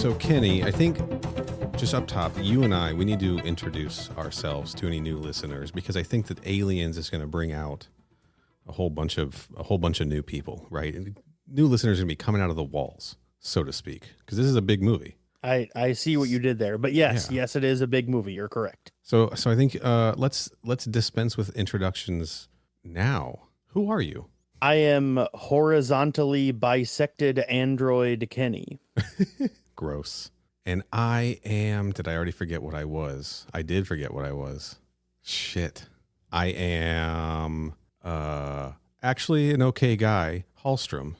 So Kenny, I think just up top, you and I, we need to introduce ourselves to any new listeners, because I think that Aliens is going to bring out a whole bunch of new people, right? And new listeners are going to be coming out of the walls, so to speak, because this is a big movie. I see what you did there, but yes, it is a big movie. You're correct. So I think let's dispense with introductions now. Who are you? I am horizontally bisected android Kenny. Gross. And I am, did I already forget what I was? I did forget what I was. Shit. I am actually an okay guy, Hallstrom.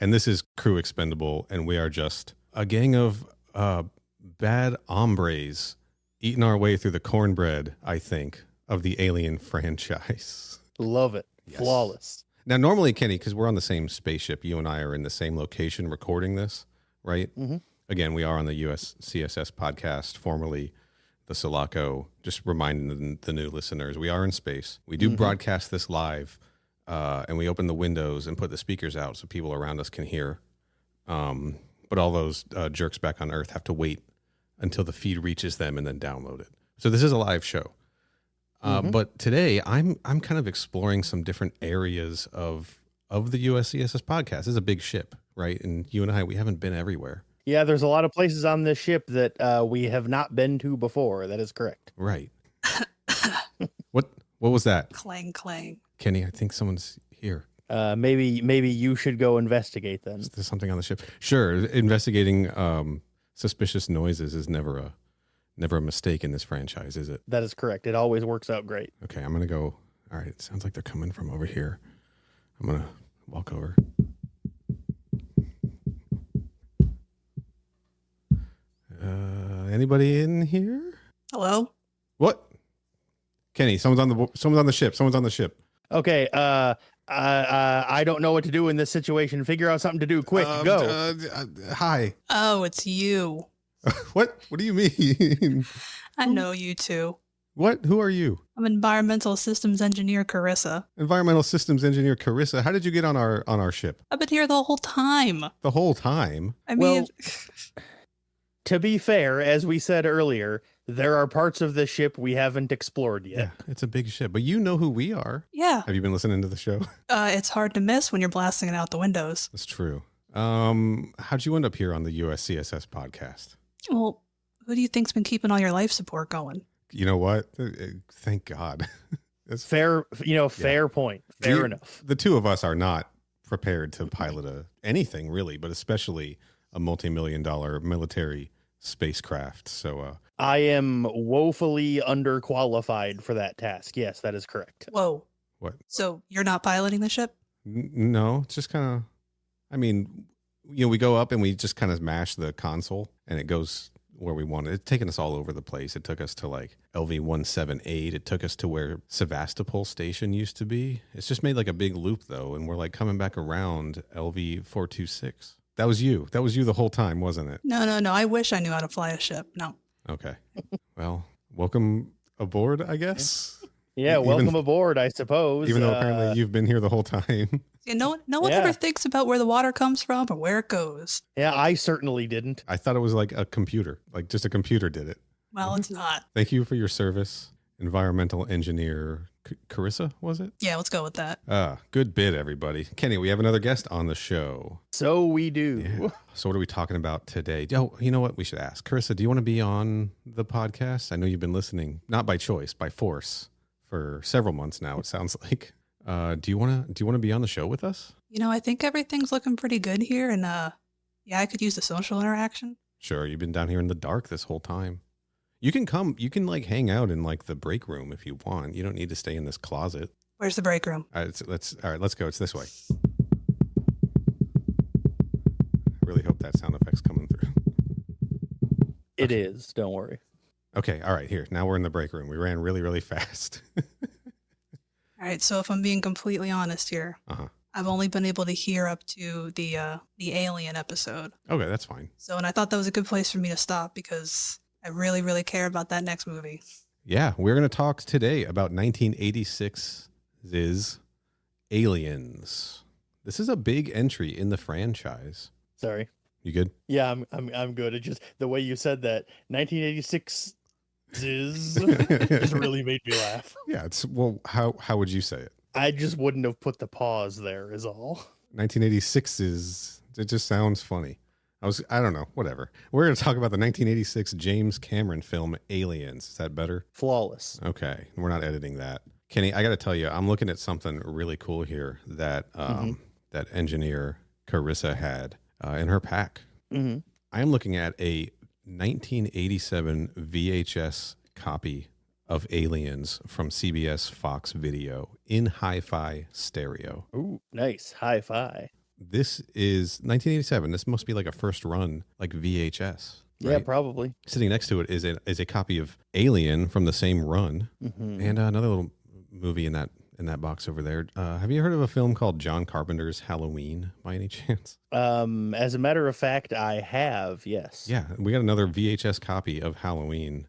And this is Crew Expendable, and we are just a gang of bad hombres eating our way through the cornbread, I think, of the Alien franchise. Love it. Yes. Flawless. Now, normally, Kenny, because we're on the same spaceship, you and I are in the same location recording this, right? Mm-hmm. Again, we are on the USCSS podcast, formerly the Sulaco. Just reminding the new listeners, we are in space. We do broadcast this live, and we open the windows and put the speakers out so people around us can hear. But all those jerks back on Earth have to wait until the feed reaches them and then download it. So this is a live show. But today, I'm kind of exploring some different areas of the USCSS podcast. This is a big ship, right? And you and I, we haven't been everywhere. Yeah, there's a lot of places on this ship that we have not been to before. That is correct. Right. What was that? Clang, clang. Kenny, I think someone's here. Maybe you should go investigate then. Is there something on the ship? Sure. Investigating suspicious noises is never a mistake in this franchise, is it? That is correct. It always works out great. Okay, I'm going to go. All right, it sounds like they're coming from over here. I'm going to walk over. Anybody in here? Hello? What? Kenny, someone's on the ship. Okay, I don't know what to do in this situation. Figure out something to do quick. Go. Hi. Oh, it's you. What do you mean? I know you too. What? Who are you? I'm Environmental Systems Engineer Caryssa. Environmental Systems Engineer Caryssa. How did you get on our ship? I've been here the whole time. The whole time? I mean, well, to be fair, as we said earlier, there are parts of the ship we haven't explored yet. Yeah, it's a big ship, but you know who we are. Yeah. Have you been listening to the show? It's hard to miss when you're blasting it out the windows. That's true. How'd you end up here on the USCSS podcast? Well, who do you think's been keeping all your life support going? You know what? Thank God. That's fair. Fair point. Fair enough. The two of us are not prepared to pilot anything really, but especially a multi-million-dollar military spacecraft. So I am woefully underqualified for that task. Yes, that is correct. Whoa. What? So you're not piloting the ship? No, it's just kind of, I mean, we go up and we just kind of mash the console and it goes where we want it. It's taken us all over the place. It took us to like LV-178. It took us to where Sevastopol station used to be. It's just made like a big loop though. And we're like coming back around LV-426. That was you. That was you the whole time, wasn't it? No. I wish I knew how to fly a ship. No. Okay. Well, welcome aboard, I guess. Yeah, welcome aboard, I suppose. Even though apparently you've been here the whole time. Yeah, no one ever thinks about where the water comes from or where it goes. Yeah, I certainly didn't. I thought it was like a computer, like just a computer did it. Well, it's not. Thank you for your service, Environmental Engineer Caryssa, was it? Yeah, let's go with that. Good bit, everybody. Kenny, we have another guest on the show. So we do. Yeah. So what are we talking about today? Oh, you know what? We should ask. Caryssa, do you want to be on the podcast? I know you've been listening, not by choice, by force, for several months now, it sounds like. Do you want to be on the show with us? I think everything's looking pretty good here, and yeah, I could use the social interaction. Sure, you've been down here in the dark this whole time. You can come. You can like hang out in like the break room if you want. You don't need to stay in this closet. Where's the break room? All right, let's go. It's this way. I really hope that sound effect's coming through. It is. Don't worry. Okay. All right. Here. Now we're in the break room. We ran really, really fast. All right. So if I'm being completely honest here, I've only been able to hear up to the Alien episode. Okay, that's fine. So, and I thought that was a good place for me to stop because I really, really care about that next movie. Yeah, we're going to talk today about 1986's Aliens. This is a big entry in the franchise. Sorry. You good? Yeah, I'm good. It just the way you said that 1986 just really made me laugh. Yeah. Well, how would you say it? I just wouldn't have put the pause there is all. 1986 it just sounds funny. I don't know, whatever. We're going to talk about the 1986 James Cameron film Aliens. Is that better? Flawless. Okay. We're not editing that. Kenny, I got to tell you, I'm looking at something really cool here that that engineer Caryssa had in her pack. Mm-hmm. I am looking at a 1987 VHS copy of Aliens from CBS Fox Video in hi-fi stereo. Ooh, nice. Hi-fi. This is 1987. This must be like a first run, like VHS. Right? Yeah, probably. Sitting next to it is a copy of Alien from the same run, and another little movie in that box over there. Have you heard of a film called John Carpenter's Halloween by any chance? As a matter of fact, I have. Yes. Yeah, we got another VHS copy of Halloween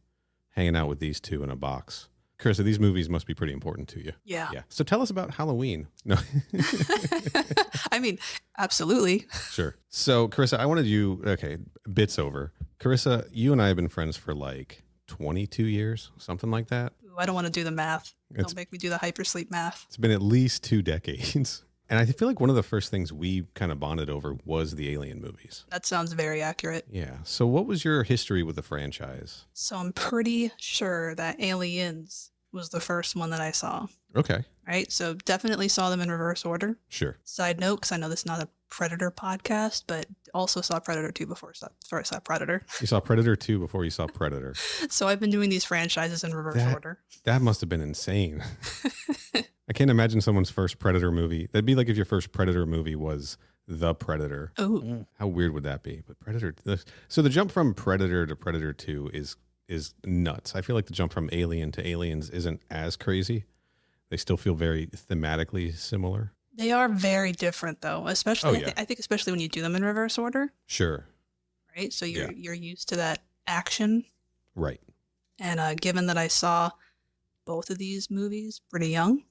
hanging out with these two in a box. Caryssa, these movies must be pretty important to you. Yeah. So tell us about Halloween. No. I mean, absolutely. Sure. So, Caryssa, I wanted you, bits over. Caryssa, you and I have been friends for like 22 years, something like that. Ooh, I don't want to do the math. Don't make me do the hypersleep math. It's been at least 2 decades. And I feel like one of the first things we kind of bonded over was the Alien movies. That sounds very accurate. Yeah. So what was your history with the franchise? So I'm pretty sure that Aliens was the first one that I saw. Okay. Right? So definitely saw them in reverse order. Sure. Side note, because I know this is not a Predator podcast, but also saw Predator 2 before I saw Predator. You saw Predator 2 before you saw Predator. So I've been doing these franchises in reverse order. That must have been insane. I can't imagine someone's first Predator movie. That'd be like if your first Predator movie was The Predator. Oh. How weird would that be? But so the jump from Predator to Predator 2 is nuts. I feel like the jump from Alien to Aliens isn't as crazy. They still feel very thematically similar. They are very different, though. Especially, I think, especially when you do them in reverse order. Sure. Right. So you're used to that action. Right. And given that I saw both of these movies pretty young,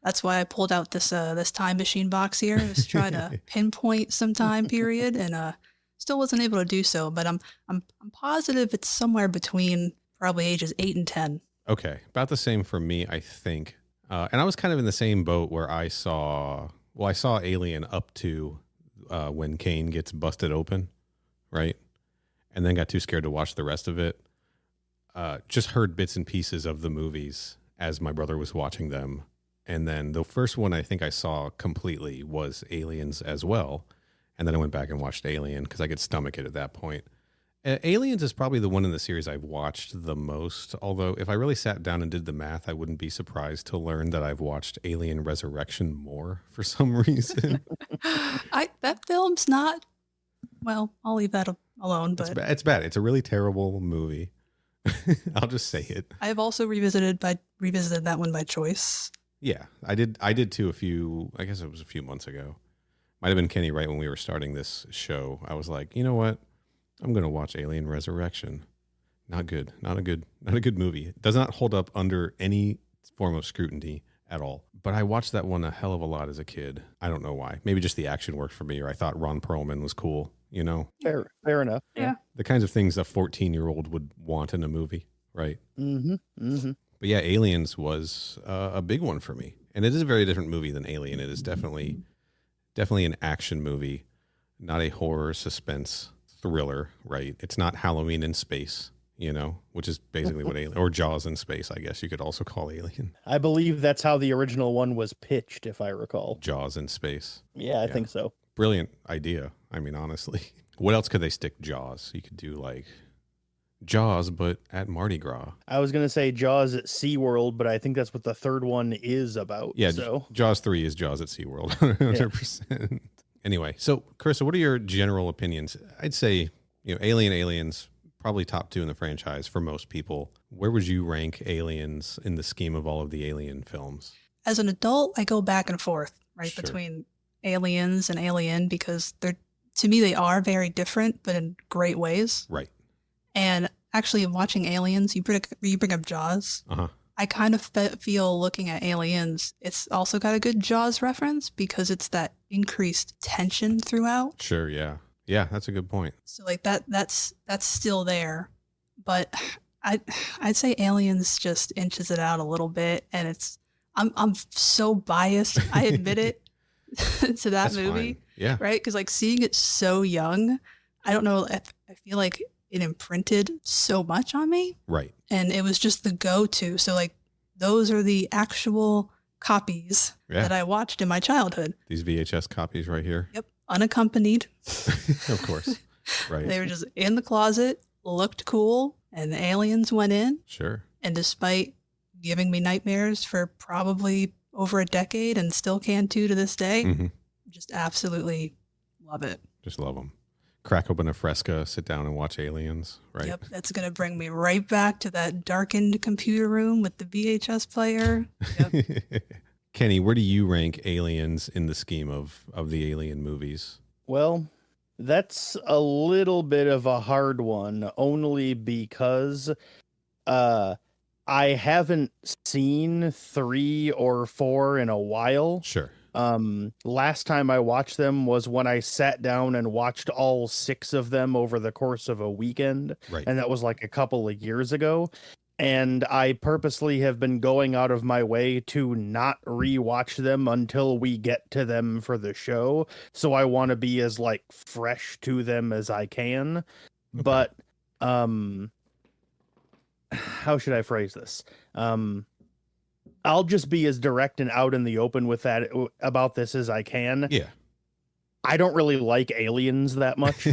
that's why I pulled out this time machine box here, just trying to pinpoint some time period, and still wasn't able to do so. But I'm positive it's somewhere between probably ages 8 and 10. Okay, about the same for me, I think. And I was kind of in the same boat where I saw Alien up to when Kane gets busted open, right? And then got too scared to watch the rest of it. Just heard bits and pieces of the movies as my brother was watching them. And then the first one I think I saw completely was Aliens as well. And then I went back and watched Alien because I could stomach it at that point. Aliens is probably the one in the series I've watched the most. Although if I really sat down and did the math, I wouldn't be surprised to learn that I've watched Alien Resurrection more for some reason. That film's not, well, I'll leave that alone. But it's bad. It's a really terrible movie. I'll just say it. I've also revisited that one by choice. Yeah, I did too I guess it was a few months ago. Might have been Kenny right when we were starting this show. I was like, you know what? I'm going to watch Alien Resurrection. Not good. Not a good movie. It does not hold up under any form of scrutiny at all. But I watched that one a hell of a lot as a kid. I don't know why. Maybe just the action worked for me, or I thought Ron Perlman was cool, you know? Fair enough. Yeah. The kinds of things a 14-year-old would want in a movie, right? Mm-hmm. Mm-hmm. But yeah, Aliens was a big one for me. And it is a very different movie than Alien. It is definitely an action movie, not a horror suspense thriller, right? It's not Halloween in space, you know, which is basically what Alien, or Jaws in space, I guess you could also call Alien. I believe that's how the original one was pitched, if I recall. Jaws in space. Yeah, I think so. Brilliant idea. I mean, honestly, what else could they stick Jaws? You could do like Jaws, but at Mardi Gras. I was going to say Jaws at SeaWorld, but I think that's what the third one is about. Yeah, so. Jaws 3 is Jaws at SeaWorld, 100%. Yeah. Anyway, so Caryssa, what are your general opinions? I'd say, Aliens, probably top 2 in the franchise for most people. Where would you rank Aliens in the scheme of all of the Alien films? As an adult, I go back and forth, right, Sure. between Aliens and Alien, because to me, they are very different, but in great ways. Right. And actually, watching Aliens, you bring up Jaws. Uh-huh. I kind of feel looking at Aliens, it's also got a good Jaws reference because it's that increased tension throughout. Sure, yeah. Yeah, that's a good point. So like that's still there, but I'd say Aliens just inches it out a little bit, and I'm so biased. I admit it to that That's movie. fine. Yeah. Right. Because like seeing it so young, I don't know. I feel like it imprinted so much on me. Right. And it was just the go-to. So like those are the actual copies that I watched in my childhood. These VHS copies right here. Yep. Unaccompanied. Of course. Right. They were just in the closet, looked cool, and the aliens went in. Sure. And despite giving me nightmares for probably over a decade and still can to this day, just absolutely love it. Just love them. Crack open a Fresca, sit down and watch Aliens, right? Yep, that's going to bring me right back to that darkened computer room with the VHS player. Yep. Kenny, where do you rank Aliens in the scheme of the Alien movies? Well, that's a little bit of a hard one, only because I haven't seen 3 or 4 in a while. Sure. Last time I watched them was when I sat down and watched all 6 of them over the course of a weekend. Right. And that was like a couple of years ago. And I purposely have been going out of my way to not rewatch them until we get to them for the show. So I want to be as like fresh to them as I can. Okay. But, how should I phrase this? I'll just be as direct and out in the open with that about this as I can. Yeah. I don't really like Aliens that much.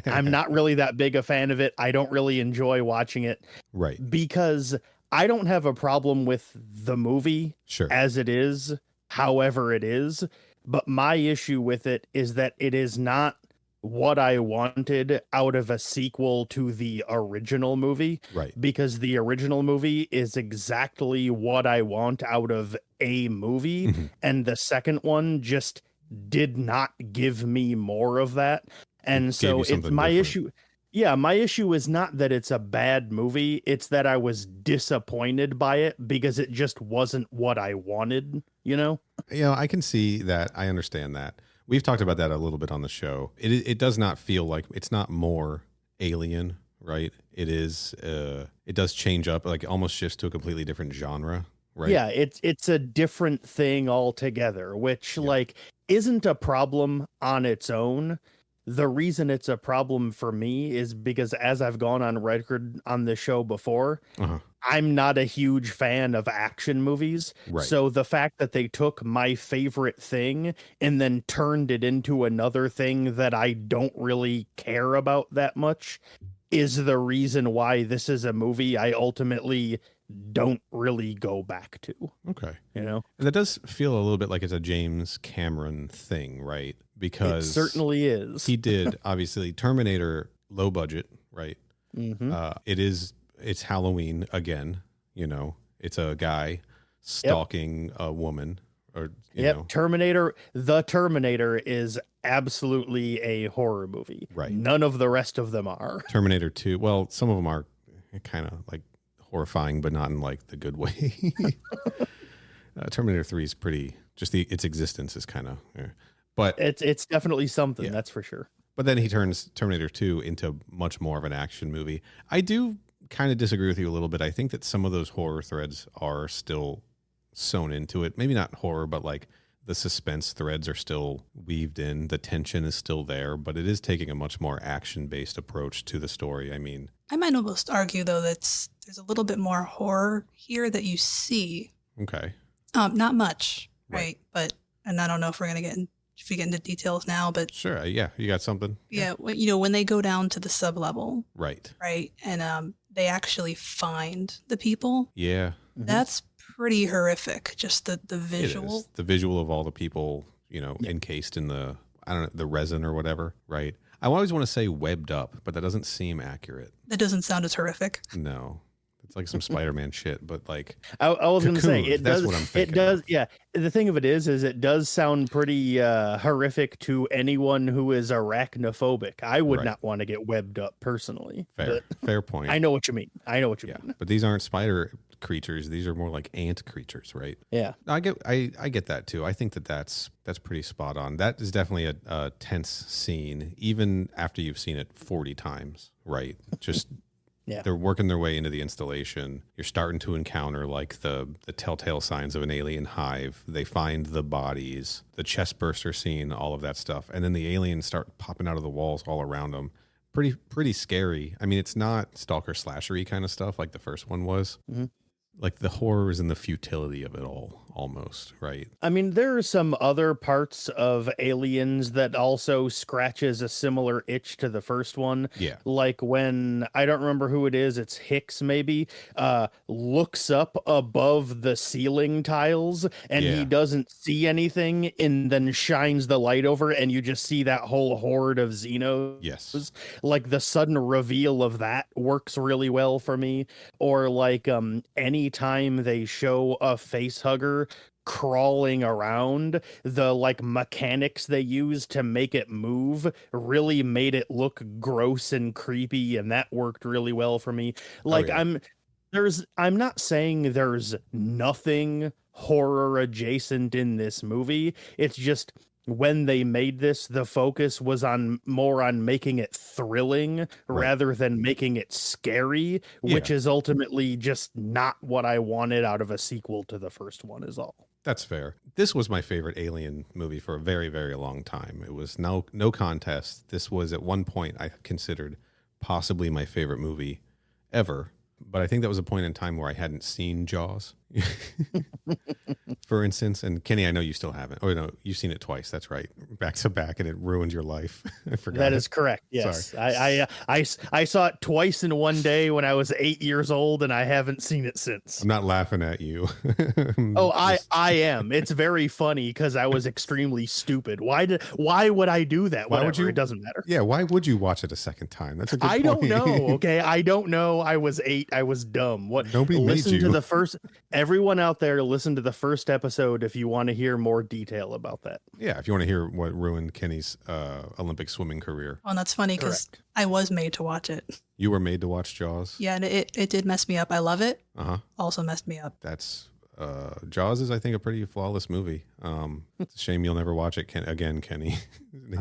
I'm not really that big a fan of it. I don't really enjoy watching it. Right. Because I don't have a problem with the movie as it is, however it is. But my issue with it is that it is not what I wanted out of a sequel to the original movie. Right. Because the original movie is exactly what I want out of a movie. And the second one just did not give me more of that. And so it's my issue. Yeah, my issue is not that it's a bad movie. It's that I was disappointed by it because it just wasn't what I wanted, you know? I can see that. I understand that. We've talked about that a little bit on the show. It does not feel like it's not more Alien, right? It is. It does change up, like almost shifts to a completely different genre, right? Yeah, it's a different thing altogether, which like isn't a problem on its own. The reason it's a problem for me is because, as I've gone on record on the show before, I'm not a huge fan of action movies. Right. So the fact that they took my favorite thing and then turned it into another thing that I don't really care about that much is the reason why this is a movie I ultimately don't really go back to. Okay. You know? And that does feel a little bit like it's a James Cameron thing, right? Because it certainly is. He did, obviously, Terminator, low budget, right? It's Halloween again, it's a guy stalking a woman, or you know. Terminator, the Terminator is absolutely a horror movie. Right. None of the rest of them are. Terminator 2, well, some of them are kind of like horrifying, but not in like the good way. Terminator 3 is pretty, just its existence is kind of, but it's definitely something, that's for sure. But then he turns Terminator 2 into much more of an action movie. I do kind of disagree with you a little bit. I think that some of those horror threads are still sewn into it. Maybe not horror, but like the suspense threads are still weaved in. The tension is still there, but it is taking a much more action-based approach to the story. I mean, I might almost argue, though, that there's a little bit more horror here that you see. Okay. Not much, right? But, and I don't know if we're going to if we get into details now, but sure. Yeah. You got something. Yeah. When they go down to the sub-level. Right. And, they actually find the people. Yeah. That's pretty horrific. Just the visual. It is. The visual of all the people, encased in the resin or whatever. Right. I always want to say webbed up, but that doesn't seem accurate. That doesn't sound as horrific. No. It's like some Spider-Man shit, but like I was going to say it that's does. what I'm thinking. It does. Yeah. The thing of it is it does sound pretty horrific to anyone who is arachnophobic. I would not want to get webbed up personally. Fair point. I know what you mean. Mean. But these aren't spider creatures. These are more like ant creatures, right? Yeah. I get that too. I think that's pretty spot on. That is definitely a tense scene, even after you've seen it 40 times, right? Just yeah. They're working their way into the installation. You're starting to encounter like the telltale signs of an alien hive. They find the bodies, the chest burster scene, all of that stuff. And then the aliens start popping out of the walls all around them. Pretty scary. I mean, it's not stalker slashery kind of stuff like the first one was. Mm-hmm. Like the horrors and the futility of it all, almost, right? I mean, there are some other parts of Aliens that also scratches a similar itch to the first one. Yeah. Like when, I don't remember who it is, it's Hicks maybe, looks up above the ceiling tiles and he doesn't see anything and then shines the light over and you just see that whole horde of Xenos. Yes. Like the sudden reveal of that works really well for me. Or like any time they show a face hugger crawling around, the like mechanics they use to make it move really made it look gross and creepy, and that worked really well for me. Like I'm not saying there's nothing horror adjacent in this movie. It's just when they made this, the focus was more on making it thrilling rather than making it scary, which is ultimately just not what I wanted out of a sequel to the first one is all. That's fair. This was my favorite Alien movie for a very, very long time. It was no contest. This was at one point I considered possibly my favorite movie ever. But I think that was a point in time where I hadn't seen Jaws, for instance. And Kenny, I know you still haven't. Oh, no, you've seen it twice. That's right. Back to back, and it ruined your life. I forgot. That is correct. Yes. I saw it twice in one day when I was 8 years old, and I haven't seen it since. I'm not laughing at you. I am. It's very funny because I was extremely stupid. Why would I do that? Whatever. Why would you? It doesn't matter. Yeah. Why would you watch it a second time? That's a good point. I don't know. Okay. I don't know. I was 8. I was dumb. What? Nobody made you. To the first. Everyone out there, listen to the first episode if you want to hear more detail about that. Yeah, if you want to hear what ruined Kenny's Olympic swimming career. Oh, and that's funny because I was made to watch it. You were made to watch Jaws? Yeah, and it did mess me up. I love it. Uh-huh. Also messed me up. That's Jaws is, I think, a pretty flawless movie. It's a shame you'll never watch it again, Kenny.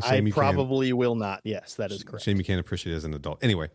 I probably will not. Yes, that is correct. Shame you can't appreciate it as an adult. Anyway.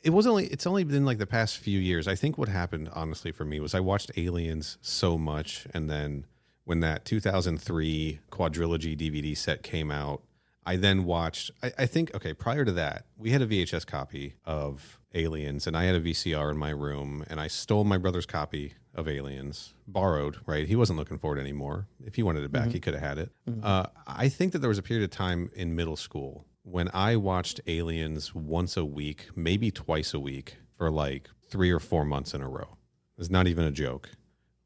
It's only been like the past few years. I think what happened, honestly, for me was I watched Aliens so much. And then when that 2003 quadrilogy DVD set came out, I then watched, I think, prior to that, we had a VHS copy of Aliens and I had a VCR in my room and I stole my brother's copy of Aliens, borrowed, right? He wasn't looking for it anymore. If he wanted it back, he could have had it. Mm-hmm. I think that there was a period of time in middle school when I watched Aliens once a week, maybe twice a week for like 3 or 4 months in a row. It's not even a joke.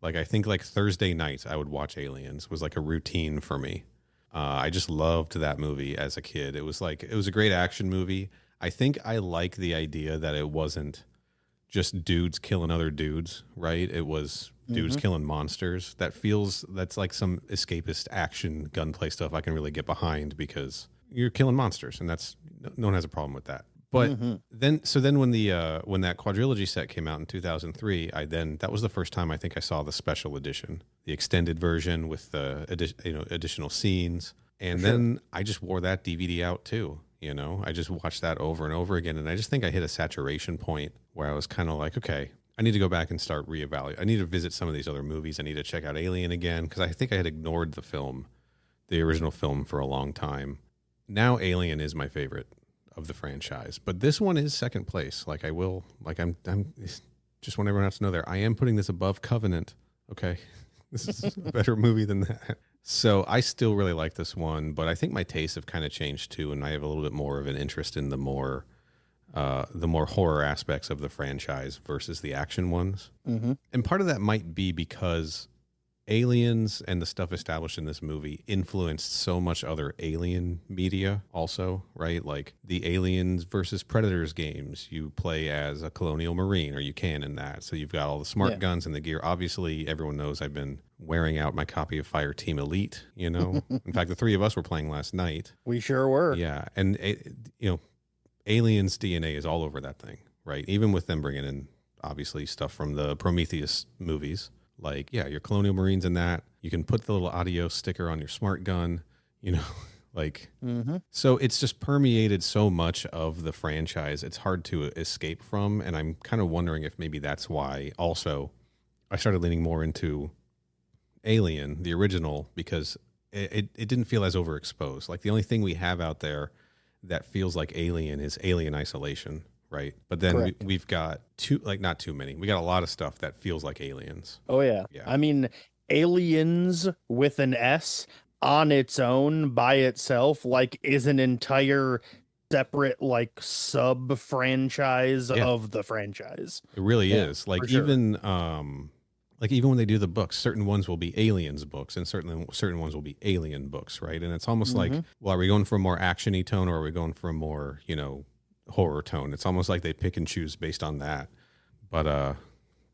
Like, I think like Thursday nights I would watch Aliens was like a routine for me. I just loved that movie as a kid. It was a great action movie. I think I like the idea that it wasn't just dudes killing other dudes, right? It was dudes killing monsters. That's like some escapist action gunplay stuff I can really get behind because you're killing monsters, and no one has a problem with that. But then when that quadrilogy set came out in 2003, that was the first time I think I saw the special edition, the extended version with the additional scenes, and then I just wore that DVD out too. I just watched that over and over again, and I just think I hit a saturation point where I was kind of like, okay, I need to go back and start reevaluating. I need to visit some of these other movies. I need to check out Alien again because I think I had ignored the original film, for a long time. Now Alien is my favorite of the franchise, but this one is second place. I'm just want everyone else to know there. I am putting this above Covenant. Okay. This is a better movie than that. So I still really like this one, but I think my tastes have kind of changed too. And I have a little bit more of an interest in the more horror aspects of the franchise versus the action ones. Mm-hmm. And part of that might be because Aliens and the stuff established in this movie influenced so much other alien media also, right? Like the Aliens versus Predators games, you play as a colonial marine, or you can in that. So you've got all the smart guns and the gear. Obviously, everyone knows I've been wearing out my copy of Fireteam Elite, you know? In fact, the three of us were playing last night. We sure were. Yeah. And, you know, Aliens DNA is all over that thing, right? Even with them bringing in, obviously, stuff from the Prometheus movies. Like, yeah, your colonial marines in that. You can put the little audio sticker on your smart gun, you know, like, so it's just permeated so much of the franchise. It's hard to escape from. And I'm kind of wondering if maybe that's why also I started leaning more into Alien, the original, because it didn't feel as overexposed. Like the only thing we have out there that feels like Alien is Alien Isolation. Right. But then we've got not too many. We got a lot of stuff that feels like Aliens. Oh, yeah. I mean, Aliens with an S on its own by itself, like, is an entire separate, like, sub franchise of the franchise. It really is. Like, even when they do the books, certain ones will be Aliens books and certain ones will be Alien books. Right. And it's almost like, well, are we going for a more action-y tone, or are we going for a more, you know, horror tone? It's almost like they pick and choose based on that. But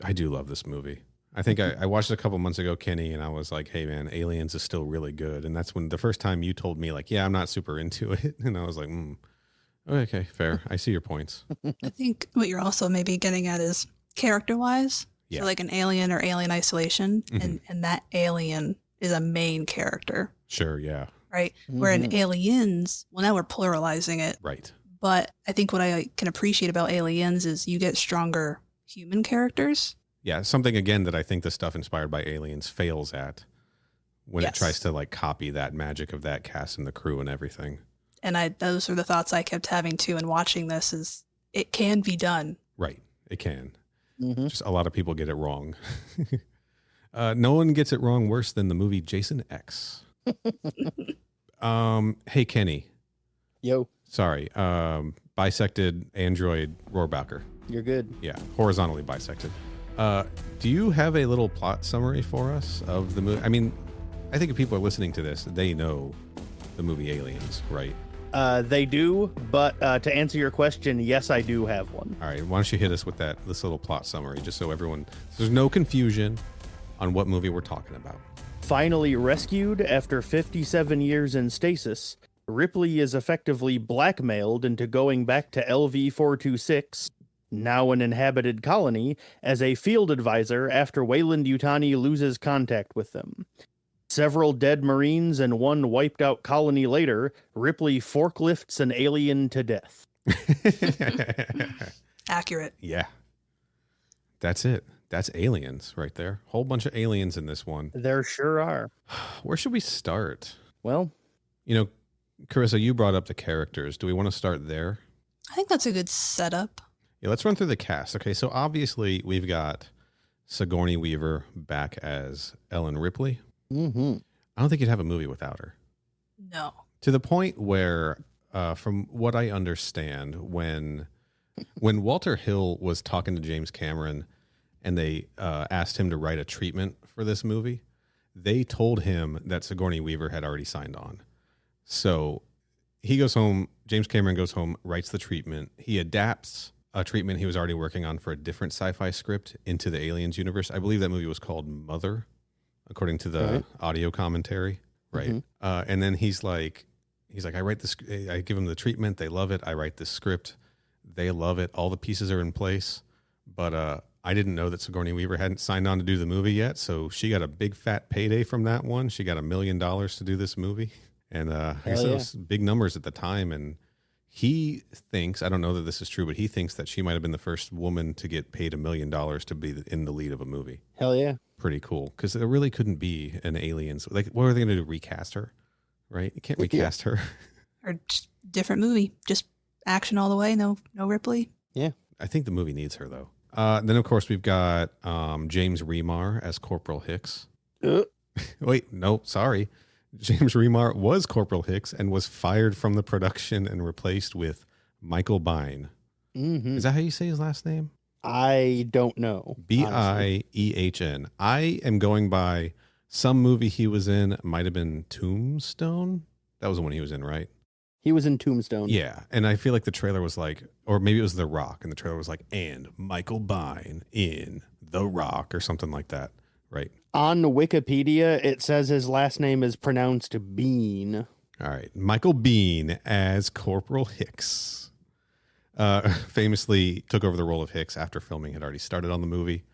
I do love this movie. I think I watched it a couple months ago, Kenny, and I was like, hey man, Aliens is still really good. And that's when the first time you told me, like, yeah, I'm not super into it. And I was like, okay, fair. I see your points. I think what you're also maybe getting at is character-wise. Yeah. So like an Alien or Alien Isolation, and that alien is a main character. Sure, yeah. Right? Where in Aliens, well, now we're pluralizing it. Right. But I think what I can appreciate about Aliens is you get stronger human characters. Yeah, something, again, that I think the stuff inspired by Aliens fails at when it tries to, like, copy that magic of that cast and the crew and everything. And those are the thoughts I kept having, too, in watching this, is it can be done. Right, it can. Just a lot of people get it wrong. No one gets it wrong worse than the movie Jason X. Hey, Kenny. Yo. Sorry, bisected android Rohrbacher. You're good. Yeah, horizontally bisected. Do you have a little plot summary for us of the movie? I mean, I think if people are listening to this, they know the movie Aliens, right? They do, but to answer your question, yes, I do have one. All right, why don't you hit us with this little plot summary, just so there's no confusion on what movie we're talking about. Finally rescued after 57 years in stasis, Ripley is effectively blackmailed into going back to LV-426, now an inhabited colony, as a field advisor after Weyland-Yutani loses contact with them. Several dead Marines and one wiped-out colony later, Ripley forklifts an alien to death. Accurate. Yeah. That's it. That's Aliens right there. Whole bunch of aliens in this one. There sure are. Where should we start? Well, you know, Caryssa, you brought up the characters. Do we want to start there? I think that's a good setup. Yeah, let's run through the cast. Okay, so obviously we've got Sigourney Weaver back as Ellen Ripley. I don't think you'd have a movie without her. No. To the point where, from what I understand, when Walter Hill was talking to James Cameron and they asked him to write a treatment for this movie, they told him that Sigourney Weaver had already signed on. So he goes home, James Cameron goes home, writes the treatment. He adapts a treatment he was already working on for a different sci-fi script into the Aliens universe. I believe that movie was called Mother, according to the audio commentary. Right. And then he's like, I write this, I give them the treatment. They love it. I write this script. They love it. All the pieces are in place. But I didn't know that Sigourney Weaver hadn't signed on to do the movie yet. So she got a big fat payday from that one. She got $1 million to do this movie. And I guess it was big numbers at the time. And he thinks, I don't know that this is true, but he thinks that she might have been the first woman to get paid $1 million to be in the lead of a movie. Hell yeah. Pretty cool. Because there really couldn't be an Aliens. Like, what are they going to do? Recast her? Right? You can't recast her. Or just different movie. Just action all the way. No Ripley. Yeah. I think the movie needs her, though. Then, of course, we've got James Remar as Corporal Hicks. Wait, no, sorry. James Remar was Corporal Hicks and was fired from the production and replaced with Michael Biehn. Is that how you say his last name? I don't know. Biehn. I am going by Some movie he was in might have been Tombstone. That was the one he was in, right? He was in Tombstone. Yeah, and I feel like the trailer was like, or maybe it was The Rock, and the trailer was like, and Michael Biehn in The Rock or something like that, right? On Wikipedia, it says his last name is pronounced Bean. All right, Michael Biehn as Corporal Hicks. Famously took over the role of Hicks after filming had already started on the movie,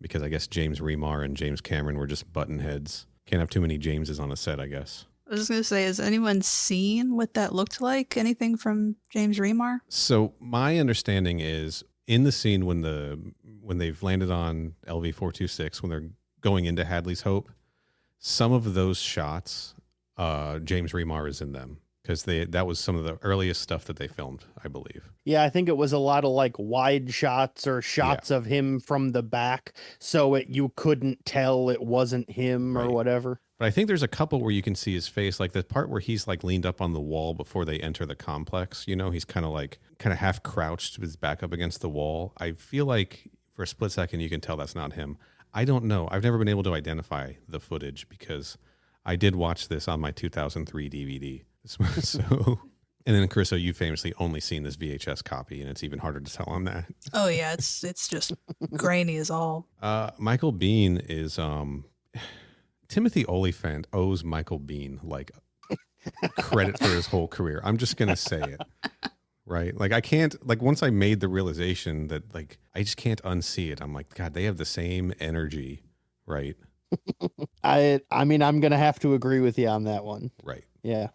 because I guess James Remar and James Cameron were just button heads. Can't have too many Jameses on a set, I guess. I was just going to say, has anyone seen what that looked like? Anything from James Remar? So my understanding is in the scene when they've landed on LV-426, when they're going into Hadley's Hope, some of those shots, James Remar is in them, because that was some of the earliest stuff that they filmed, I believe. Yeah, I think it was a lot of like wide shots or shots of him from the back, so you couldn't tell it wasn't him or whatever. But I think there's a couple where you can see his face, like the part where he's like leaned up on the wall before they enter the complex. You know, he's kind of half crouched with his back up against the wall. I feel like for a split second you can tell that's not him. I don't know. I've never been able to identify the footage because I did watch this on my 2003 DVD. So, and then Caryssa, you famously only seen this VHS copy, and it's even harder to tell on that. Oh yeah, it's just grainy as all. Michael Biehn is Timothy Olyphant owes Michael Biehn like credit for his whole career. I'm just gonna say it, right? Like I can't, like once I made the realization that like I just can't unsee it. I'm like, God, they have the same energy, right? I mean, I'm gonna have to agree with you on that one. Right. Yeah.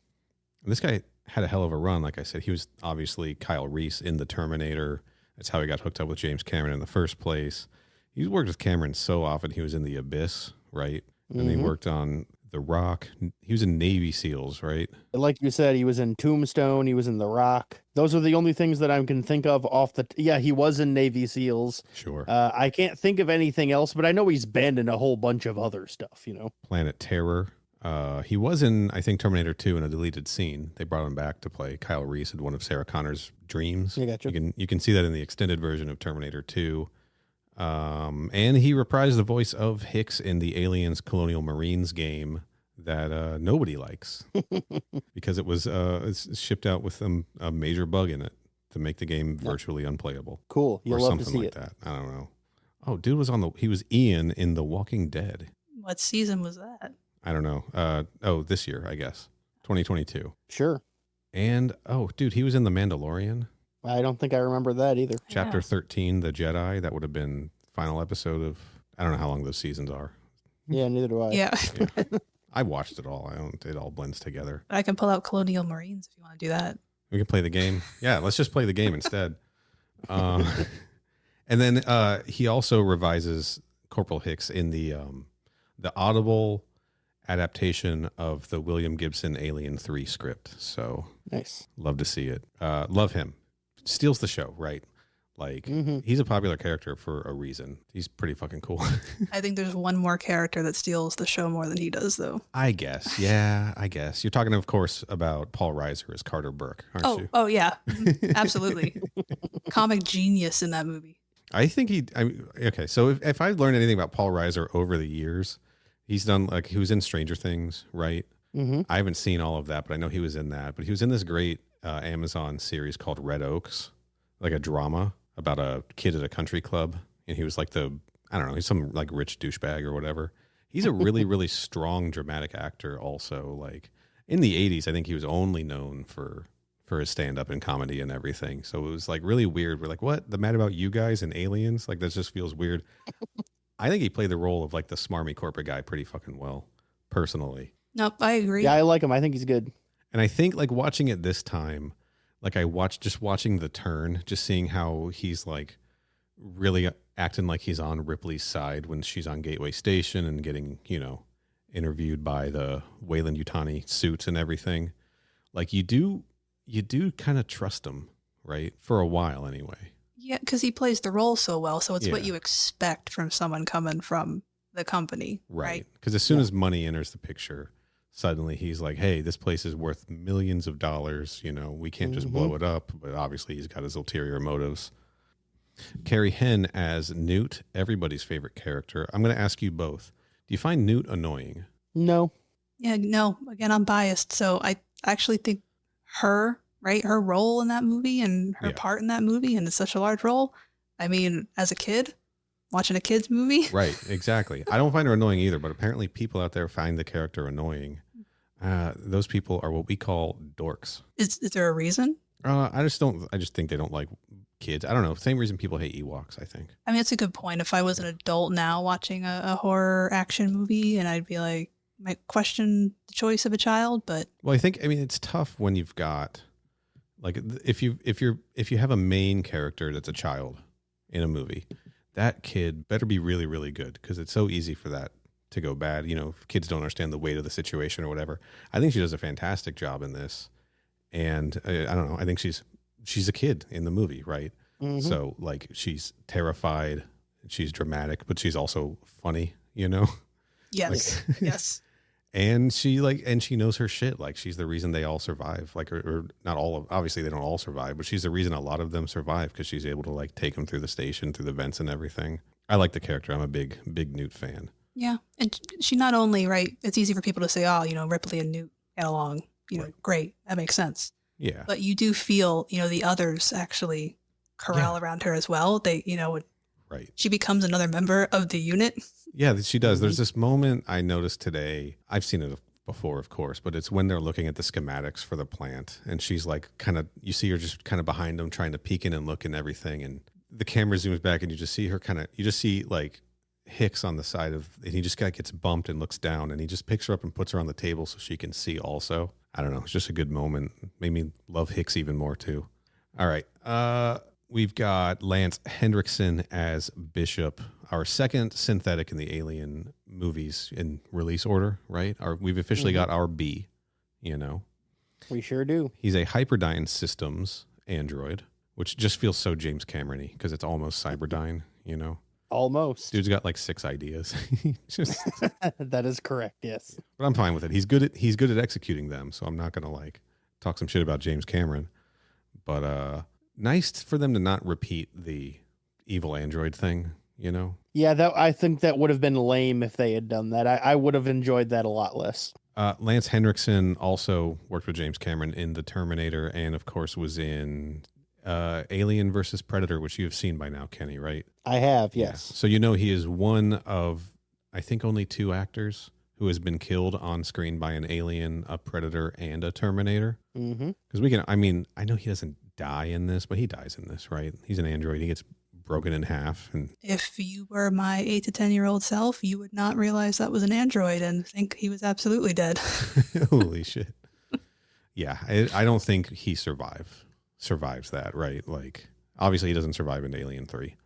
And this guy had a hell of a run. Like I said, he was obviously Kyle Reese in The Terminator. That's how he got hooked up with James Cameron in the first place. He's worked with Cameron so often. He was in The Abyss, right? And he worked on The Rock. He was in Navy SEALs, right? Like you said, he was in Tombstone. He was in The Rock. Those are the only things that I can think of off the... Yeah, he was in Navy SEAls. Sure. I can't think of anything else, but I know he's been in a whole bunch of other stuff, you know? Planet Terror. He was in, I think, Terminator 2 in a deleted scene. They brought him back to play Kyle Reese in one of Sarah Connor's dreams. I gotcha. You can see that in the extended version of Terminator 2. And he reprised the voice of Hicks in the Aliens Colonial Marines game that nobody likes because it was it's shipped out with a major bug in it to make the game virtually unplayable. Cool. You'll love to see like that. I don't know. Oh, dude was he was Ian in The Walking Dead. What season was that? I don't know. This year, I guess. 2022. Sure. And, dude, he was in The Mandalorian. I don't think I remember that either. Chapter 13, The Jedi. That would have been final episode of, I don't know how long those seasons are. Yeah, neither do I. Yeah. I watched it all. It all blends together. I can pull out Colonial Marines if you want to do that. We can play the game. Yeah, let's just play the game instead. And then he also revises Corporal Hicks in the Audible adaptation of the William Gibson Alien 3 script. So nice. Love to see it. Love him. Steals the show, right? Like he's a popular character for a reason. He's pretty fucking cool. I think there's one more character that steals the show more than he does, though. I guess. Yeah, I guess. You're talking, of course, about Paul Reiser as Carter Burke, aren't you? Oh, yeah. Absolutely. Comic genius in that movie. I think okay, so if I've learned anything about Paul Reiser over the years, he's done, like, he was in Stranger Things, right? Mm-hmm. I haven't seen all of that, but I know he was in that. But he was in this great Amazon series called Red Oaks, like a drama about a kid at a country club. And he was like he's some like rich douchebag or whatever. He's a really, really strong dramatic actor also. Like in the 80s, I think he was only known for his stand-up and comedy and everything. So it was like really weird. We're like, what? The Mad About You guys and Aliens? Like that just feels weird. I think he played the role of like the smarmy corporate guy pretty fucking well, personally. Nope, I agree. Yeah, I like him. I think he's good. And I think like watching it this time, like watching The Turn, just seeing how he's like really acting like he's on Ripley's side when she's on Gateway Station and getting, interviewed by the Weyland-Yutani suits and everything. Like you do kind of trust him, right? For a while anyway. Yeah, because he plays the role so well. So it's what you expect from someone coming from the company. Right. Because as soon as money enters the picture, suddenly he's like, hey, this place is worth millions of dollars. We can't just blow it up. But obviously he's got his ulterior motives. Carrie Henn as Newt, everybody's favorite character. I'm going to ask you both. Do you find Newt annoying? No. Yeah, no. Again, I'm biased, so I actually think her role in that movie and her part in that movie, and it's such a large role. I mean, as a kid, watching a kid's movie. Right, exactly. I don't find her annoying either, but apparently people out there find the character annoying. Those people are what we call dorks. Is there a reason? I just think they don't like kids. I don't know. Same reason people hate Ewoks, I think. I mean, it's a good point. If I was an adult now watching a horror action movie, and I'd be like, might question the choice of a child, but well, I mean, it's tough when you've got like if you have a main character that's a child in a movie, that kid better be really, really good, because it's so easy for that to go bad. You know, if kids don't understand the weight of the situation or whatever. I think she does a fantastic job in this, and I don't know. I think she's a kid in the movie, right? Mm-hmm. So like she's terrified, she's dramatic, but she's also funny. You know? Yes, like, yes. And she knows her shit. Like she's the reason they all survive. Like, or not all of, obviously they don't all survive, but she's the reason a lot of them survive, because she's able to like take them through the station, through the vents and everything. I like the character. I'm a big Newt fan. Yeah. And she not only, right, it's easy for people to say, oh, Ripley and Newt get along, know, great. That makes sense. Yeah. But you do feel, the others actually corral around her as well. They, right. She becomes another member of the unit. Yeah, she does. There's this moment I noticed today. I've seen it before, of course, but it's when they're looking at the schematics for the plant, and she's like you see her just kind of behind them trying to peek in and look and everything, and the camera zooms back and you just see her you just see like Hicks on the side of, and he just gets bumped and looks down, and he just picks her up and puts her on the table so she can see also. I don't know. It's just a good moment. Made me love Hicks even more too. All right. We've got Lance Henriksen as Bishop, our second synthetic in the Alien movies in release order, right? We've officially got our B, We sure do. He's a Hyperdyne Systems android, which just feels so James Cameron-y because it's almost Cyberdyne, Almost. Dude's got like 6 ideas. That is correct, yes. But I'm fine with it. He's good at executing them, so I'm not going to like talk some shit about James Cameron. But nice for them to not repeat the evil android thing, Yeah, I think that would have been lame if they had done that. I would have enjoyed that a lot less. Lance Henriksen also worked with James Cameron in The Terminator, and of course was in Alien versus Predator, which you have seen by now, Kenny, right? I have, yes. Yeah. So he is one of, I think, only 2 actors who has been killed on screen by an alien, a Predator, and a Terminator. Mm-hmm. Because I know he doesn't die in this, but he dies in this, right? He's an android. He gets broken in half. And if you were my 8 to 10-year-old self, you would not realize that was an android and think he was absolutely dead. Holy shit. Yeah, I don't think he survives that, right? Like, obviously he doesn't survive in Alien 3.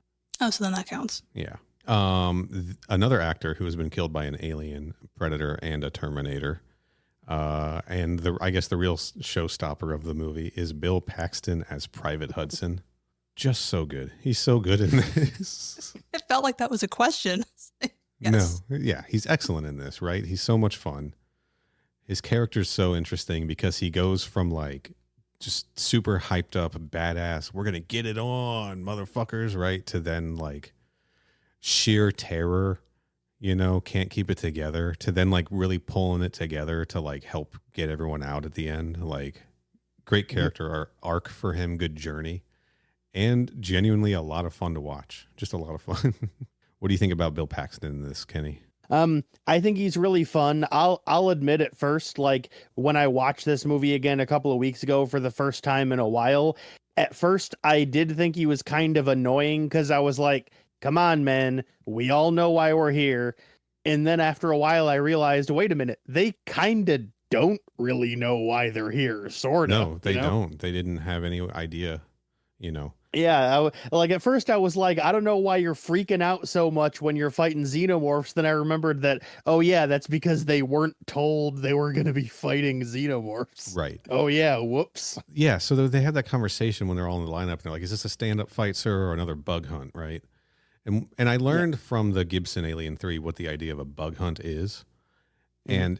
Oh, so then that counts. Yeah. Another actor who has been killed by an alien, Predator, and a Terminator. And I guess the real showstopper of the movie is Bill Paxton as Private Hudson. Just so good. He's so good in this. It felt like that was a question. Yes. No. Yeah, he's excellent in this, right? He's so much fun. His character's so interesting because he goes from like just super hyped up, badass, we're going to get it on, motherfuckers, right? To then like sheer terror, can't keep it together, to then like really pulling it together to like help get everyone out at the end. Like, great character arc for him, good journey, and genuinely a lot of fun to watch. Just a lot of fun. What do you think about Bill Paxton in this, Kenny? I think he's really fun. I'll admit at first, like when I watched this movie again a couple of weeks ago for the first time in a while, at first I did think he was kind of annoying because I was like, come on, man, we all know why we're here. And then after a while I realized, wait a minute, they kind of don't really know why they're here, sort of. No, they don't. They didn't have any idea, Yeah, like at first I was like, I don't know why you're freaking out so much when you're fighting xenomorphs. Then I remembered that, oh yeah, that's because they weren't told they were going to be fighting xenomorphs. Right. Oh yeah, whoops. Yeah, so they had that conversation when they're all in the lineup, and they're like, is this a stand-up fight, sir, or another bug hunt, right? And I learned from the Gibson Alien 3 what the idea of a bug hunt is. And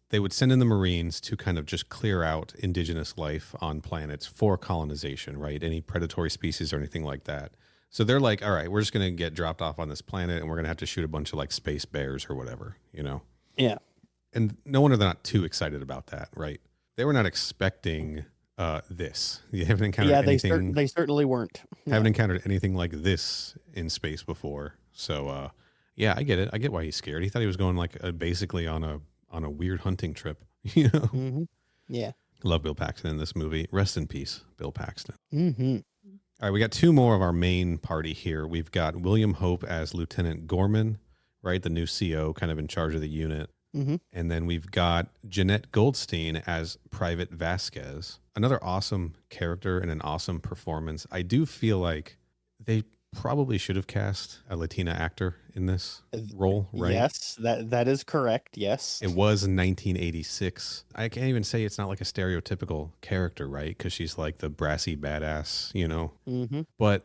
they would send in the Marines to kind of just clear out indigenous life on planets for colonization, right? Any predatory species or anything like that. So they're like, all right, we're just going to get dropped off on this planet and we're going to have to shoot a bunch of like space bears or whatever, you know? Yeah. And no wonder they're not too excited about that, right? They were not expecting this. You haven't encountered anything. They certainly weren't. Haven't encountered anything like this in space before. So, yeah, I get it. I get why he's scared. He thought he was going like basically on a weird hunting trip, you know? Mm-hmm. Yeah. Love Bill Paxton in this movie. Rest in peace, Bill Paxton. Mm-hmm. All right, we got two more of our main party here. We've got William Hope as Lieutenant Gorman, right? The new CO, kind of in charge of the unit. Mm-hmm. And then we've got Jeanette Goldstein as Private Vasquez. Another awesome character and an awesome performance. I do feel like they probably should have cast a Latina actor in this role, right? Yes, that is correct. Yes. It was 1986. I can't even say it's not like a stereotypical character, right? Because she's like the brassy badass, you know? Mm-hmm. But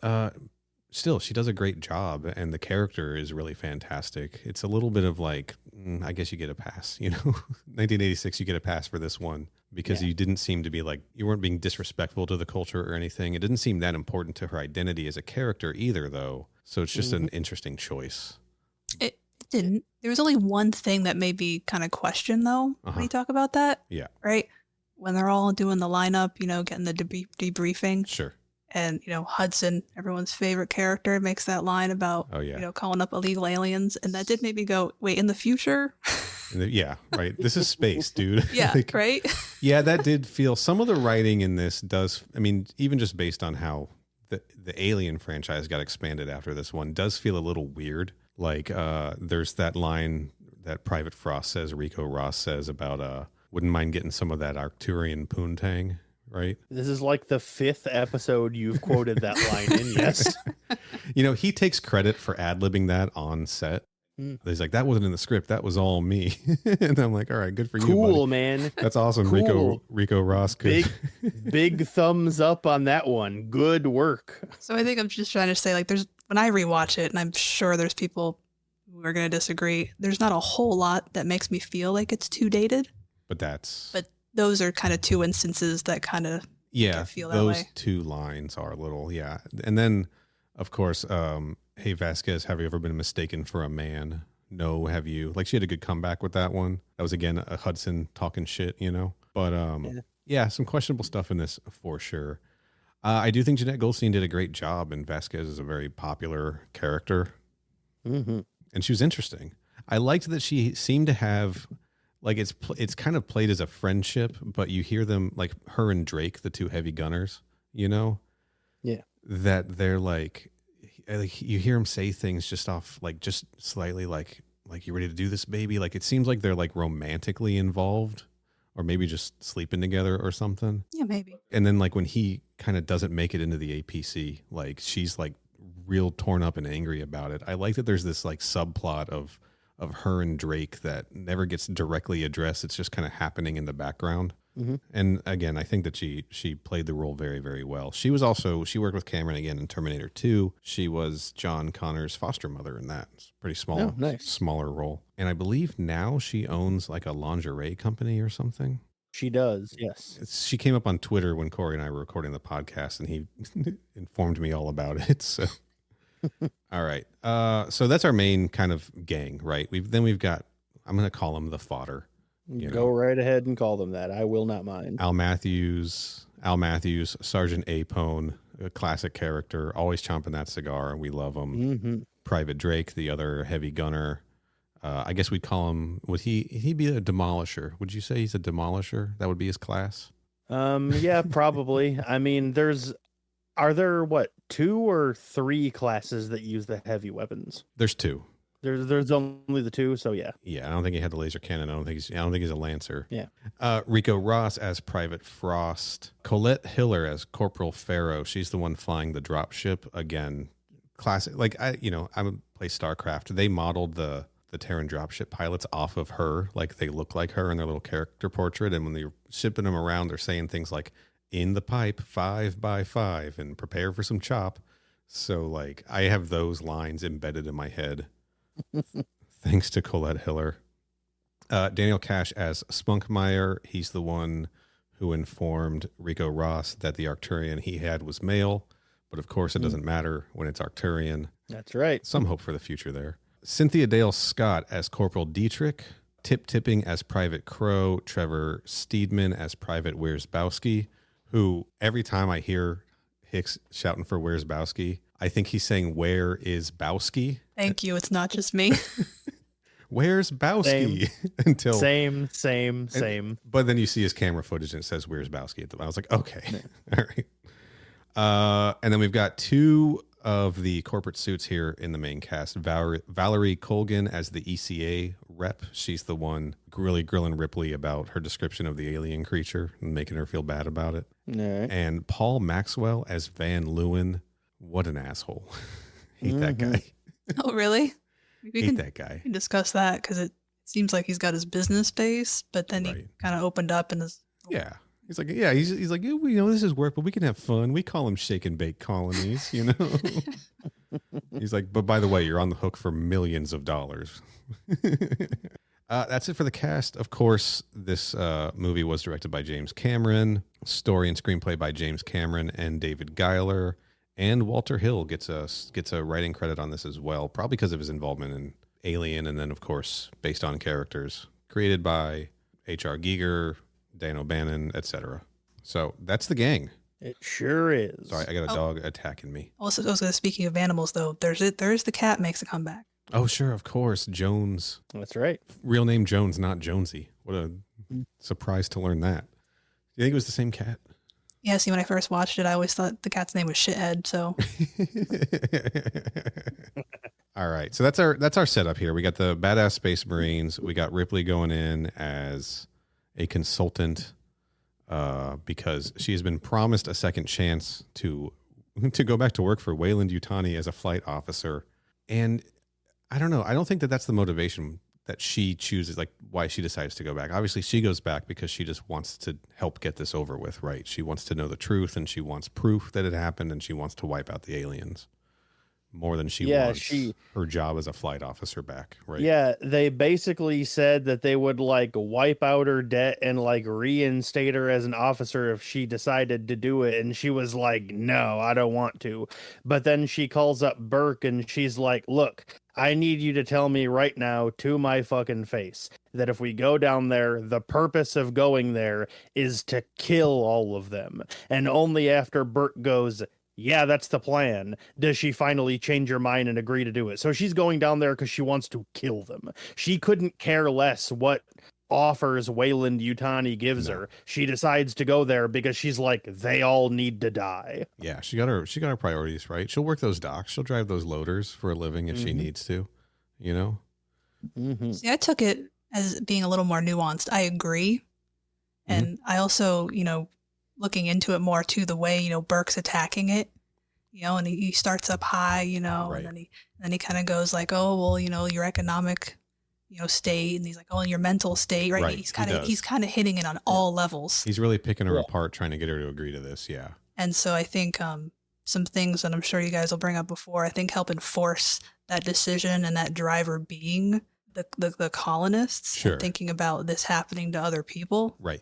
still, she does a great job, and the character is really fantastic. It's a little bit of like, I guess you get a pass, you know? 1986, you get a pass for this one because you didn't seem to be like, you weren't being disrespectful to the culture or anything. It didn't seem that important to her identity as a character either, though. So it's just an interesting choice. It didn't. There was only one thing that made me kind of question, though, when you talk about that. Yeah. Right? When they're all doing the lineup, you know, getting the debriefing. Sure. And, you know, Hudson, everyone's favorite character, makes that line about, you know, calling up illegal aliens. And that did make me go, wait, in the future? Yeah, right. This is space, dude. Yeah, like, right? Yeah, that did feel, some of the writing in this does, I mean, even just based on how the Alien franchise got expanded after this one, does feel a little weird. Like there's that line that Private Frost says, Rico Ross says about, wouldn't mind getting some of that Arcturian poontang. Right. This is like the 5th episode you've quoted that line in. Yes. You know, he takes credit for ad-libbing that on set. He's like, that wasn't in the script. That was all me. And I'm like, all right, good for you. Cool, man. That's awesome. Cool. Rico Ross. Could... Big thumbs up on that one. Good work. So I think I'm just trying to say, like, when I rewatch it, and I'm sure there's people who are going to disagree, there's not a whole lot that makes me feel like it's too dated. But those are kind of two instances that kind of feel that way. Those two lines are a little, And then, of course, hey, Vasquez, have you ever been mistaken for a man? No, have you? Like, she had a good comeback with that one. That was, again, a Hudson talking shit, you know? But, some questionable stuff in this for sure. I do think Jeanette Goldstein did a great job, and Vasquez is a very popular character. Mm-hmm. And she was interesting. I liked that she seemed to have... Like it's kind of played as a friendship, but you hear them like her and Drake, the two heavy gunners, you know? Yeah. That they're like you hear them say things just off, like just slightly like you ready to do this, baby? Like it seems like they're like romantically involved or maybe just sleeping together or something. Yeah, maybe. And then like when he kind of doesn't make it into the APC, like she's like real torn up and angry about it. I like that there's this like subplot of her and Drake that never gets directly addressed. It's just kind of happening in the background. Mm-hmm. And again, I think that she played the role very, very well. She worked with Cameron again in Terminator 2. She was John Connor's foster mother in that. It's a pretty small, smaller role. And I believe now she owns like a lingerie company or something. She does, yes. She came up on Twitter when Corey and I were recording the podcast, and he informed me all about it. So. All right. So that's our main kind of gang, right? We've got, I'm going to call him the fodder. Go right ahead and call them that. I will not mind. Al Matthews, Sergeant Apone, a classic character, always chomping that cigar, and we love him. Mm-hmm. Private Drake, the other heavy gunner. I guess we'd call him, would he be a demolisher? Would you say he's a demolisher? That would be his class? Yeah, probably. I mean, are there 2 or 3 classes that use the heavy weapons? There's 2. There's only the 2, so yeah. Yeah, I don't think he had the laser cannon. I don't think he's a Lancer. Yeah. Rico Ross as Private Frost. Colette Hiller as Corporal Pharaoh. She's the one flying the dropship. Again, classic. Like I play StarCraft. They modeled the Terran dropship pilots off of her. Like they look like her in their little character portrait. And when they're shipping them around, they're saying things like, in the pipe 5x5 and prepare for some chop. So like I have those lines embedded in my head. Thanks to Colette Hiller. Daniel Cash as Spunkmeyer. He's the one who informed Rico Ross that the Arcturian he had was male, But of course, it doesn't matter when it's Arcturian. That's right. Some hope for the future there. Cynthia Dale Scott as Corporal Dietrich, Tip Tipping as Private Crow, Trevor Steedman as Private Wierzbowski, who every time I hear Hicks shouting for Wierzbowski, I think he's saying, "Where is Bowski?" Thank you. It's not just me. Where's Bowski? Until Same. But then you see his camera footage and it says "Where's Bowski?" I was like, okay, all right. And then we've got two of the corporate suits here in the main cast. Valerie Colgan as the ECA rep. She's the one really grilling Ripley about her description of the alien creature and making her feel bad about it. Right. And Paul Maxwell as Van Leeuwen. What an asshole. Hate that guy. Oh, really? We Hate that guy. We can discuss that because it seems like he's got his business base, but then he kind of opened up and is. Yeah. He's like, he's like, we know this is work, but we can have fun. We call them shake and bake colonies, you know? He's like, but by the way, you're on the hook for millions of dollars. That's it for the cast. Of course, this movie was directed by James Cameron. Story and screenplay by James Cameron and David Giler. And Walter Hill gets a writing credit on this as well, probably because of his involvement in Alien, and then, of course, based on characters. Created by H.R. Giger, Dan O'Bannon, etc. So that's the gang. It sure is. Sorry, I got a dog attacking me. Also, speaking of animals, though, there's the cat makes a comeback. Oh, sure, of course, Jones. That's right. Real name Jones, not Jonesy. What a surprise to learn that. Do you think it was the same cat? Yeah, see, when I first watched it, I always thought the cat's name was Shithead, so. All right, so that's our setup here. We got the badass Space Marines. We got Ripley going in as a consultant because she has been promised a second chance to go back to work for Weyland-Yutani as a flight officer. And I don't know. I don't think that that's the motivation that she chooses, like why she decides to go back. Obviously, she goes back because she just wants to help get this over with, right? She wants to know the truth, and she wants proof that it happened, and she wants to wipe out the aliens more than she wants her job as a flight officer back, right? Yeah, they basically said that they would like wipe out her debt and like reinstate her as an officer if she decided to do it. And she was like, no, I don't want to. But then she calls up Burke and she's like, look, I need you to tell me right now to my fucking face that if we go down there, the purpose of going there is to kill all of them. And only after Burke goes, yeah, that's the plan, does she finally change her mind and agree to do it. So she's going down there because she wants to kill them. She couldn't care less what offers Weyland-Yutani gives her. She decides to go there because she's like, they all need to die. Yeah, she got her priorities right. She'll work those docks. She'll drive those loaders for a living if she needs to, you know? See, I took it as being a little more nuanced. I agree. And I also, looking into it more to the way, Burke's attacking it, and he starts up high, and then he kind of goes like, oh, well, your economic, state, and he's like, oh, and your mental state, right? He's kind of hitting it on all levels. He's really picking her apart, trying to get her to agree to this. Yeah. And so I think some things that I'm sure you guys will bring up before, I think help enforce that decision and that driver being the colonists, and thinking about this happening to other people. Right.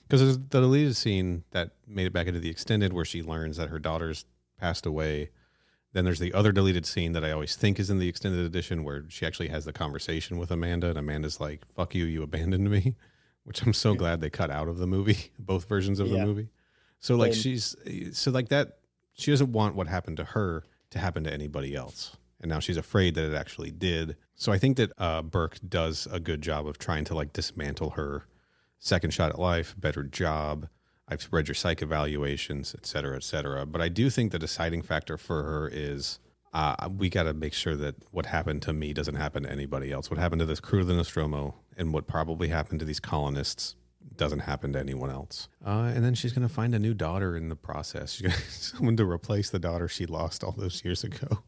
Because there's the deleted scene that made it back into the extended where she learns that her daughter's passed away. Then there's the other deleted scene that I always think is in the extended edition where she actually has the conversation with Amanda, and Amanda's like, fuck you, you abandoned me, which I'm so glad they cut out of the movie, both versions of the movie. So like she doesn't want what happened to her to happen to anybody else. And now she's afraid that it actually did. So I think that Burke does a good job of trying to like dismantle her second shot at life, better job. I've read your psych evaluations, et cetera, et cetera. But I do think the deciding factor for her is we got to make sure that what happened to me doesn't happen to anybody else. What happened to this crew of the Nostromo and what probably happened to these colonists doesn't happen to anyone else. And then she's going to find a new daughter in the process. She's going to someone to replace the daughter she lost all those years ago.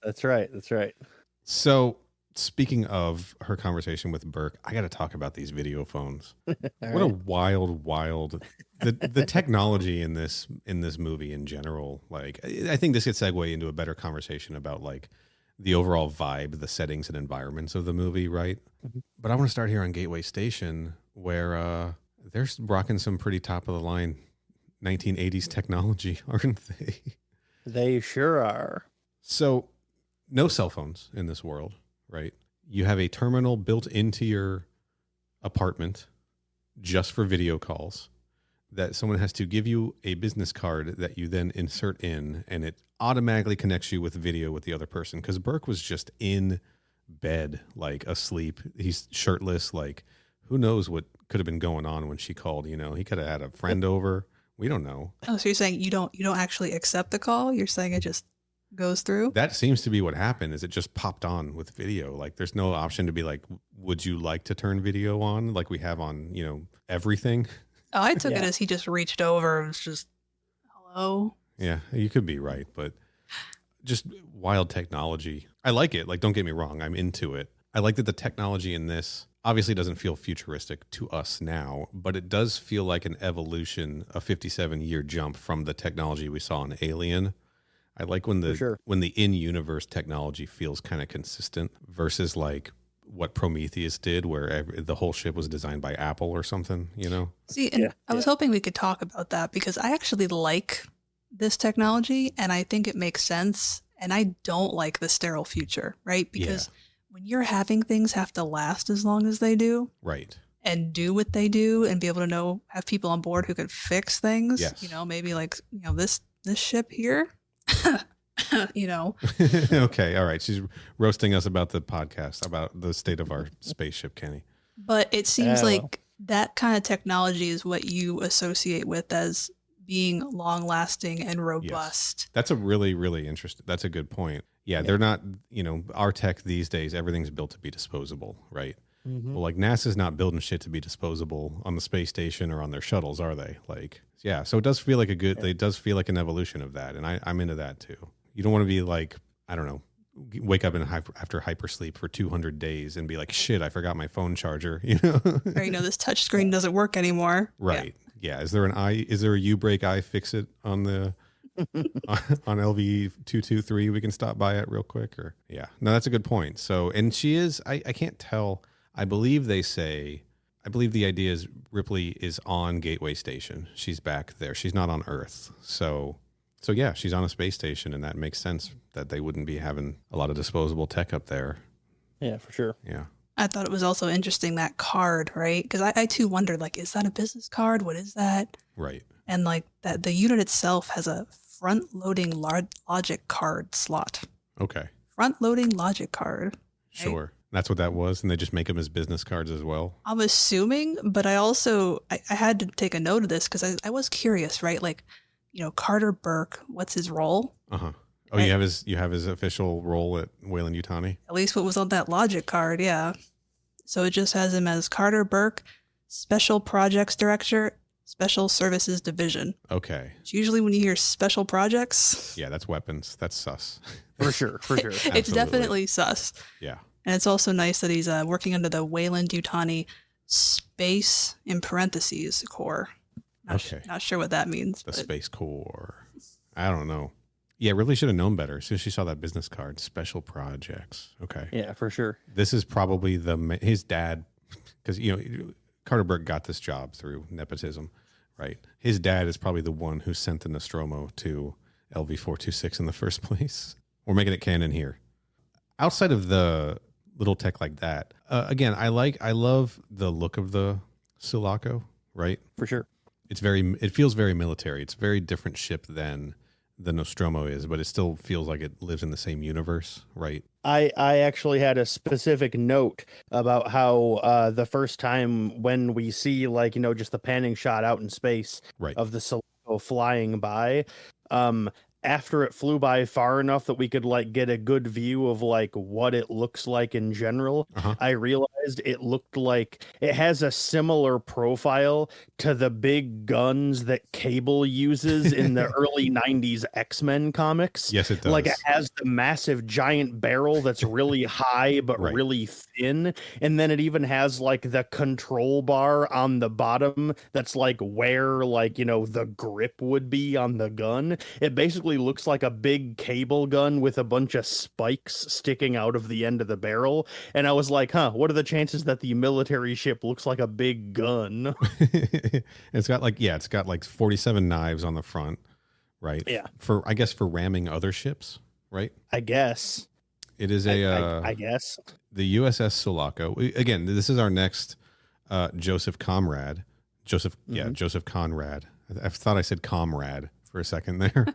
That's right. That's right. So speaking of her conversation with Burke, I got to talk about these video phones. What a wild, the technology in this movie in general. Like, I think this could segue into a better conversation about like the overall vibe, the settings and environments of the movie. Right. But I want to start here on Gateway Station where they're rocking some pretty top of the line 1980s technology, aren't they? They sure are. So no cell phones in this world, right? You have a terminal built into your apartment just for video calls that someone has to give you a business card that you then insert in, and it automatically connects you with video with the other person. Because Burke was just in bed, like asleep. He's shirtless. Like, who knows what could have been going on when she called? You know, he could have had a friend over. We don't know. Oh, so you're saying you don't actually accept the call? You're saying it just goes through? That seems to be what happened. Is it just popped on with video? Like, there's no option to be like, would you like to turn video on, like we have on, you know, everything? Oh, I took it as he just reached over and was just, hello. Yeah, you could be right, but just wild technology. I like it. Like, don't get me wrong, I'm into it. I like that the technology in this obviously doesn't feel futuristic to us now, but it does feel like an evolution, a 57-year jump from the technology we saw in Alien. I like when the in-universe technology feels kind of consistent versus like what Prometheus did, where the whole ship was designed by Apple or something, you know? See, and I was hoping we could talk about that because I actually like this technology and I think it makes sense. And I don't like the sterile future, right? Because when you're having things have to last as long as they do, right, and do what they do and be able to have people on board who can fix things, yes. You know, maybe like, you know, this ship here, you know. Okay, all right. She's roasting us about the podcast, about the state of our spaceship, Kenny. But it seems like that kind of technology is what you associate with as being long lasting and robust. Yes. That's a really, really interesting, that's a good point. Yeah, they're not, you know, our tech these days, everything's built to be disposable, right? Mm-hmm. Well, like NASA's not building shit to be disposable on the space station or on their shuttles, are they? Like, yeah. So it does feel like it does feel like an evolution of that. And I'm into that too. You don't want to be like, I don't know, wake up after hypersleep for 200 days and be like, shit, I forgot my phone charger, you know? Or, you know, this touch screen doesn't work anymore. Right. Yeah. Is there a U-break iFixit on the, on LV 223? We can stop by it real quick no, that's a good point. So, and she is, I can't tell. I believe the idea is Ripley is on Gateway Station. She's back there. She's not on Earth. So yeah, she's on a space station, and that makes sense that they wouldn't be having a lot of disposable tech up there. Yeah, for sure. Yeah. I thought it was also interesting, that card, right? Because I too wondered, like, is that a business card? What is that? Right. And like that the unit itself has a front-loading logic card slot. Okay. Front-loading logic card. Right? Sure. That's what that was, and they just make them as business cards as well? I'm assuming, but I also, I had to take a note of this because I was curious, right? Like, you know, Carter Burke, what's his role? Uh-huh. Oh, right? You have his official role at Weyland-Yutani? At least what was on that logic card, yeah. So it just has him as Carter Burke, Special Projects Director, Special Services Division. Okay. It's usually when you hear special projects. Yeah, that's weapons. That's sus. For sure. It's definitely sus. Yeah. And it's also nice that he's working under the Weyland-Yutani Space, in parentheses, Corps. Not sure what that means. The Space Corps. I don't know. Yeah, really should have known better as soon as she saw that business card. Special projects. Okay. Yeah, for sure. This is probably his dad, because, you know, Carter Burke got this job through nepotism, right? His dad is probably the one who sent the Nostromo to LV-426 in the first place. We're making it canon here. Outside of the little tech like that, again, I love the look of the Sulaco, right? For sure. It feels very military. It's a very different ship than the Nostromo is, but it still feels like it lives in the same universe, right? I actually had a specific note about how the first time when we see, like, you know, just the panning shot out in space of the Sulaco flying by, after it flew by far enough that we could like get a good view of like what it looks like in general, I realized it looked like it has a similar profile to the big guns that Cable uses in the early 90s X-Men comics. Yes, it does. Like, it has the massive giant barrel that's really high but really thin, and then it even has like the control bar on the bottom that's like where, like, you know, the grip would be on the gun. It basically looks like a big cable gun with a bunch of spikes sticking out of the end of the barrel. And I was like, what are the chances that the military ship looks like a big gun? It's got like 47 knives on the front, right? Yeah. I guess for ramming other ships, right? I guess. It is I guess. The USS Sulaco. Again, this is our next Joseph Conrad. Joseph Conrad. I thought I said comrade for a second there.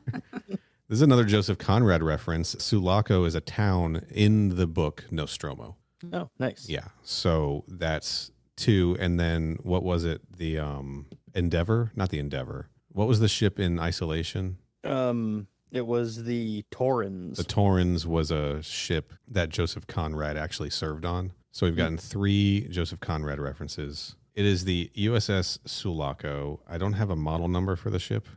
This is another Joseph Conrad reference. Sulaco is a town in the book Nostromo. Oh, nice. Yeah. So that's 2. And then what was it? The Endeavor? Not the Endeavor. What was the ship in Isolation? It was the Torrens. The Torrens was a ship that Joseph Conrad actually served on. So we've gotten 3 Joseph Conrad references. It is the USS Sulaco. I don't have a model number for the ship.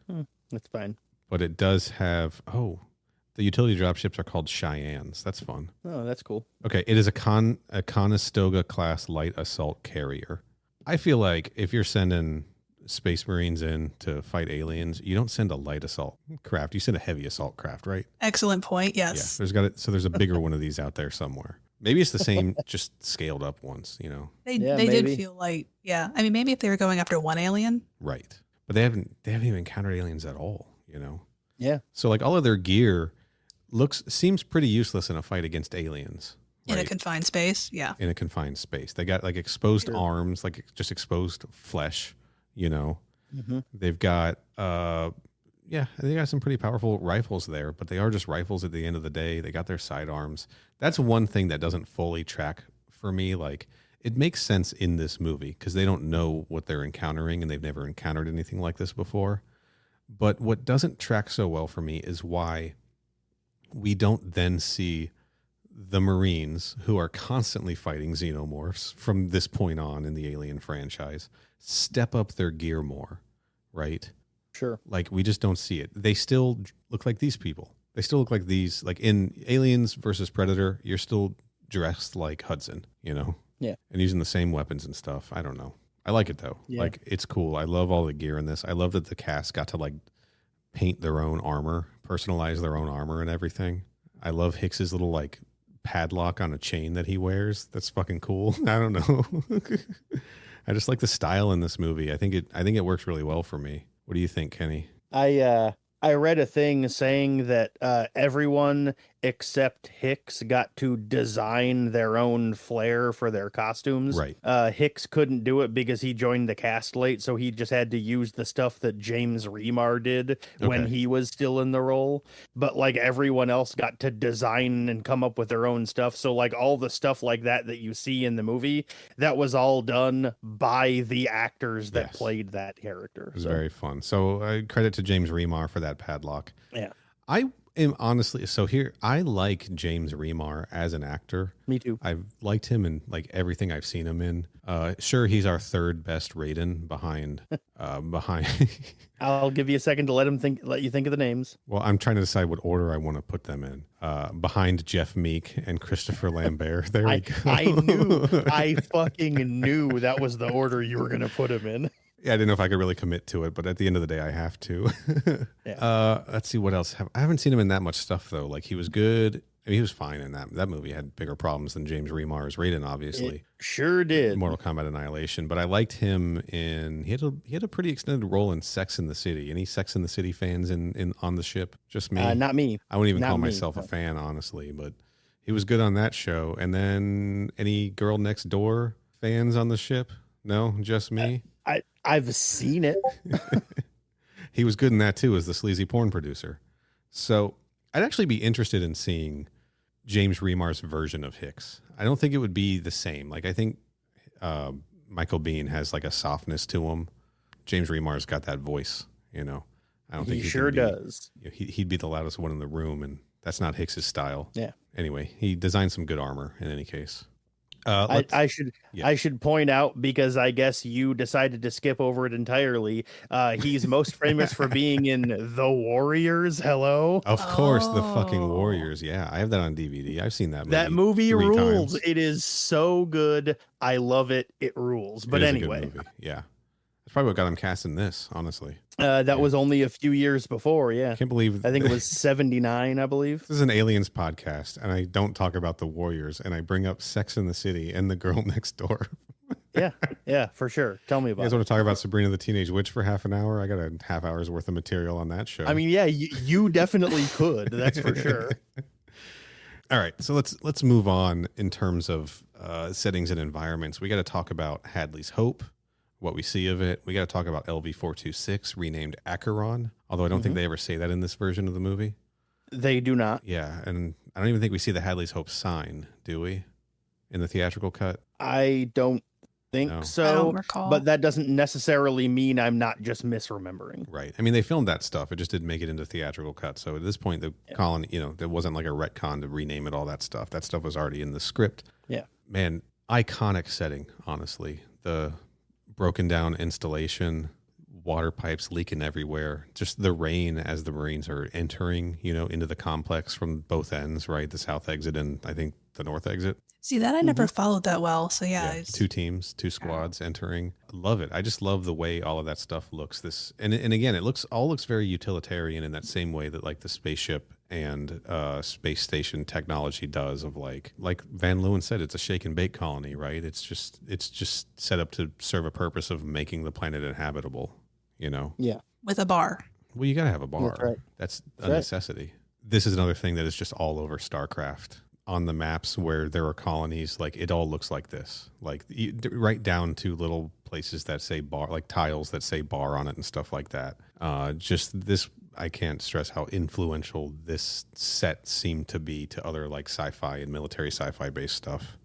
That's fine. But it does have, the utility drop ships are called Cheyennes. That's fun. Oh, that's cool. Okay, it is a Conestoga class light assault carrier. I feel like if you're sending Space Marines in to fight aliens, you don't send a light assault craft. You send a heavy assault craft, right? Excellent point. Yes. Yeah, there's a bigger one of these out there somewhere. Maybe it's the same, just scaled up ones, They did feel like, I mean, maybe if they were going after one alien. Right. But they haven't even encountered aliens at all, Yeah. So like all of their gear seems pretty useless in a fight against aliens. Right? In a confined space. Yeah. In a confined space. They got like exposed arms, like just exposed flesh, They've got they got some pretty powerful rifles there, but they are just rifles at the end of the day. They got their sidearms. That's one thing that doesn't fully track for me. Like, it makes sense in this movie because they don't know what they're encountering and they've never encountered anything like this before. But what doesn't track so well for me is why we don't then see the Marines, who are constantly fighting xenomorphs from this point on in the Alien franchise, step up their gear more, right? Sure. Like, we just don't see it. They still look like these people. They still look like these, like in Aliens versus Predator, you're still dressed like Hudson, Yeah. And using the same weapons and stuff. I don't know. I like it though. Yeah. Like, it's cool. I love all the gear in this. I love that the cast got to like paint their own armor, personalize their own armor and everything. I love Hicks's little like padlock on a chain that he wears. That's fucking cool. I don't know. I just like the style in this movie. I think it works really well for me. What do you think, Kenny? I read a thing saying that everyone except Hicks got to design their own flair for their costumes. Right. Hicks couldn't do it because he joined the cast late, so he just had to use the stuff that James Remar did when he was still in the role. But like everyone else got to design and come up with their own stuff. So like all the stuff like that you see in the movie, that was all done by the actors that played that character. It was very fun. So credit to James Remar for that padlock. Yeah. I am honestly, so here, I like James Remar as an actor. Me too. I've liked him in like everything I've seen him in. Sure, he's our third best Raiden behind. I'll give you a second to let you think of the names. Well, I'm trying to decide what order I want to put them in. Behind Jeff Meek and Christopher Lambert. There we go. I fucking knew that was the order you were going to put him in. Yeah, I didn't know if I could really commit to it, but at the end of the day, I have to. Let's see what else. I haven't seen him in that much stuff though. Like, he was good. I mean, he was fine in that movie. Had bigger problems than James Remar's Raiden, obviously. It sure did. Mortal Kombat Annihilation, but I liked him in. He had a pretty extended role in Sex and the City. Any Sex and the City fans in on the ship? Just me. Not me. I wouldn't even call myself a fan, honestly, but he was good on that show. And then any Girl Next Door fans on the ship? No, just me. I've seen it. He was good in that too, as the sleazy porn producer. So I'd actually be interested in seeing James Remar's version of Hicks. I don't think it would be the same. Like, I think Michael Biehn has like a softness to him. James Remar's got that voice, I don't think he sure does. He'd be the loudest one in the room, and that's not Hicks's style. Yeah. Anyway, he designed some good armor in any case. I should point out, because I guess you decided to skip over it entirely. He's most famous for being in The Warriors. Hello. Of course, the fucking Warriors. Yeah, I have that on DVD. I've seen that movie. That movie rules. Times. It is so good. I love it. It rules. But anyway, yeah, that's probably what got him cast in this. Honestly, that was only a few years before. Yeah, I can't believe. I think it was 79. I believe this is an Aliens podcast, and I don't talk about the Warriors, and I bring up Sex and the City and the Girl Next Door. Yeah, for sure. Tell me You about guys it. want to talk about Sabrina the Teenage Witch for half an hour? I got a half hour's worth of material on that show. I mean, yeah, you definitely could. That's for sure. All right, so let's move on in terms of settings and environments. We got to talk about Hadley's Hope, what we see of it. We got to talk about LV-426, renamed Acheron, although I don't think they ever say that in this version of the movie. They do not. Yeah, and I don't even think we see the Hadley's Hope sign, do we, in the theatrical cut? I don't think so. I don't recall. But that doesn't necessarily mean I'm not just misremembering. Right. I mean, they filmed that stuff. It just didn't make it into theatrical cut. So at this point, the colony, there wasn't like a retcon to rename it, all that stuff. That stuff was already in the script. Yeah. Man, iconic setting, honestly. The broken down installation, water pipes leaking everywhere, just the rain as the Marines are entering, into the complex from both ends, right? The south exit and I think the north exit. See, that I never followed that well. So yeah. Two teams, two squads entering. Love it. I just love the way all of that stuff looks. And again, it looks very utilitarian in that same way that like the spaceship and space station technology does, of like Van Leeuwen said, it's a shake and bake colony, right? It's just set up to serve a purpose of making the planet inhabitable, Yeah. With a bar. Well, you got to have a bar. That's right. That's a necessity. This is another thing that is just all over StarCraft. On the maps where there are colonies, like it all looks like this, like right down to little places that say bar, like tiles that say bar on it and stuff like that. Just this, I can't stress how influential this set seemed to be to other like sci-fi and military sci-fi based stuff.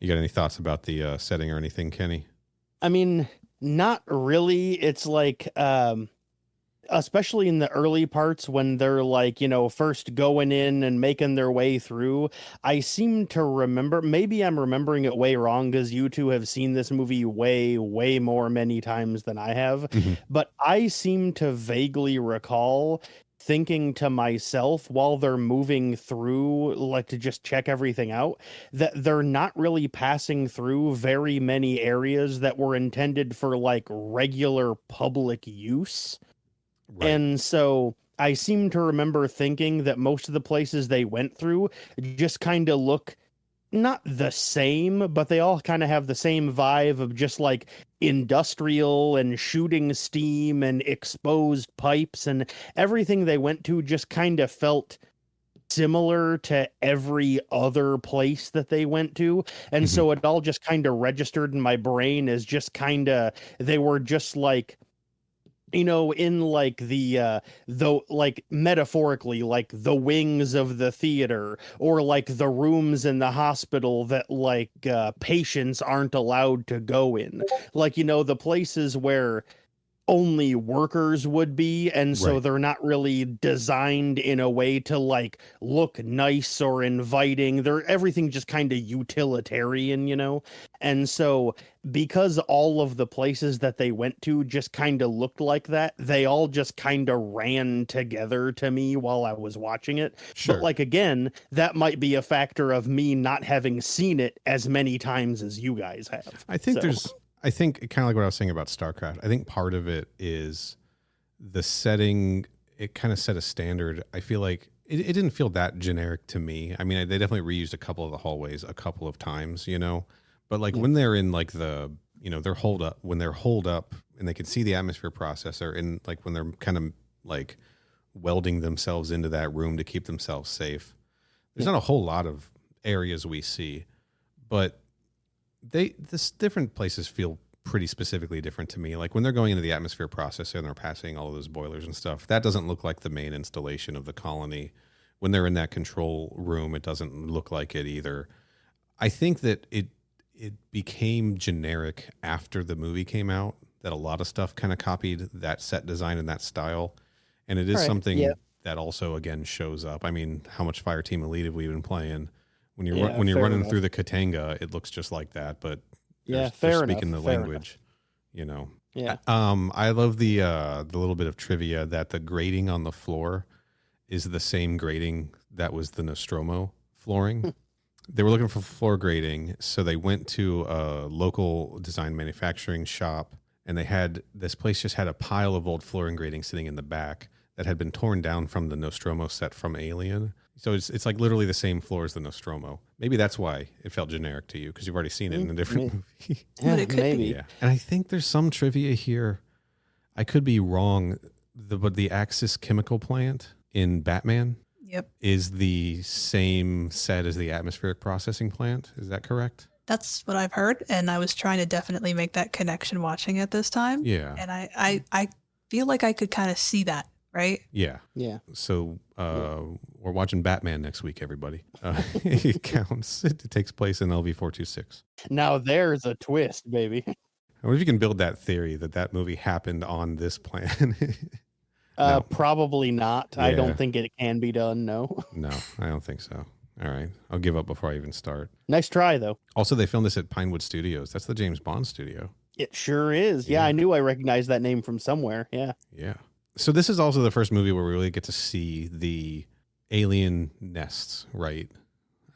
You got any thoughts about the setting or anything, Kenny? I mean, not really. It's like, especially in the early parts when they're like, first going in and making their way through, I seem to remember, maybe I'm remembering it way wrong because you two have seen this movie way, way more many times than I have. But I seem to vaguely recall thinking to myself while they're moving through, like to just check everything out, that they're not really passing through very many areas that were intended for like regular public use. Right. And so I seem to remember thinking that most of the places they went through just kind of look not the same, but they all kind of have the same vibe of just like industrial and shooting steam and exposed pipes, and everything they went to just kind of felt similar to every other place that they went to. And so it all just kind of registered in my brain as just kind of, they were just like, in like the like metaphorically, like the wings of the theater, or like the rooms in the hospital that like patients aren't allowed to go in, like, the places where only workers would be, and so they're not really designed in a way to like look nice or inviting. Everything just kind of utilitarian, and so because all of the places that they went to just kind of looked like that, they all just kind of ran together to me while I was watching it. Sure. But like, again, that might be a factor of me not having seen it as many times as you guys have. I think kind of like what I was saying about StarCraft, I think part of it is the setting. It kind of set a standard. I feel like it didn't feel that generic to me. I mean, they definitely reused a couple of the hallways a couple of times, but like when they're in like the, they're holed up and they can see the atmosphere processor, and like when they're kind of like welding themselves into that room to keep themselves safe, there's not a whole lot of areas we see, but this different places feel pretty specifically different to me. Like when they're going into the atmosphere processor and they're passing all of those boilers and stuff, that doesn't look like the main installation of the colony. When they're in that control room, it doesn't look like it either. I think that it became generic after the movie came out, that a lot of stuff kind of copied that set design and that style. And it is something that also, again, shows up. I mean, how much Fireteam Elite have we been playing? When you're running through the Katanga, it looks just like that, but they're speaking the language, Yeah. I love the little bit of trivia that the grating on the floor is the same grating that was the Nostromo flooring. They were looking for floor grating, so they went to a local design manufacturing shop, and this place just had a pile of old flooring grating sitting in the back that had been torn down from the Nostromo set from Alien. So it's like literally the same floor as the Nostromo. Maybe that's why it felt generic to you, because you've already seen it in a different movie. But it could maybe. be. Yeah. And I think there's some trivia here. I could be wrong, but the Axis chemical plant in Batman is the same set as the atmospheric processing plant. Is that correct? That's what I've heard, and I was trying to definitely make that connection watching it this time. Yeah. And I feel like I could kind of see that, right? Yeah. Yeah. So we're watching Batman next week, everybody. It counts. It takes place in LV-426. Now there's a twist, baby. I wonder if you can build that theory that movie happened on this planet. No. Probably not. Yeah. I don't think it can be done, no. No, I don't think so. All right. I'll give up before I even start. Nice try, though. Also, they filmed this at Pinewood Studios. That's the James Bond studio. It sure is. Yeah, I knew I recognized that name from somewhere. Yeah. Yeah. So this is also the first movie where we really get to see the alien nests, right?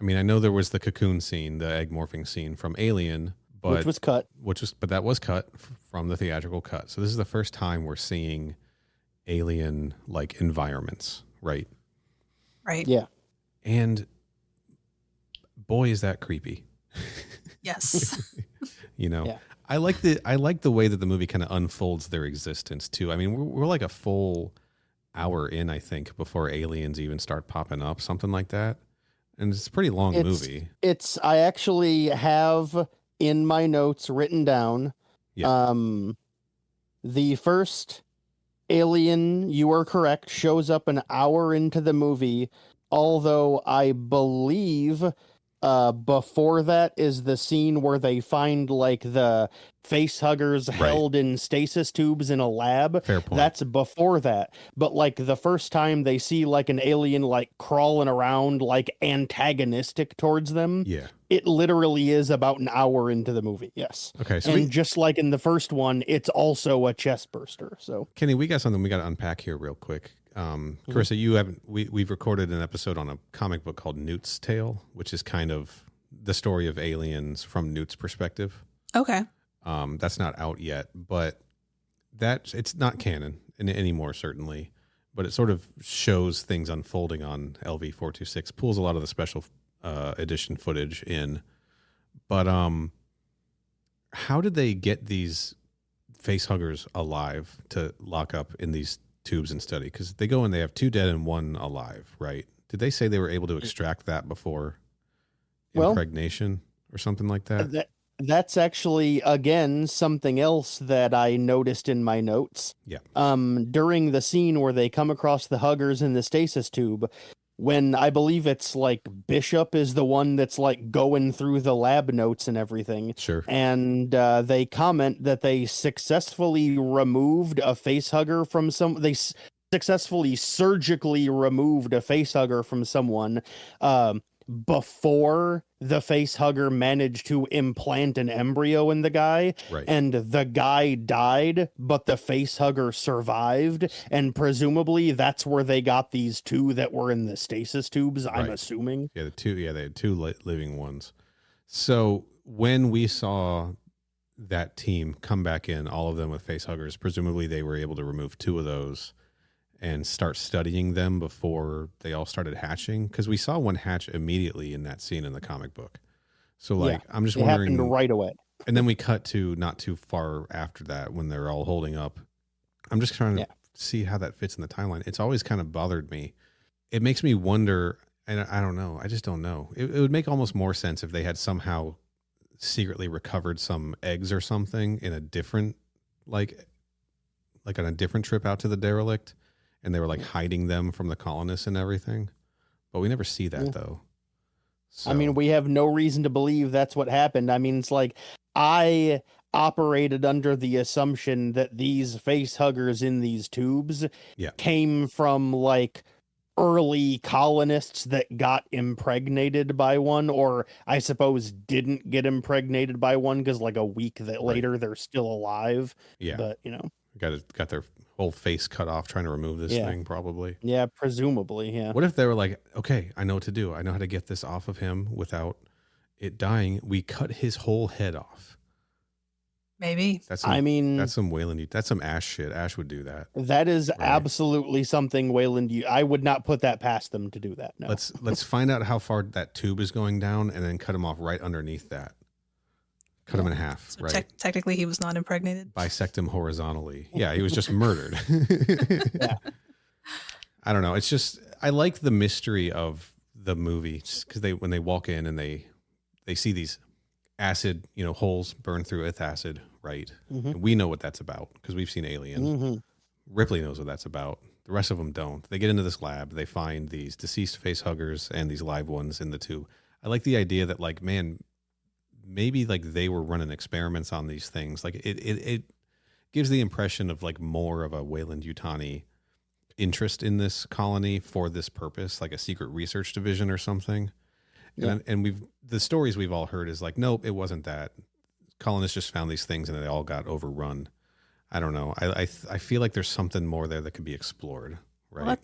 I mean, I know there was the cocoon scene, the egg morphing scene from Alien, but Which was cut. But that was cut from the theatrical cut. So this is the first time we're seeing alien like environments, right? Right. Yeah. And boy, is that creepy. Yes. You know, Yeah. I like the way that the movie kind of unfolds their existence too. I mean, we're like a full hour in, I think, before aliens even start popping up, something like that. And it's a pretty long movie. I actually have in my notes written down. Yeah. The first alien, you are correct, shows up an hour into the movie, although I believe before that is the scene where they find like the face huggers held in stasis tubes in a lab. Fair point. That's before that. But like the first time they see like an alien like crawling around like antagonistic towards them. Yeah. It literally is about an hour into the movie. Yes. Okay. So and just like in the first one, it's also a chest burster. So Kenny, we got something we got to unpack here real quick. Caryssa, we've recorded an episode on a comic book called Newt's Tale, which is kind of the story of aliens from Newt's perspective. Okay. That's not out yet, but it's not canon anymore, certainly. But it sort of shows things unfolding on LV-426, pulls a lot of the special edition footage in. But how did they get these face huggers alive to lock up in these tubes and study? Because they go and they have 2 dead and 1 alive, right? Did they say they were able to extract that before impregnation or something like that? That's actually, again, something else that I noticed in my notes. Yeah. During the scene where they come across the huggers in the stasis tube, when I believe it's like Bishop is the one that's like going through the lab notes and everything. Sure. And they comment that they successfully removed a face hugger from they successfully surgically removed a face hugger from someone before the face hugger managed to implant an embryo in the guy. Right. And the guy died, but the face hugger survived. And presumably that's where they got these 2 that were in the stasis tubes, I'm assuming. Yeah, they had 2 living ones. So when we saw that team come back in, all of them with face huggers, presumably they were able to remove 2 of those and start studying them before they all started hatching, because we saw one hatch immediately in that scene in the comic book. So like, I'm just wondering, happened right away. And then we cut to not too far after that when they're all holding up. I'm just trying to see how that fits in the timeline. It's always kind of bothered me. It makes me wonder, and I don't know. I just don't know. It would make almost more sense if they had somehow secretly recovered some eggs or something in a different, like on a different trip out to the derelict. And they were like hiding them from the colonists and everything. But we never see that though. So. I mean, we have no reason to believe that's what happened. I mean, it's like I operated under the assumption that these face huggers in these tubes came from like early colonists that got impregnated by one, or I suppose didn't get impregnated by one because like a week later they're still alive. Yeah. But, you know. Got their whole face cut off trying to remove this thing, probably. Yeah, presumably, yeah. What if they were like, okay, I know what to do. I know how to get this off of him without it dying. We cut his whole head off. Maybe. That's some Wayland. That's some Ash shit. Ash would do that. That is absolutely something Wayland. I would not put that past them to do that. No. Let's find out how far that tube is going down, and then cut him off right underneath that. Cut him in half. So right. Technically, he was not impregnated. Bisect him horizontally. Yeah, he was just murdered. Yeah. I don't know. It's just I like the mystery of the movie because when they walk in and they see these acid, holes burn through with acid, right? Mm-hmm. And we know what that's about because we've seen Alien. Mm-hmm. Ripley knows what that's about. The rest of them don't. They get into this lab. They find these deceased face huggers and these live ones in the tube. I like the idea that, like, man, maybe like they were running experiments on these things. Like it gives the impression of like more of a Weyland-Yutani interest in this colony for this purpose, like a secret research division or something. Yeah. And the stories we've all heard is like, nope, it wasn't that. Colonists just found these things and they all got overrun. I don't know. I feel like there's something more there that could be explored. Right. Well,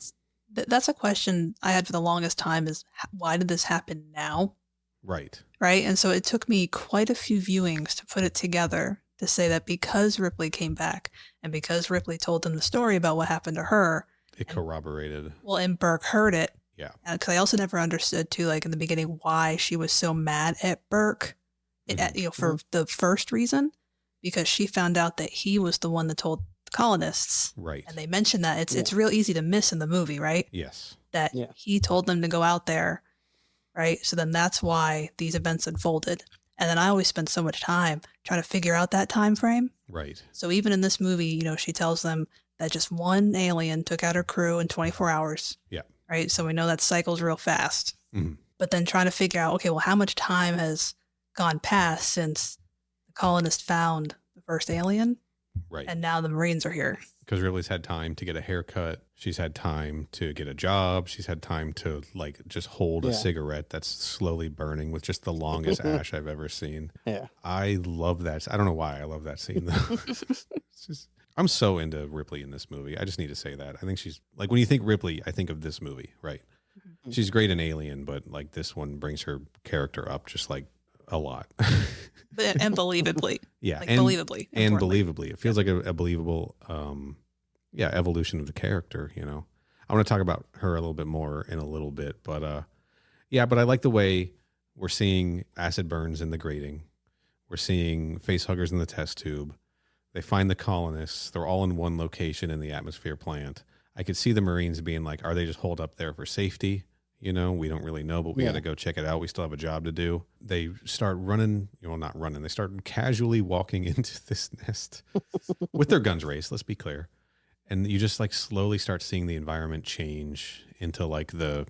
that's a question I had for the longest time is why did this happen now? Right. Right. And so it took me quite a few viewings to put it together to say that because Ripley came back and because Ripley told them the story about what happened to her. It corroborated. Well, and Burke heard it. Yeah. Because I also never understood too, like in the beginning, why she was so mad at Burke, for the first reason, because she found out that he was the one that told the colonists. Right. And they mentioned that it's real easy to miss in the movie, right? Yes. That he told them to go out there. Right. So then that's why these events unfolded. And then I always spend so much time trying to figure out that time frame. Right. So even in this movie, she tells them that just one alien took out her crew in 24 hours. Yeah. Right. So we know that cycles real fast. Mm-hmm. But then trying to figure out, okay, well, how much time has gone past since the colonists found the first alien? Right. And now the Marines are here. Because Ripley's had time to get a haircut. She's had time to get a job. She's had time to like just hold a cigarette that's slowly burning with just the longest ash I've ever seen. Yeah. I love that. I don't know why I love that scene though. I'm so into Ripley in this movie. I just need to say that. I think she's like, when you think Ripley, I think of this movie, right? Mm-hmm. She's great in Alien, but like this one brings her character up just like a lot. And believably. Yeah. Like believably. And believably. It feels like a believable evolution of the character, I want to talk about her a little bit more in a little bit, but but I like the way we're seeing acid burns in the grating. We're seeing face huggers in the test tube. They find the colonists. They're all in one location in the atmosphere plant. I could see the Marines being like, are they just holed up there for safety? We don't really know, but we got to go check it out. We still have a job to do. They start running, not running. They start casually walking into this nest with their guns raised. Let's be clear. And you just like slowly start seeing the environment change into like the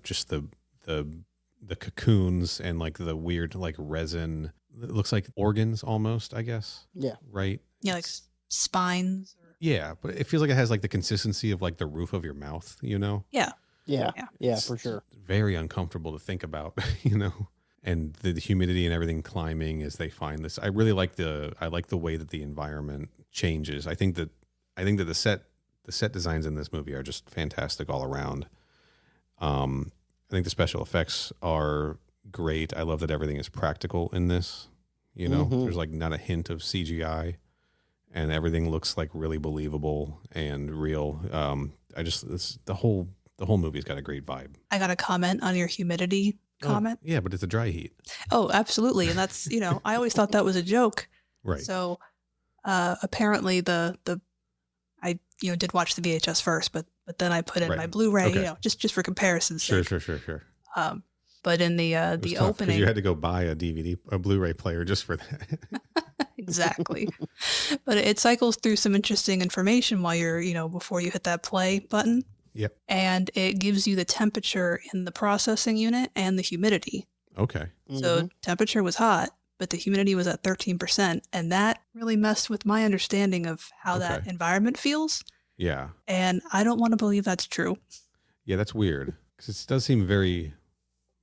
cocoons and like the weird like resin. It looks like organs almost, I guess. Yeah. Right. Yeah, like spines. Yeah, but it feels like it has like the consistency of like the roof of your mouth. Yeah. Yeah, for sure. Very uncomfortable to think about. And the humidity and everything climbing as they find this. I really like the way that the environment changes. I think that the set designs in this movie are just fantastic all around. I think the special effects are great. I love that everything is practical in this. There's like not a hint of CGI, and everything looks like really believable and real. The whole movie's got a great vibe. I got a comment on your humidity comment. Yeah, but it's a dry heat. Oh, absolutely. And that's, I always thought that was a joke. Right. So apparently I did watch the VHS first, but then I put in my Blu-ray, just for comparison's sake. Sure. But in the opening, you had to go buy a Blu-ray player just for that. Exactly. But it cycles through some interesting information while you're, before you hit that play button. Yep. And it gives you the temperature in the processing unit and the humidity. Okay. So temperature was hot, but the humidity was at 13%. And that really messed with my understanding of how that environment feels. Yeah. And I don't want to believe that's true. Yeah, that's weird. Because it does seem very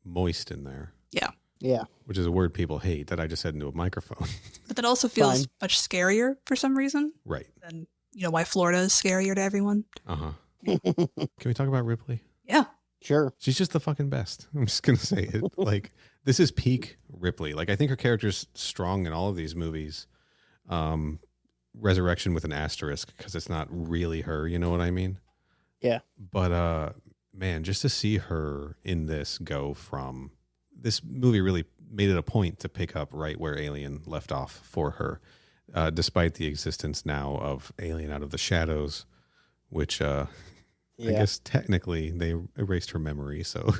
moist in there. Yeah. Yeah. Which is a word people hate that I just said into a microphone. But that also feels much scarier for some reason. Right. And why Florida is scarier to everyone. Uh-huh. Can we talk about Ripley? Yeah. Sure. She's just the fucking best. I'm just going to say it. Like, this is peak Ripley. Like, I think her character's strong in all of these movies. resurrection with an asterisk because it's not really her. You know what I mean? Yeah. But man, just to see her in this go from this movie really made it a point to pick up right where Alien left off for her, despite the existence now of Alien Out of the Shadows, which I guess technically they erased her memory. So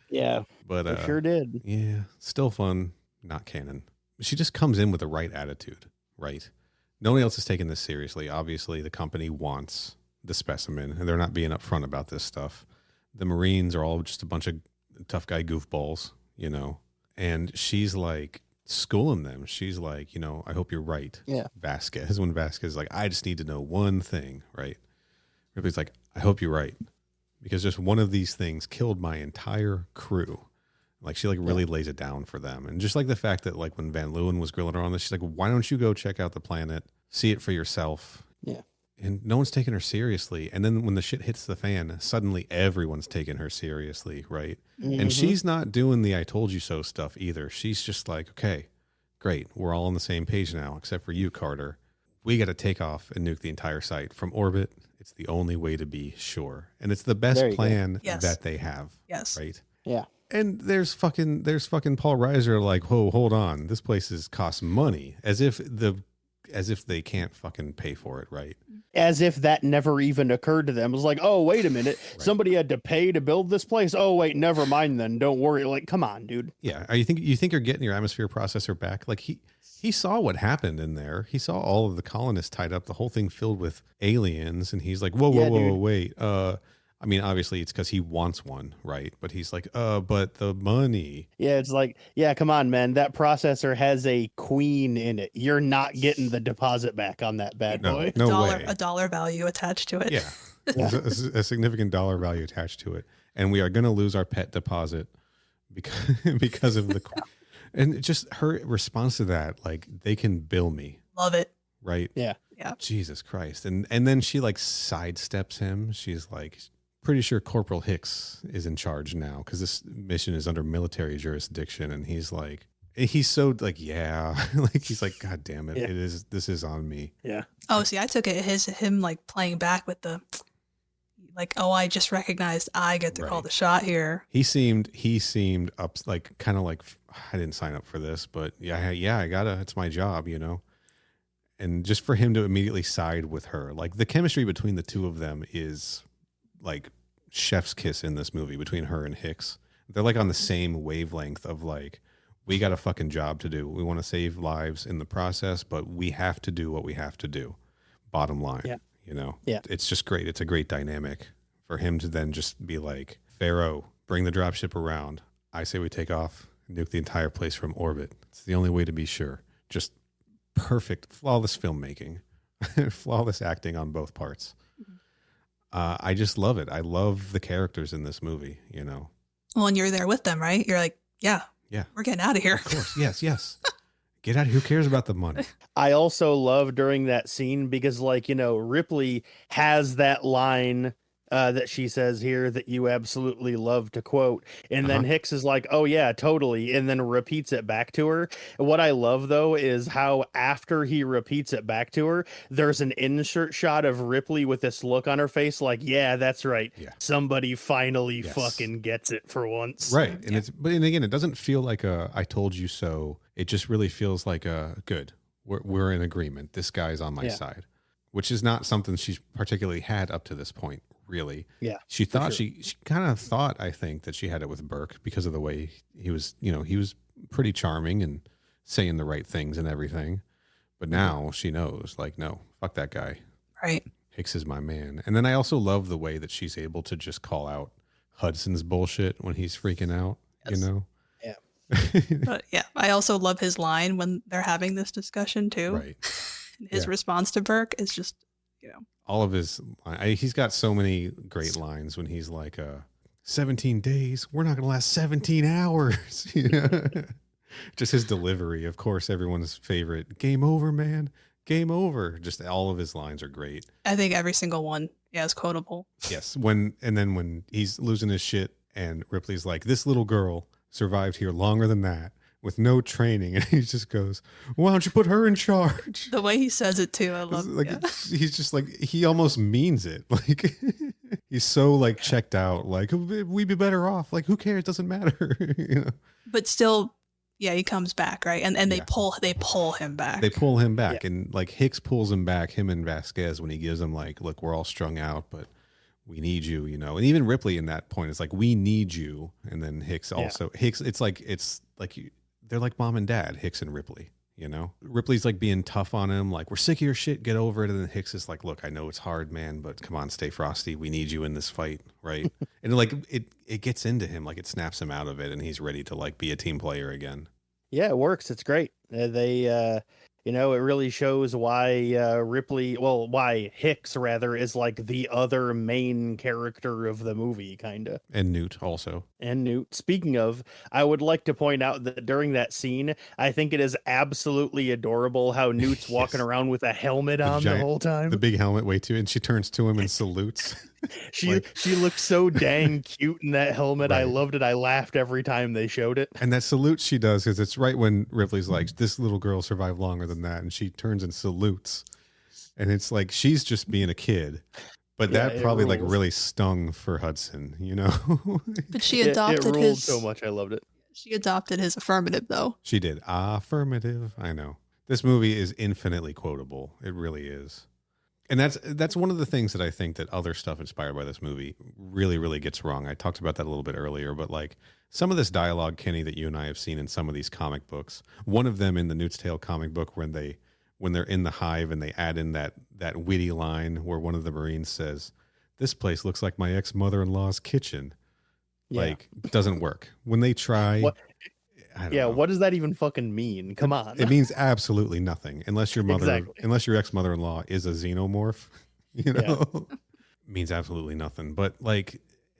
yeah, but they sure did. Yeah, still fun, not canon. She just comes in with the right attitude, right? Nobody else is taking this seriously. Obviously, the company wants the specimen, and they're not being upfront about this stuff. The Marines are all just a bunch of tough guy goofballs, you know, and she's like schooling them. She's like, you know, I hope you're right. Yeah. Vasquez, when Vasquez is like, I just need to know one thing, right? Ripley's like, I hope you're right, because just one of these things killed my entire crew. Like, she like really lays it down for them. And just like the fact that like when Van Leeuwen was grilling her on this, she's like, why don't you go check out the planet, see it for yourself? Yeah. And no one's taking her seriously. And then when the shit hits the fan, suddenly everyone's taking her seriously, right? Mm-hmm. And she's not doing the I told you so stuff either. She's just like, okay, great. We're all on the same page now, except for you, Carter. We got to take off and nuke the entire site from orbit. It's the only way to be sure. And it's the best plan that they have. Yes. Right? Yeah. And there's fucking Paul Reiser like, whoa, hold on. This place costs money. As if they can't fucking pay for it, right? As if that never even occurred to them. It was like, oh, wait a minute. Right. Somebody had to pay to build this place. Oh, wait, never mind then. Don't worry. Like, come on, dude. Yeah. You think you're getting your atmosphere processor back? Like he saw what happened in there. He saw all of the colonists tied up, the whole thing filled with aliens. And he's like, whoa, wait. I mean, obviously it's because he wants one, right? But he's like, but the money. Yeah, it's like, yeah, come on, man. That processor has a queen in it. You're not getting the deposit back on that bad boy. No way. A dollar value attached to it. Yeah. a significant dollar value attached to it. And we are going to lose our pet deposit because of the... And just her response to that, like, they can bill me. Love it. Right? Yeah. Jesus Christ. And then she like sidesteps him. She's like... pretty sure Corporal Hicks is in charge now because this mission is under military jurisdiction, and he's so like, yeah, like he's like, God damn it, this is on me. Yeah. Oh, see, I took it as him like playing back with the like, oh, I just recognized I get to call the shot here. He seemed up, like kind of like, I didn't sign up for this, but yeah, I gotta, it's my job, you know. And just for him to immediately side with her, like the chemistry between the two of them is like chef's kiss in this movie between her and Hicks. They're like on the same wavelength of like, we got a fucking job to do. We want to save lives in the process, but we have to do what we have to do. Bottom line, you know, it's just great. It's a great dynamic for him to then just be like, Pharaoh, bring the dropship around. I say we take off, nuke the entire place from orbit. It's the only way to be sure. Just perfect, flawless filmmaking, flawless acting on both parts. I just love it. I love the characters in this movie, you know. Well, and you're there with them, right? You're like, yeah, we're getting out of here. Of course, yes. Get out of here. Who cares about the money? I also love during that scene because, like, you know, Ripley has that line that she says here that you absolutely love to quote. And then Hicks is like, oh, yeah, totally. And then repeats it back to her. And what I love, though, is how after he repeats it back to her, there's an insert shot of Ripley with this look on her face like, yeah, that's right. Yeah. Somebody finally fucking gets it for once. Right. And and again, it doesn't feel like a I told you so. It just really feels like a good. We're in agreement. This guy's on my side, which is not something she's particularly had up to this point. Really. Yeah. She thought she kind of thought, I think, that she had it with Burke because of the way he was, you know, he was pretty charming and saying the right things and everything. But now she knows, like, no, fuck that guy. Right. Hicks is my man. And then I also love the way that she's able to just call out Hudson's bullshit when he's freaking out, you know? Yeah. But yeah, I also love his line when they're having this discussion too. Right. His response to Burke is just, you know. All of his, he's got so many great lines when he's like, 17 days, we're not going to last 17 hours. You know? Just his delivery, of course, everyone's favorite. Game over, man. Game over. Just all of his lines are great. I think every single one, is quotable. Yes. When he's losing his shit and Ripley's like, this little girl survived here longer than that. with no training. And he just goes, why don't you put her in charge? The way he says it too, I love like it. He's just like, he almost means it. Like he's so like checked out, like we'd be better off. Like who cares? It doesn't matter. You know? But still, yeah, he comes back, right? And they pull him back. They pull him back, and like Hicks pulls him back, him and Vasquez, when he gives him like, look, we're all strung out, but we need you, you know. And even Ripley in that point is like, we need you. And then Hicks also it's like they're like mom and dad, Hicks and Ripley, you know. Ripley's like being tough on him, like, we're sick of your shit, get over it. And then Hicks is like, look, I know it's hard, man, but come on, stay frosty. We need you in this fight, right? And like it gets into him, like it snaps him out of it, and he's ready to like be a team player again. Yeah, it works. It's great. They you know, it really shows why why Hicks rather is like the other main character of the movie, kind of. And Newt also. And Newt. Speaking of, I would like to point out that during that scene, I think it is absolutely adorable how Newt's walking around with a helmet on the whole time. The big helmet, way too, and she turns to him and salutes. She looked so dang cute in that helmet. Right. I loved it. I laughed every time they showed it. And that salute she does, because it's right when Ripley's like, this little girl survived longer than that, and she turns and salutes, and it's like she's just being a kid, but that probably like really stung for Hudson, you know. But she adopted it his so much. I loved it. She adopted his affirmative, though. She did. Affirmative. I know. This movie is infinitely quotable. It really is. And that's one of the things that I think that other stuff inspired by this movie really, really gets wrong. I talked about that a little bit earlier, but like some of this dialogue, Kenny, that you and I have seen in some of these comic books, one of them in the Newt's Tale comic book, when they're in the hive and they add in that witty line where one of the Marines says, "This place looks like my ex-mother-in-law's kitchen." Yeah. Like, doesn't work. When they try... I don't know. What does that even fucking mean? Come on. It means absolutely nothing unless your unless your ex-mother-in-law is a xenomorph, you know. Means absolutely nothing. But like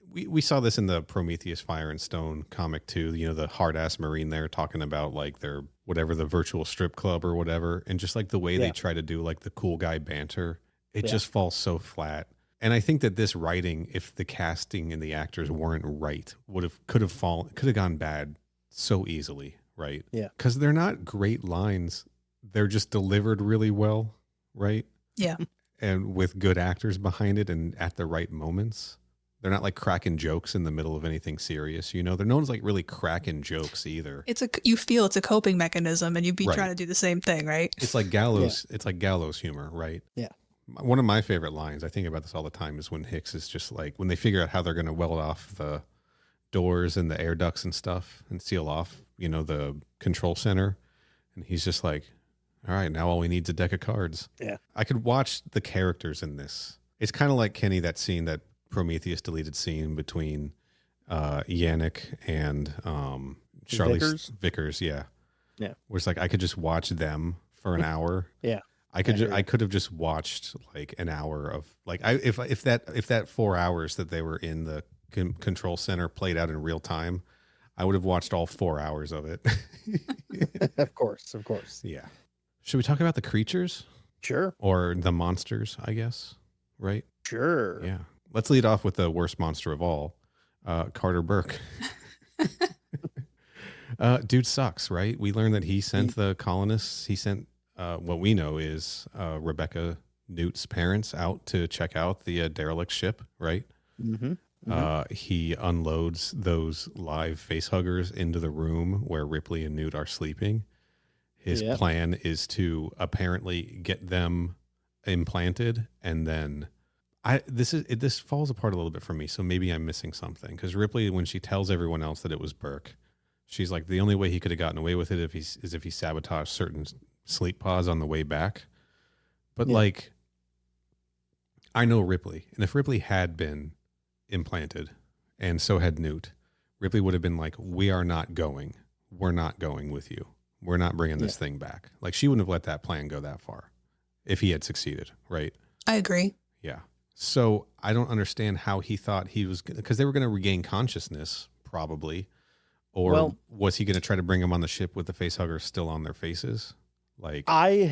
we saw this in the Prometheus Fire and Stone comic too, you know, the hard-ass Marine there talking about like their whatever, the virtual strip club or whatever, and just like the way they try to do like the cool guy banter, it just falls so flat. And I think that this writing, if the casting and the actors weren't right, could have gone bad so easily, right? Yeah. Because they're not great lines. They're just delivered really well, right? Yeah. And with good actors behind it and at the right moments. They're not like cracking jokes in the middle of anything serious, you know? No one's like really cracking jokes either. You feel it's a coping mechanism, and you'd be trying to do the same thing, right? It's like gallows. It's like gallows humor, right? Yeah. One of my favorite lines, I think about this all the time, is when Hicks is just like, when they figure out how they're going to weld off the doors and the air ducts and stuff and seal off, you know, the control center. And he's just like, all right, now all we need is a deck of cards. Yeah. I could watch the characters in this. It's kind of like, Kenny, that scene, that Prometheus deleted scene between Yannick and Charlize Vickers. Yeah. Yeah. Where it's like, I could just watch them for an hour. Yeah. I could have just watched like an hour of like, if that 4 hours that they were in the control center played out in real time, I would have watched all 4 hours of it. Of course. Yeah. Should we talk about the creatures? Sure. Or the monsters, I guess. Right? Sure. Yeah. Let's lead off with the worst monster of all, Carter Burke. Dude sucks, right? We learned that he sent the colonists, he sent what we know is Rebecca Newt's parents out to check out the derelict ship, right? Mm-hmm. He unloads those live face huggers into the room where Ripley and Newt are sleeping. His plan is to apparently get them implanted, and then this falls apart a little bit for me. So maybe I'm missing something, because Ripley, when she tells everyone else that it was Burke, she's like, the only way he could have gotten away with it is if he sabotaged certain sleep pods on the way back. But like, I know Ripley, and if Ripley had been implanted and so had Newt, Ripley would have been like, we're not going with you. We're not bringing this thing back. Like, she wouldn't have let that plan go that far if he had succeeded, right? I agree. Yeah. So I don't understand how he thought he was, because they were going to regain consciousness probably, or was he going to try to bring them on the ship with the face huggers still on their faces? Like, I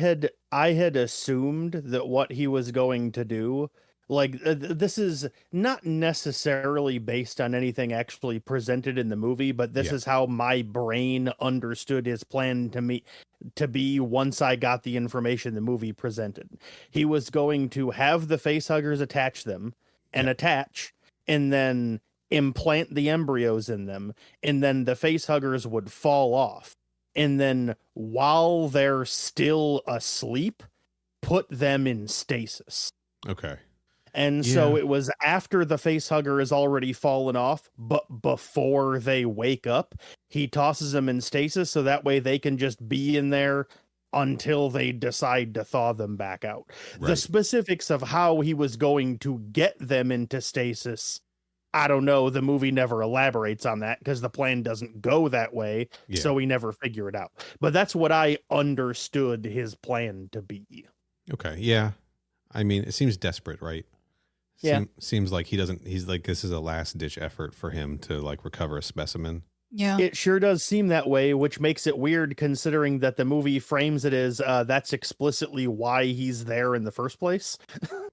had assumed that what he was going to do Like this is not necessarily based on anything actually presented in the movie, but this is how my brain understood his plan to be once I got the information the movie presented. He was going to have the facehuggers attach them and attach, and then implant the embryos in them, and then the facehuggers would fall off. And then while they're still asleep, put them in stasis. Okay. And so it was after the facehugger has already fallen off, but before they wake up, he tosses them in stasis so that way they can just be in there until they decide to thaw them back out. Right. The specifics of how he was going to get them into stasis, I don't know. The movie never elaborates on that because the plan doesn't go that way. Yeah. So we never figure it out. But that's what I understood his plan to be. Okay. Yeah. I mean, it seems desperate, right? Seems like he's like, this is a last ditch effort for him to like recover a specimen. Yeah. It sure does seem that way, which makes it weird considering that the movie frames it as that's explicitly why he's there in the first place.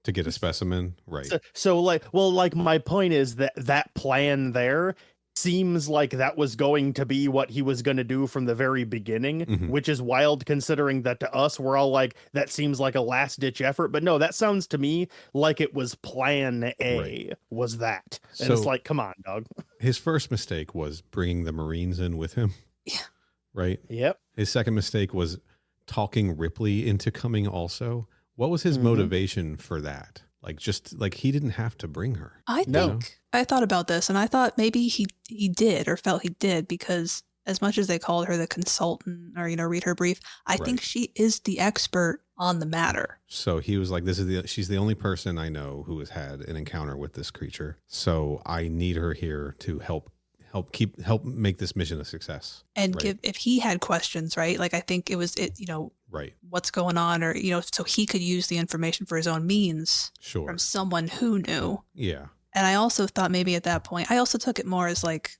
To get a specimen, right. So like my point is that plan there seems like that was going to be what he was going to do from the very beginning, which is wild considering that to us, we're all like, that seems like a last ditch effort. But no, that sounds to me like it was plan A was that. And so, it's like, come on, dog. His first mistake was bringing the Marines in with him. Yeah. Right? Yep. His second mistake was talking Ripley into coming also. What was his motivation for that? Like, just like he didn't have to bring her. I thought about this and I thought maybe he did or felt he did because as much as they called her the consultant or, read her brief, I think she is the expert on the matter. So he was like, she's the only person I know who has had an encounter with this creature. So I need her here to help make this mission a success. And if he had questions, right? Like I think it was what's going on or, so he could use the information for his own means from someone who knew. Yeah. And I also thought maybe at that point, I also took it more as like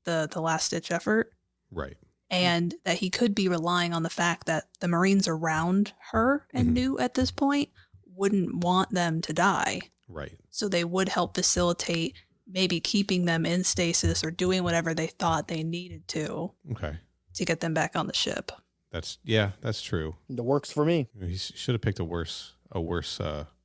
the last ditch effort. Right. And that he could be relying on the fact that the Marines around her and knew at this point wouldn't want them to die. Right. So they would help facilitate maybe keeping them in stasis or doing whatever they thought they needed to. Okay. To get them back on the ship. That's true. It works for me. He should have picked a worse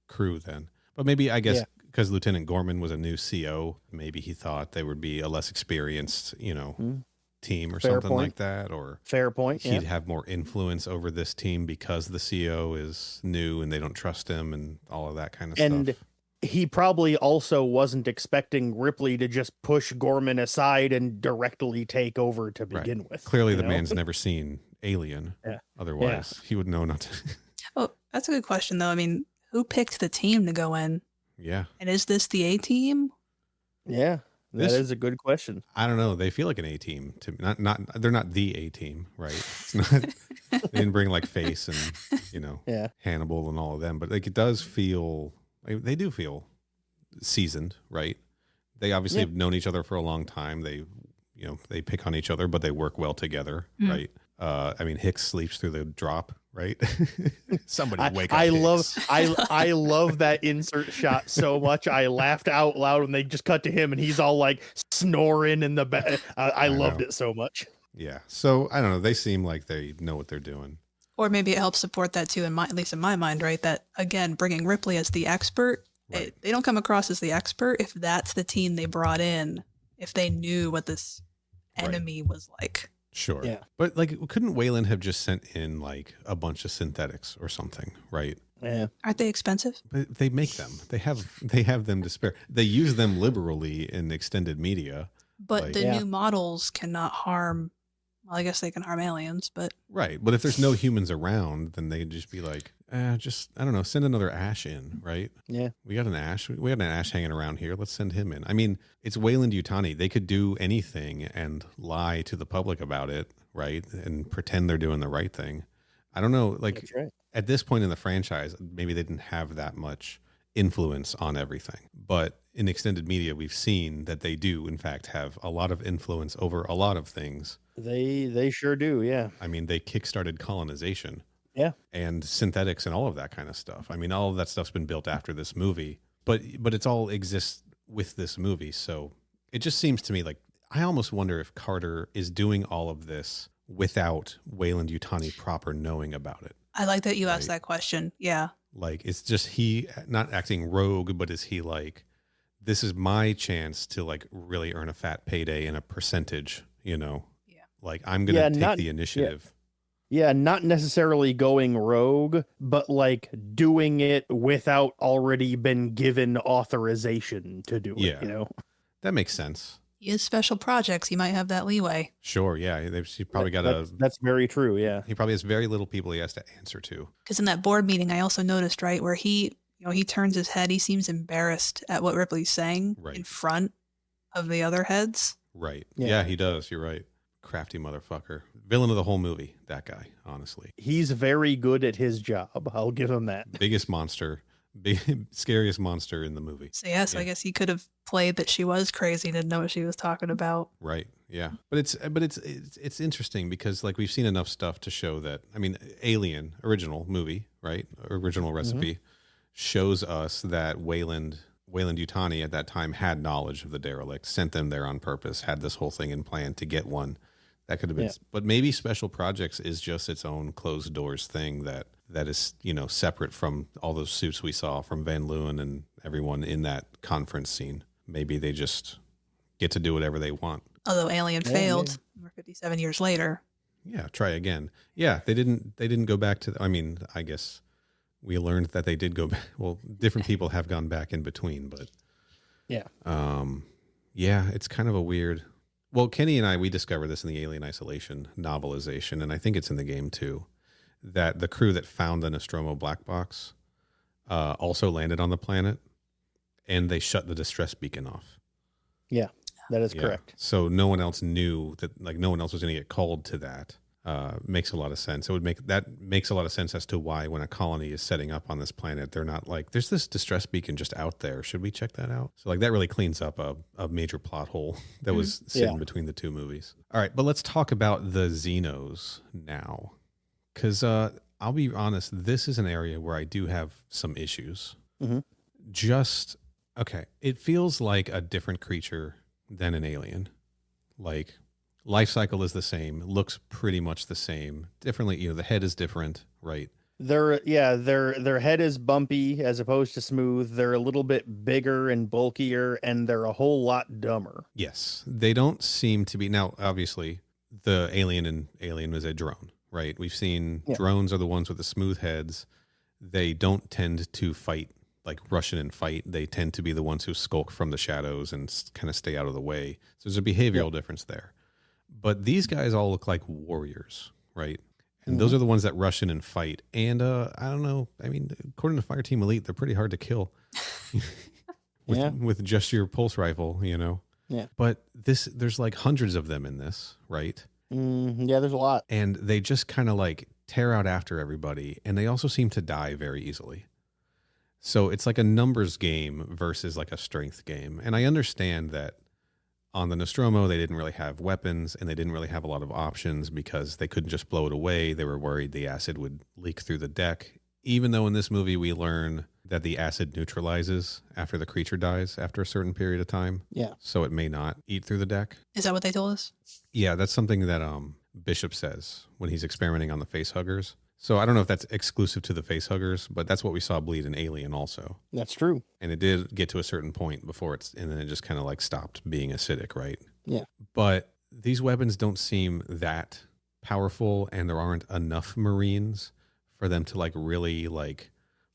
crew then. But maybe, I guess, because Lieutenant Gorman was a new CO, maybe he thought they would be a less experienced, team or something like that. Or fair point. He'd have more influence over this team because the CO is new and they don't trust him and all of that kind of stuff. And he probably also wasn't expecting Ripley to just push Gorman aside and directly take over to begin with. Clearly, the man's never seen Alien. Yeah. Otherwise, he would know not to. Oh, that's a good question, though. I mean, who picked the team to go in? Yeah. And is this the A team? Yeah, that is a good question. I don't know. They feel like an A team to me. Not. They're not the A team, right? It's not. They didn't bring like Face and Hannibal and all of them, but like it does feel. They do feel seasoned, right? They obviously have known each other for a long time. They, they pick on each other, but they work well together, right? I mean, Hicks sleeps through the drop, right? Somebody wake up. I love that insert shot so much. I laughed out loud when they just cut to him and he's all like snoring in the back. I loved it so much. Yeah. So I don't know. They seem like they know what they're doing. Or maybe it helps support that too, at least in my mind, right? That again, bringing Ripley as the expert, they don't come across as the expert if that's the team they brought in, if they knew what this enemy was like. Sure. Yeah. But like, couldn't Wayland have just sent in like a bunch of synthetics or something, right? Yeah. Aren't they expensive? But they make them. They have them to spare. They use them liberally in extended media. But the new models cannot harm. Well, I guess they can harm aliens, but right. But if there's no humans around, then they'd just be like, I don't know, send another Ash in, right? Yeah. We got an Ash. We got an Ash hanging around here. Let's send him in. I mean, it's Wayland-Yutani. They could do anything and lie to the public about it, right? And pretend they're doing the right thing. I don't know. Like at this point in the franchise, maybe they didn't have that much influence on everything. But in extended media, we've seen that they do, in fact, have a lot of influence over a lot of things. They sure do, yeah. I mean, they kickstarted colonization. Yeah. And synthetics and all of that kind of stuff. I mean, all of that stuff's been built after this movie. but it's all exists with this movie. So it just seems to me like I almost wonder if Carter is doing all of this without Weyland-Yutani proper knowing about it. I like that you asked that question. Yeah. Like, it's just he not acting rogue, but is he like, this is my chance to like really earn a fat payday and a percentage, you know? Yeah. Like, I'm going to take the initiative. Yeah, not necessarily going rogue, but like doing it without already been given authorization to do it, you know? That makes sense. He has special projects. He might have that leeway. Sure, yeah. He probably That's very true, yeah. He probably has very little people he has to answer to. Because in that board meeting, I also noticed, right, where he turns his head, he seems embarrassed at what Ripley's saying in front of the other heads. Right. Yeah, he does. You're right. Crafty motherfucker. Villain of the whole movie, that guy, honestly. He's very good at his job. I'll give him that. Biggest monster. Scariest monster in the movie. So I guess he could have played that she was crazy, didn't know what she was talking about. Right. Yeah. But it's interesting because like we've seen enough stuff to show that, I mean, Alien, original movie, right? Original recipe shows us that Weyland-Yutani at that time had knowledge of the derelict, sent them there on purpose, had this whole thing in plan to get one. That could have been, but maybe Special Projects is just its own closed doors thing that is, you know, separate from all those suits we saw from Van Leeuwen and everyone in that conference scene. Maybe they just get to do whatever they want. Although Alien failed, we're 57 years later. Yeah, try again. Yeah, they didn't go back to. I mean, I guess we learned that they did go back. Well, different people have gone back in between, but yeah, it's kind of a weird. Well, Kenny and we discovered this in the Alien Isolation novelization, and I think it's in the game too, that the crew that found the Nostromo black box also landed on the planet, and they shut the distress beacon off. Yeah, that is correct. So no one else knew that, like no one else was going to get called to that. Makes a lot of sense. Makes a lot of sense as to why when a colony is setting up on this planet, they're not like, there's this distress beacon just out there. Should we check that out? So like that really cleans up a major plot hole that was sitting between the two movies. All right, but let's talk about the Xenos now. Because I'll be honest, this is an area where I do have some issues. It feels like a different creature than an alien. Like, life cycle is the same, looks pretty much the same. Differently, you know, the head is different, right? Their head is bumpy as opposed to smooth. They're a little bit bigger and bulkier, and they're a whole lot dumber. Yes, they don't seem to be. Now, obviously, the Alien was a drone, right? We've seen drones are the ones with the smooth heads. They don't tend to fight, like rush in and fight. They tend to be the ones who skulk from the shadows and kind of stay out of the way. So there's a behavioral difference there. But these guys all look like warriors, right? And those are the ones that rush in and fight. And I don't know. I mean, according to Fireteam Elite, they're pretty hard to kill with just your pulse rifle, you know? Yeah. But there's like hundreds of them in this, right? Yeah, there's a lot. And they just kind of like tear out after everybody. And they also seem to die very easily. So it's like a numbers game versus like a strength game. And I understand that on the Nostromo, they didn't really have weapons and they didn't really have a lot of options because they couldn't just blow it away. They were worried the acid would leak through the deck. Even though in this movie we learn that the acid neutralizes after the creature dies after a certain period of time. Yeah. So it may not eat through the deck. Is that what they told us? Yeah, that's something that Bishop says when he's experimenting on the facehuggers. So I don't know if that's exclusive to the facehuggers, but that's what we saw bleed in Alien also. That's true. And it did get to a certain point before and then it just kind of like stopped being acidic, right? Yeah. But these weapons don't seem that powerful, and there aren't enough Marines for them to like really like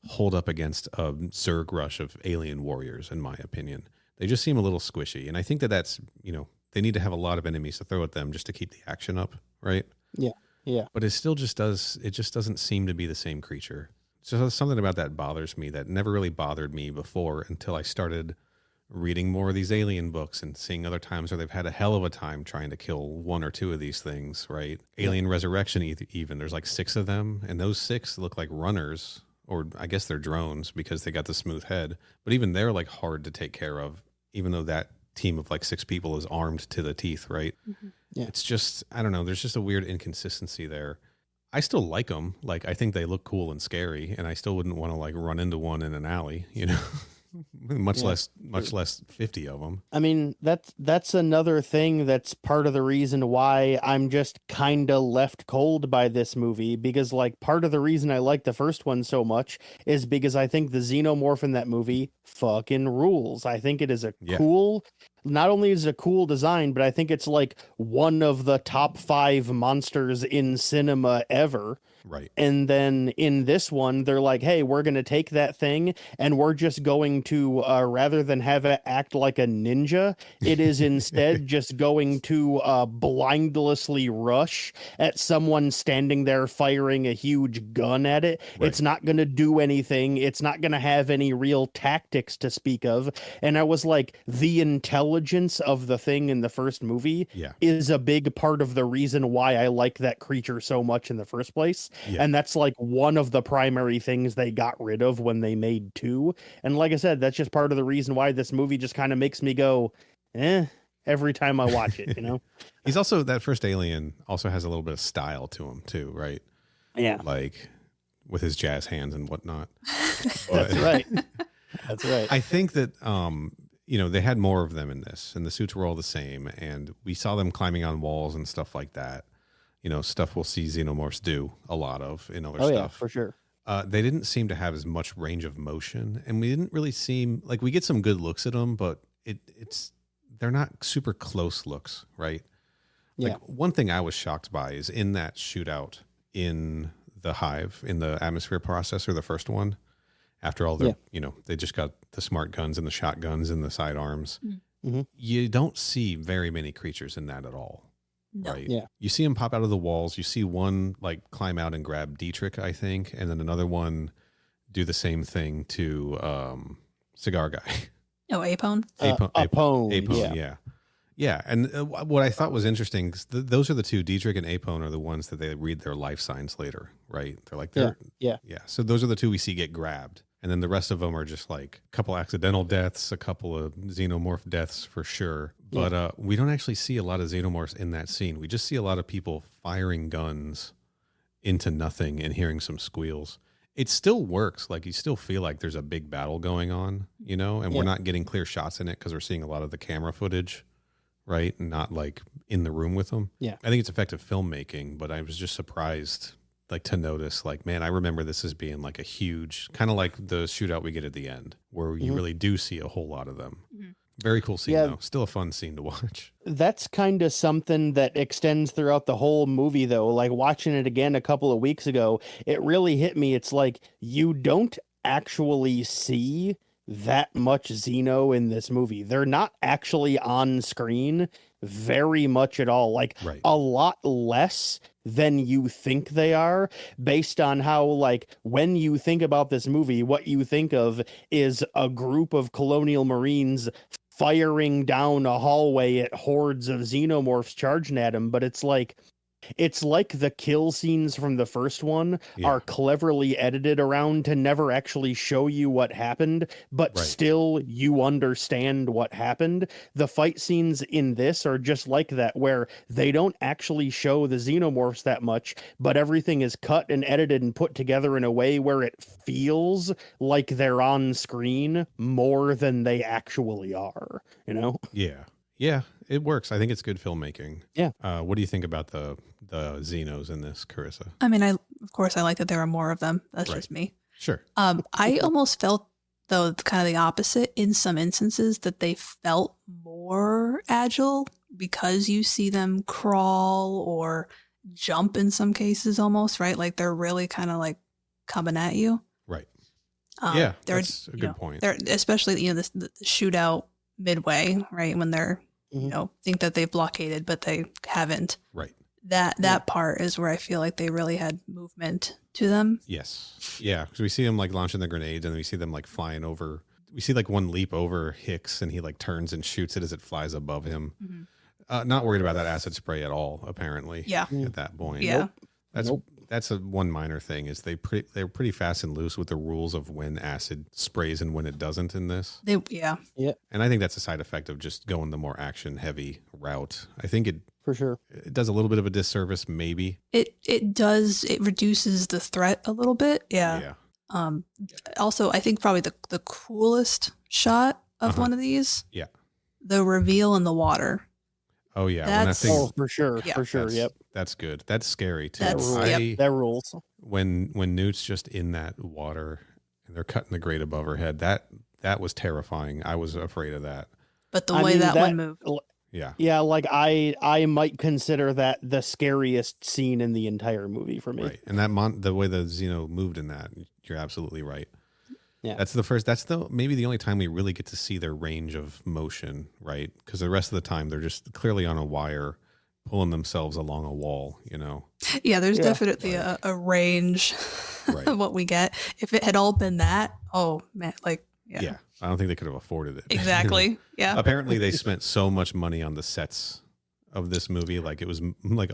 hold up against a Zerg rush of alien warriors, in my opinion. They just seem a little squishy. And I think that's, you know, they need to have a lot of enemies to throw at them just to keep the action up, right? Yeah. Yeah. But it still just doesn't seem to be the same creature. So something about that bothers me that never really bothered me before until I started reading more of these alien books and seeing other times where they've had a hell of a time trying to kill one or two of these things, right? Alien Resurrection even, there's like 6 of them, and those 6 look like runners, or I guess they're drones because they got the smooth head. But even they're like hard to take care of, even though that team of like 6 people is armed to the teeth, right? Yeah. It's just, I don't know, there's just a weird inconsistency there. I still like them. Like, I think they look cool and scary, and I still wouldn't want to like run into one in an alley, you know? Much less 50 of them. I mean, that's another thing that's part of the reason why I'm just kind of left cold by this movie, because like part of the reason I like the first one so much is because I think the Xenomorph in that movie fucking rules. I think it is a cool, not only is it a cool design, but I think it's like one of the top 5 monsters in cinema ever. Right. And then in this one, they're like, hey, we're going to take that thing and we're just going to, rather than have it act like a ninja, it is instead just going to blindlessly rush at someone standing there firing a huge gun at it. Right. It's not going to do anything. It's not going to have any real tactics to speak of. And I was like, the intelligence of the thing in the first movie is a big part of the reason why I like that creature so much in the first place. Yeah. And that's like one of the primary things they got rid of when they made 2. And like I said, that's just part of the reason why this movie just kind of makes me go, every time I watch it, you know? He's also, that first alien also has a little bit of style to him too, right? Yeah. Like with his jazz hands and whatnot. That's right. That's right. I think that, they had more of them in this, and the suits were all the same, and we saw them climbing on walls and stuff like that. Stuff we'll see Xenomorphs do a lot of in other stuff. Yeah, for sure. They didn't seem to have as much range of motion, and we didn't really seem like we get some good looks at them, but they're not super close looks, right? Like one thing I was shocked by is in that shootout in the hive, in the atmosphere processor, the first one, after all the, they just got the smart guns and the shotguns and the sidearms. Mm-hmm. You don't see very many creatures in that at all. No. Right. Yeah. You see him pop out of the walls. You see one like climb out and grab Dietrich, I think, and then another one do the same thing to Cigar Guy. Oh, Apone. Apone. Yeah. And what I thought was interesting, those are the two, Dietrich and Apone, are the ones that they read their life signs later, right? They're like, yeah. So those are the two we see get grabbed. And then the rest of them are just like a couple accidental deaths, a couple of xenomorph deaths for sure. But we don't actually see a lot of xenomorphs in that scene. We just see a lot of people firing guns into nothing and hearing some squeals. It still works. Like you still feel like there's a big battle going on, and we're not getting clear shots in it because we're seeing a lot of the camera footage, right? And not like in the room with them. Yeah. I think it's effective filmmaking, but I was just surprised like to notice, like, man, I remember this as being like a huge, kind of like the shootout we get at the end, where you really do see a whole lot of them. Mm-hmm. Very cool scene, though. Still a fun scene to watch. That's kind of something that extends throughout the whole movie, though. Like watching it again a couple of weeks ago, it really hit me. It's like you don't actually see that much Xeno in this movie. They're not actually on screen very much at all. Like a lot less than you think they are, based on how, like, when you think about this movie, what you think of is a group of colonial marines firing down a hallway at hordes of xenomorphs charging at him. But it's like the kill scenes from the first one are cleverly edited around to never actually show you what happened, but still you understand what happened. The fight scenes in this are just like that, where they don't actually show the xenomorphs that much, but everything is cut and edited and put together in a way where it feels like they're on screen more than they actually are, Yeah, it works. I think it's good filmmaking. Yeah. What do you think about the Xenos in this, Caryssa? I mean, of course I like that there are more of them. That's just me. Sure. I almost felt, though, kind of the opposite in some instances, that they felt more agile because you see them crawl or jump in some cases almost, right? Like they're really kind of like coming at you. Right. Yeah, that's a good point. They're especially, the shootout midway, right? When they're, think that they've blockaded, but they haven't. Right. That part is where I feel like they really had movement to them. Yes. Yeah. Because we see them like launching the grenades, and then we see them like flying over. We see like one leap over Hicks, and he like turns and shoots it as it flies above him. Mm-hmm. Not worried about that acid spray at all, apparently. Yeah. At that point. Yeah. That's a one minor thing, is they're pretty fast and loose with the rules of when acid sprays and when it doesn't in this. Yeah. And I think that's a side effect of just going the more action heavy route. I think it for sure it does a little bit of a disservice, maybe. It does. It reduces the threat a little bit. Yeah. Also, I think probably the coolest shot of one of these. Yeah. The reveal in the water. Oh yeah, for sure, yeah. for sure. Yep, that's good. That's scary too. That rules. When Newt's just in that water and they're cutting the grate above her head, that was terrifying. I was afraid of that. But the way that one moved. Yeah, like I might consider that the scariest scene in the entire movie for me. Right, and that the way the Xeno moved in that, you're absolutely right. Yeah, that's maybe the only time we really get to see their range of motion, right? Because the rest of the time they're just clearly on a wire, pulling themselves along a wall, you know. Yeah, there's definitely a range of what we get. If it had all been that, oh man, like yeah, I don't think they could have afforded it. Exactly. Yeah. Apparently, they spent so much money on the sets of this movie, like it was like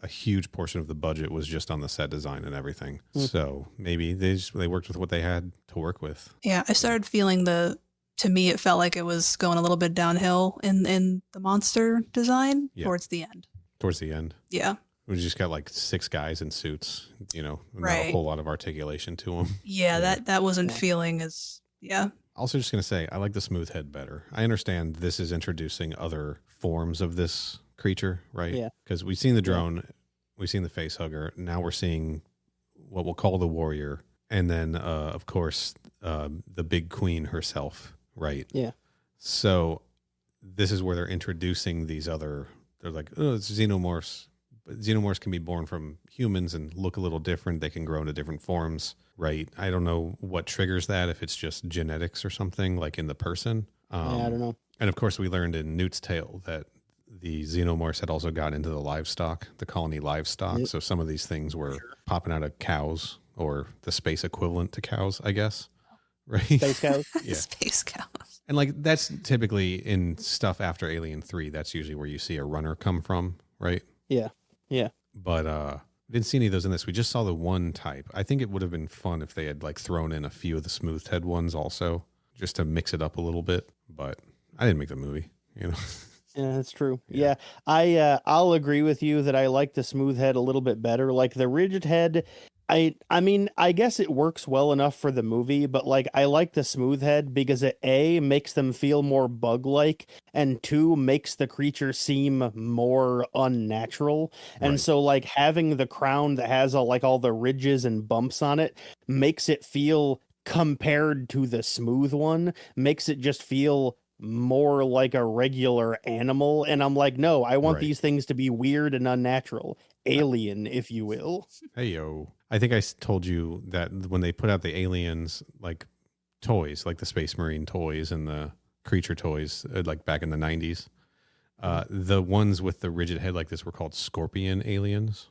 a huge portion of the budget was just on the set design and everything. So maybe they worked with what they had to work with. Yeah, I started feeling to me, it felt like it was going a little bit downhill in the monster design towards the end. Towards the end. Yeah. We just got like 6 guys in suits, you know, not a whole lot of articulation to them. Yeah, that wasn't feeling as, Also just going to say, I like the smooth head better. I understand this is introducing other forms of this creature, right? Yeah. Because we've seen the drone, we've seen the face hugger. Now we're seeing what we'll call the warrior. And then, of course, the big queen herself, right? Yeah. So this is where they're introducing these they're like, oh, it's xenomorphs. But xenomorphs can be born from humans and look a little different. They can grow into different forms, right? I don't know what triggers that, if it's just genetics or something like in the person. I don't know. And of course, we learned in Newt's tale that the xenomorphs had also got into the livestock, the colony livestock. Yep. So some of these things were popping out of cows, or the space equivalent to cows, I guess. Right? Space cows? Yeah. Space cows. And like that's typically in stuff after Alien 3, that's usually where you see a runner come from, right? Yeah. Yeah. But we didn't see any of those in this. We just saw the one type. I think it would have been fun if they had like thrown in a few of the smooth head ones also, just to mix it up a little bit. But I didn't make the movie, you know. Yeah, that's true. Yeah. I'll agree with you that I like the smooth head a little bit better. Like the rigid head, I mean, I guess it works well enough for the movie, but like I like the smooth head because it makes them feel more bug-like, and 2 makes the creature seem more unnatural. And so like having the crown that has all the ridges and bumps on it makes it feel, compared to the smooth one, makes it just feel more like a regular animal. And I'm like, no, I want these things to be weird and unnatural, alien, if you will. Hey yo, I think I told you that when they put out the aliens like toys, like the Space Marine toys and the creature toys, like back in the 90s, the ones with the rigid head like this were called scorpion aliens.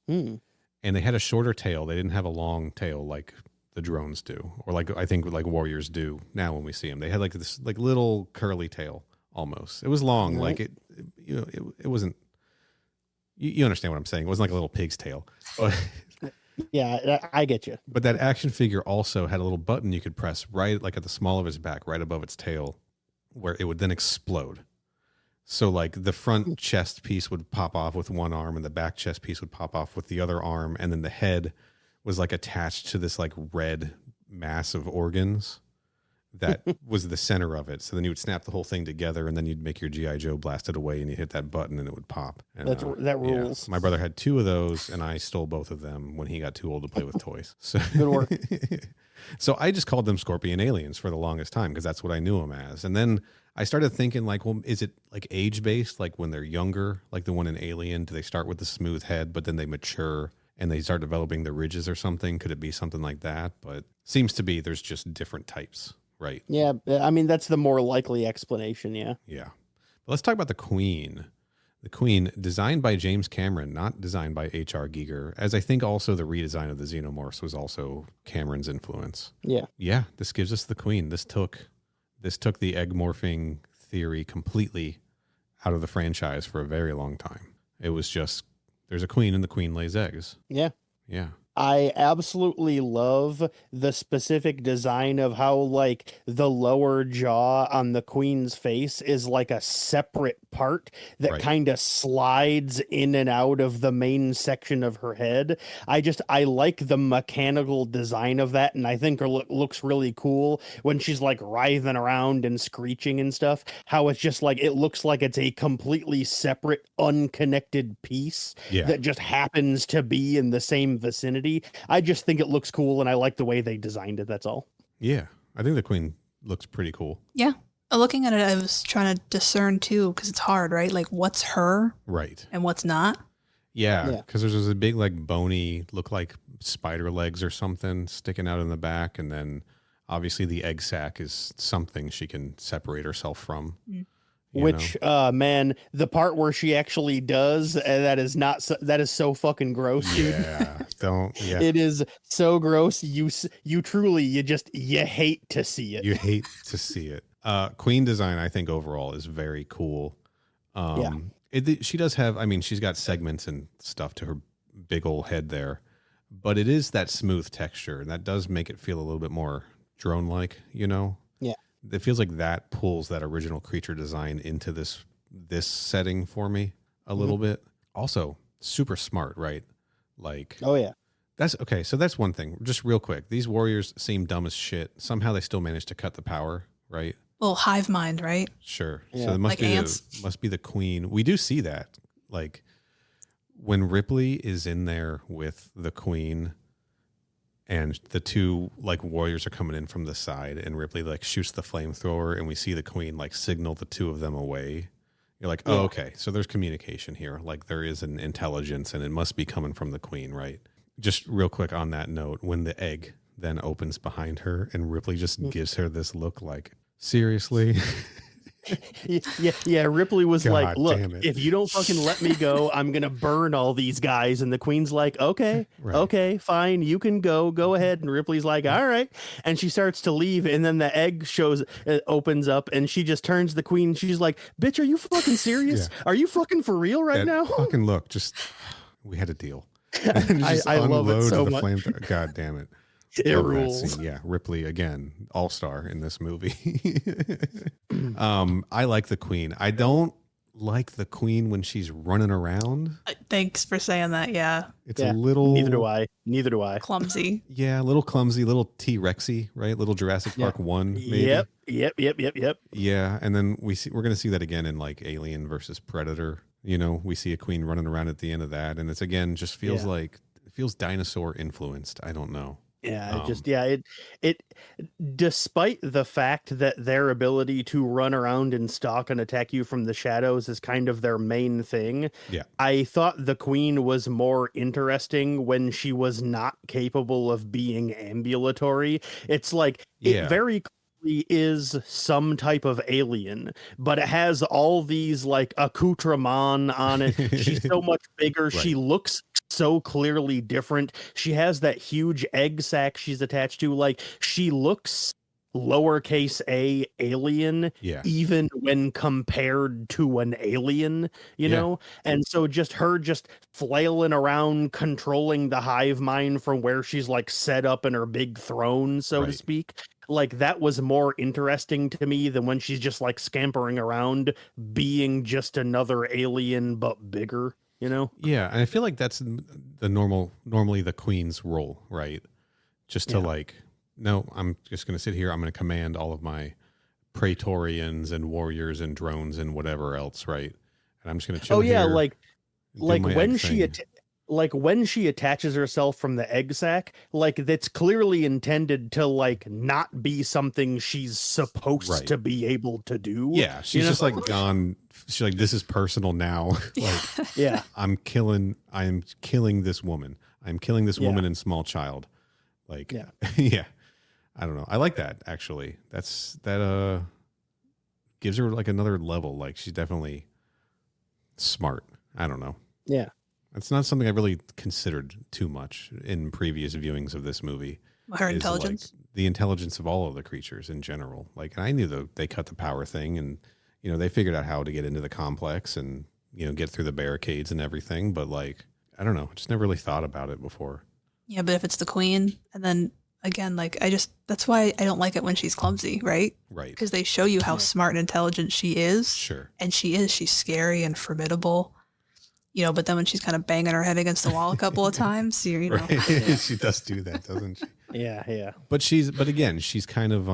And they had a shorter tail. They didn't have a long tail like the drones do, or like I think like warriors do now when we see them. They had like this like little curly tail almost. It was long, like it wasn't. You understand what I'm saying? It wasn't like a little pig's tail. But yeah, I get you. But that action figure also had a little button you could press right like at the small of its back, right above its tail, where it would then explode. So like the front chest piece would pop off with one arm, and the back chest piece would pop off with the other arm, and then the head was like attached to this like red mass of organs that was the center of it. So then you would snap the whole thing together, and then you'd make your G.I. Joe blast it away, and you hit that button and it would pop. And, that rules. Yeah. My brother had 2 of those, and I stole both of them when he got too old to play with toys. So good work. So I just called them scorpion aliens for the longest time because that's what I knew them as. And then I started thinking like, well, is it like age based? Like when they're younger, like the one in Alien, do they start with the smooth head, but then they mature and they start developing the ridges or something? Could it be something like that? But seems to be there's just different types, right? Yeah, I mean, that's the more likely explanation, yeah. Yeah. But let's talk about the Queen. The Queen, designed by James Cameron, not designed by H.R. Giger, as I think also the redesign of the Xenomorphs was also Cameron's influence. Yeah. Yeah, this gives us the Queen. This took the egg morphing theory completely out of the franchise for a very long time. It was just, there's a queen and the queen lays eggs. Yeah. Yeah. I absolutely love the specific design of how like the lower jaw on the queen's face is like a separate part that kind of slides in and out of the main section of her head. I like the mechanical design of that, and I think it looks really cool when she's like writhing around and screeching and stuff. How it's just like it looks like it's a completely separate, unconnected piece that just happens to be in the same vicinity. I just think it looks cool, and I like the way they designed it. That's all. Yeah, I think the queen looks pretty cool. Yeah. Looking at it, I was trying to discern too, because it's hard, right? Like what's her, and what's not. Yeah, because there's a big like bony, look like spider legs or something sticking out in the back, and then obviously the egg sac is something she can separate herself from. Which man, the part where she actually does that is so fucking gross, dude. Yeah, it is so gross. You truly you hate to see it. You hate to see it. Queen design, I think overall is very cool. She does have, I mean, she's got segments and stuff to her big old head there, but it is that smooth texture, and that does make it feel a little bit more drone-like, you know? Yeah. It feels like that pulls that original creature design into this setting for me a little bit. Also, super smart, right? Like, oh yeah. That's okay. So that's one thing. Just real quick, these warriors seem dumb as shit. Somehow they still managed to cut the power, right? Little hive mind, right? Sure. Yeah. So it must like must be the queen. We do see that, like when Ripley is in there with the queen, and the two like warriors are coming in from the side, and Ripley like shoots the flamethrower, and we see the queen like signal the two of them away. You're like, oh, okay. So there's communication here. Like there is an intelligence, and it must be coming from the queen, right? Just real quick on that note, when the egg then opens behind her, and Ripley just gives her this look like, seriously? Yeah. Ripley was God like, look, damn it. if you don't fucking let me go, I'm going to burn all these guys. And the queen's like, okay, okay, fine. You can go ahead. And Ripley's like, all right. And she starts to leave. And then the egg opens up, and she just turns the queen. She's like, bitch, are you fucking serious? Are you fucking for real right now? Fucking look, we had a deal. I love it so much. God damn it. It rules. Yeah, Ripley again, all-star in this movie. I like the queen. I don't like the queen when she's running around. Thanks for saying that. Yeah, it's a little. Neither do I. Clumsy. Yeah, a little clumsy, little T-Rexy, right? Little Jurassic Park 1. Maybe. Yep. Yeah, and then we're going to see that again in like Alien versus Predator. You know, we see a queen running around at the end of that, and it's again just feels like it feels dinosaur influenced. I don't know. Yeah, it despite the fact that their ability to run around and stalk and attack you from the shadows is kind of their main thing. Yeah. I thought the queen was more interesting when she was not capable of being ambulatory. It's like it very clearly is some type of alien, but it has all these like accoutrements on it. She's so much bigger. She looks so clearly different. She has that huge egg sac she's attached to. Like she looks lowercase a alien, even when compared to an alien, you know? And so just her just flailing around, controlling the hive mind from where she's like set up in her big throne, so to speak. Like that was more interesting to me than when she's just like scampering around being just another alien, but bigger. You know? Yeah, and I feel like that's the normally the queen's role, right? Just to like, no, I'm just going to sit here. I'm going to command all of my Praetorians and warriors and drones and whatever else, right? And I'm just going to chill here. Like when she attaches herself from the egg sac, like that's clearly intended to like not be something she's supposed to be able to do. Yeah, she's just like gone. She's like, this is personal now. Like, I'm killing this woman. I'm killing this woman and small child. Like, I don't know. I like that actually. That gives her like another level. Like she's definitely smart. I don't know. Yeah. It's not something I really considered too much in previous viewings of this movie. Her intelligence? Like the intelligence of all of the creatures in general. Like I knew they cut the power thing, and you know they figured out how to get into the complex and you know get through the barricades and everything. But like I don't know, just never really thought about it before. Yeah, but if it's the queen, and then again, like that's why I don't like it when she's clumsy, right? Right. Because they show you how smart and intelligent she is. Sure. And she's scary and formidable. But then when she's kind of banging her head against the wall a couple of times, you know. Right. She does do that, doesn't she? Yeah. But again, she's kind of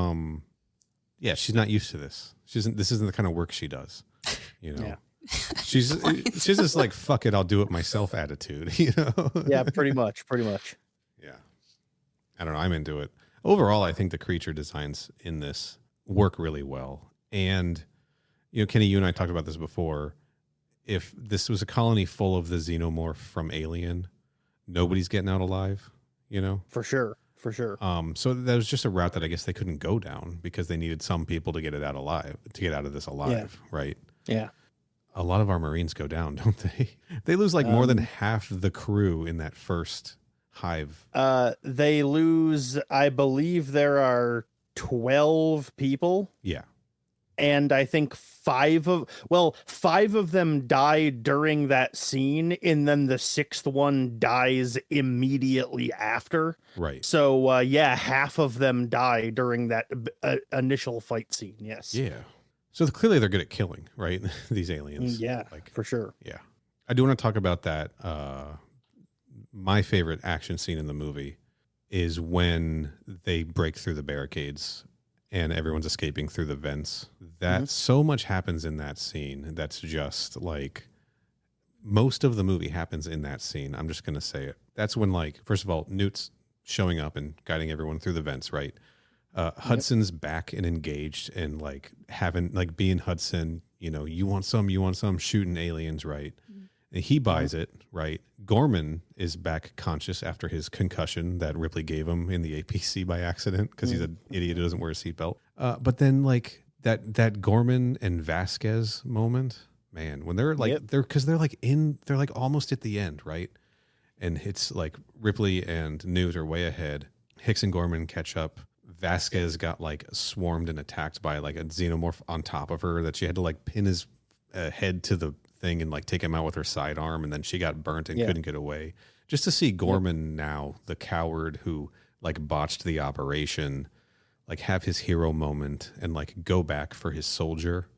she's not used to this. This isn't the kind of work she does, Yeah. She's just like, fuck it, I'll do it myself attitude, Yeah, pretty much. Yeah. I don't know, I'm into it. Overall, I think the creature designs in this work really well. And Kenny, you and I talked about this before. If this was a colony full of the Xenomorph from Alien, nobody's getting out alive, For sure. So that was just a route that I guess they couldn't go down because they needed some people to get out of this alive, right? Yeah. A lot of our Marines go down, don't they? They lose like more than half the crew in that first hive. They lose, I believe there are 12 people. Yeah. And I think 5 of them die during that scene, and then the 6th one dies immediately after. Right. So, half of them die during that initial fight scene. Yes. Yeah. So clearly they're good at killing, right? These aliens. Yeah, for sure. Yeah. I do want to talk about that. My favorite action scene in the movie is when they break through the barricades and everyone's escaping through the vents. That so much happens in that scene. That's just like most of the movie happens in that scene. I'm just going to say it. That's when, like, first of all, Newt's showing up and guiding everyone through the vents, right? Hudson's back and engaged and like being Hudson, you want some shooting aliens, right? And he buys it, right? Gorman is back conscious after his concussion that Ripley gave him in the APC by accident because he's an idiot who doesn't wear a seatbelt. But then like that Gorman and Vasquez moment, man, when they're like they're like almost at the end, right? And it's like Ripley and Newt are way ahead. Hicks and Gorman catch up. Vasquez got like swarmed and attacked by like a xenomorph on top of her that she had to like pin his head to the thing and like take him out with her sidearm, and then she got burnt and couldn't get away. Just to see Gorman now, the coward who like botched the operation, like have his hero moment and like go back for his soldier,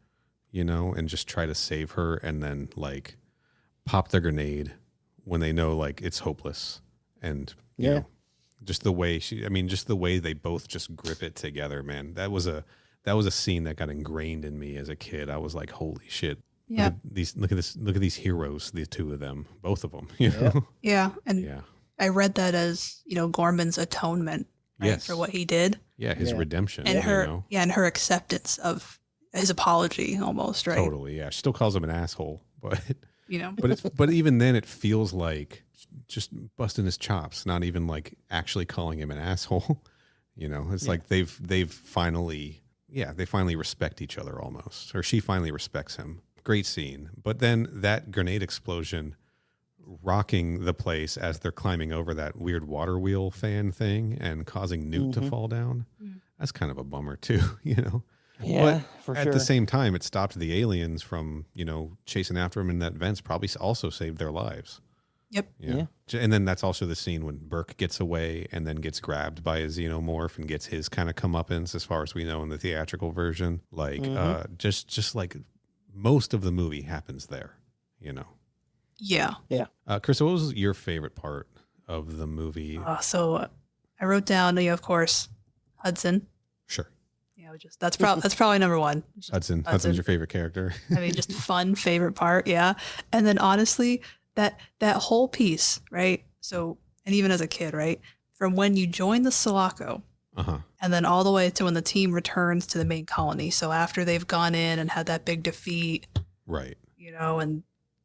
and just try to save her, and then like pop the grenade when they know like it's hopeless. And you know, just the way just the way they both just grip it together, man. That was a scene that got ingrained in me as a kid. I was like, holy shit. Yeah. Look at these heroes, the two of them, both of them, know? Yeah. And I read that as, Gorman's atonement, right, for what he did. Yeah. His redemption. And and her acceptance of his apology almost, right? Totally. Yeah. She still calls him an asshole, but but but even then it feels like just busting his chops, not even like actually calling him an asshole. It's like they've finally respect each other almost, or she finally respects him. Great scene. But then that grenade explosion rocking the place as they're climbing over that weird water wheel fan thing and causing Newt to fall down. That's kind of a bummer too, Yeah, but for at sure. the same time, it stopped the aliens from, chasing after him in that vents, probably also saved their lives. Yep. Yeah. And then that's also the scene when Burke gets away and then gets grabbed by a xenomorph and gets his kind of comeuppance, as far as we know in the theatrical version. Like, just like most of the movie happens there, Yeah. Caryssa, what was your favorite part of the movie? So I wrote down, of course, Hudson. Sure. That's probably number one. Hudson's your favorite character. I mean, just fun favorite part. Yeah. And then honestly, that whole piece, right? So, and even as a kid, right? From when you join the Sulaco, and then all the way to when the team returns to the main colony. So after they've gone in and had that big defeat, right? And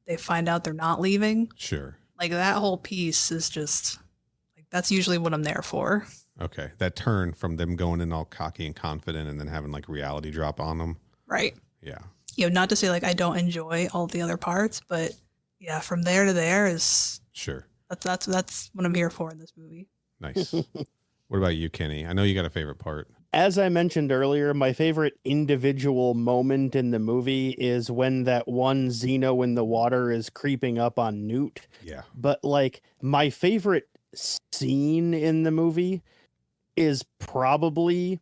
they find out they're not leaving. Sure. Like that whole piece is just like, that's usually what I'm there for. Okay. That turn from them going in all cocky and confident and then having like reality drop on them. Right. Yeah. Not to say like I don't enjoy all the other parts, but yeah, from there to there is sure. That's what I'm here for in this movie. Nice. What about you, Kenny? I know you got a favorite part. As I mentioned earlier, my favorite individual moment in the movie is when that one Xeno in the water is creeping up on Newt. Yeah. But like my favorite scene in the movie is probably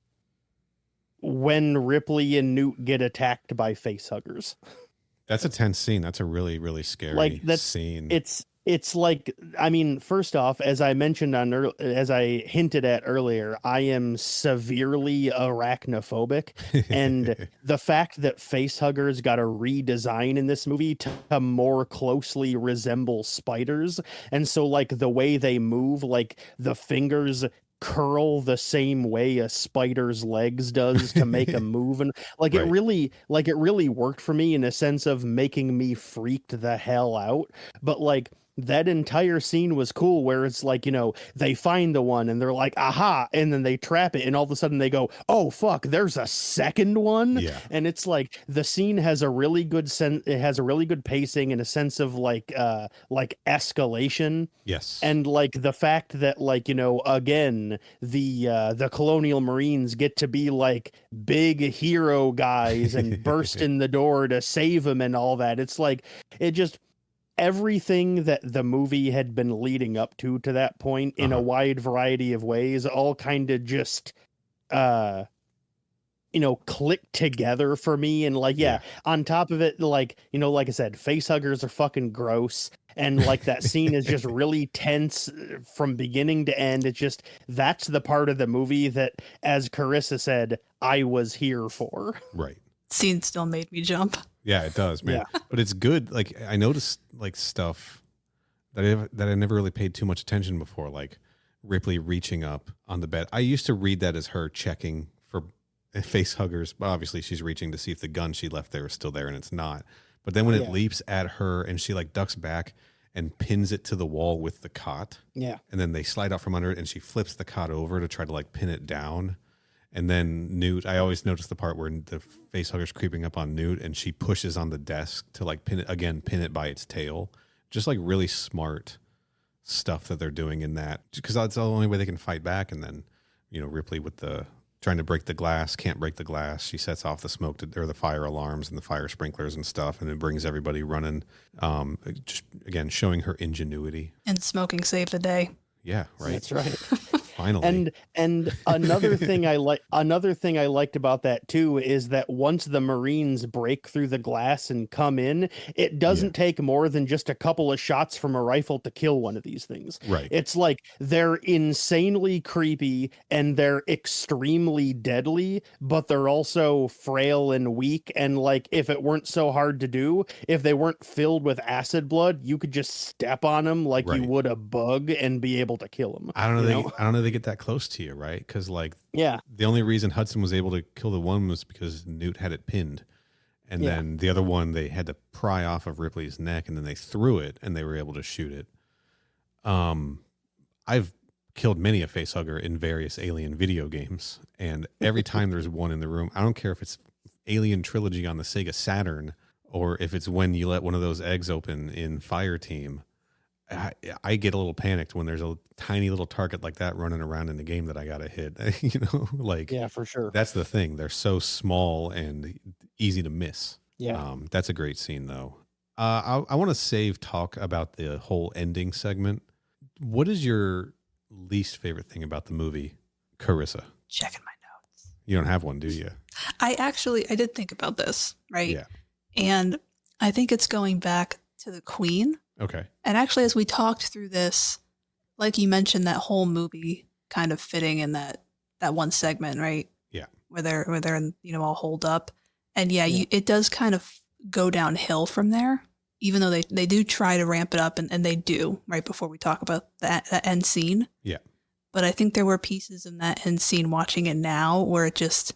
when Ripley and Newt get attacked by facehuggers. That's a tense scene. That's a really, really scary scene. It's like, I mean, first off, as I mentioned as I hinted at earlier, I am severely arachnophobic, and the fact that facehuggers got a redesign in this movie to more closely resemble spiders, and so like the way they move, like the fingers curl the same way a spider's legs does to make a move, and like Right. it really worked for me in a sense of making me freaked the hell out. But like that entire scene was cool, where it's like, you know, they find the one and they're like, aha, and then they trap it, and all of a sudden they go, oh fuck, there's a second one. Yeah. And it's like the scene has a really good it has a really good pacing and a sense of like escalation. Yes. And like the fact that, like, you know, again, the colonial Marines get to be like big hero guys and burst in the door to save them and all that. It's like, it just, everything that the movie had been leading up to that point in a wide variety of ways all kind of just you know, clicked together for me. And like, yeah, on top of it, like, you know, like I said, facehuggers are fucking gross, and like that scene is just really tense from beginning to end. It's just, that's the part of the movie that, as Caryssa said, I was here for. Right. Scene still made me jump. Yeah, it does, man. Yeah. But it's good. Like, I noticed like stuff that I never really paid too much attention before, like Ripley reaching up on the bed. I used to read that as her checking for face huggers, but obviously she's reaching to see if the gun she left there is still there, and it's not. But then when it leaps at her and she like ducks back and pins it to the wall with the cot, and then they slide out from under it and she flips the cot over to try to like pin it down. And then Newt, I always notice the part where the facehugger's creeping up on Newt and she pushes on the desk to like pin it by its tail. Just like really smart stuff that they're doing in that, because that's the only way they can fight back. And then, you know, Ripley with the trying to break the glass, can't break the glass. She sets off the smoke or the fire alarms and the fire sprinklers and stuff, and it brings everybody running. Just again, showing her ingenuity. And smoking saved the day. Yeah, right. That's right. Finally. And another thing I liked about that too is that once the Marines break through the glass and come in, it doesn't take more than just a couple of shots from a rifle to kill one of these things. Right. It's like they're insanely creepy and they're extremely deadly, but they're also frail and weak. And like, if it weren't so hard to do, if they weren't filled with acid blood, you could just step on them like you would a bug and be able to kill them. I don't know. They get that close to you, right? Because like, the only reason Hudson was able to kill the one was because Newt had it pinned, and then the other one they had to pry off of Ripley's neck, and then they threw it, and they were able to shoot it. I've killed many a facehugger in various Alien video games, and every time there's one in the room, I don't care if it's Alien Trilogy on the Sega Saturn or if it's when you let one of those eggs open in Fireteam. I get a little panicked when there's a tiny little target like that running around in the game that I gotta hit. You know, like, yeah, for sure. That's the thing. They're so small and easy to miss. Yeah. That's a great scene though. I want to save talk about the whole ending segment. What is your least favorite thing about the movie, Caryssa? Checking my notes. You don't have one, do you? I did think about this, right? Yeah. And I think it's going back to the Queen. Okay. And actually, as we talked through this, like you mentioned, that whole movie kind of fitting in that one segment, right? Yeah. Where they're you know, all holed up, and it does kind of go downhill from there. Even though they do try to ramp it up, and they do right before we talk about that end scene. Yeah. But I think there were pieces in that end scene, watching it now, where I just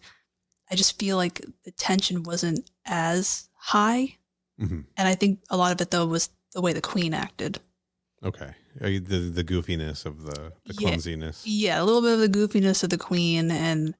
feel like the tension wasn't as high, and I think a lot of it though was the way the Queen acted. Okay. The goofiness of the clumsiness. Yeah, a little bit of the goofiness of the Queen, and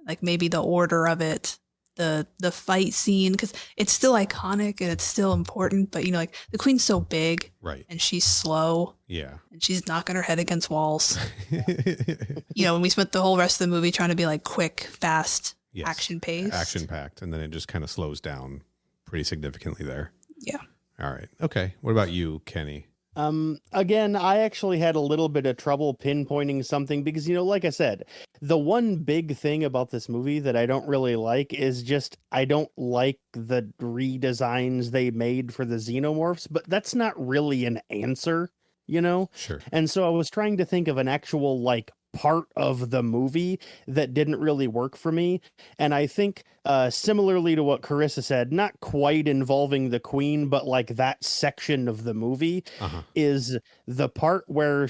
like maybe the order of it, the fight scene, because it's still iconic and it's still important, but you know, like the Queen's so big, right? And she's slow, yeah, and she's knocking her head against walls. You know, and we spent the whole rest of the movie trying to be like quick, fast, action paced, action packed, and then it just kind of slows down pretty significantly there. Yeah. All right. Okay. What about you, Kenny? Again, I actually had a little bit of trouble pinpointing something because, like I said, the one big thing about this movie that I don't really like is just I don't like the redesigns they made for the Xenomorphs, but that's not really an answer, Sure. And so I was trying to think of an actual, part of the movie that didn't really work for me. And I think similarly to what Caryssa said, not quite involving the Queen, but that section of the movie is the part where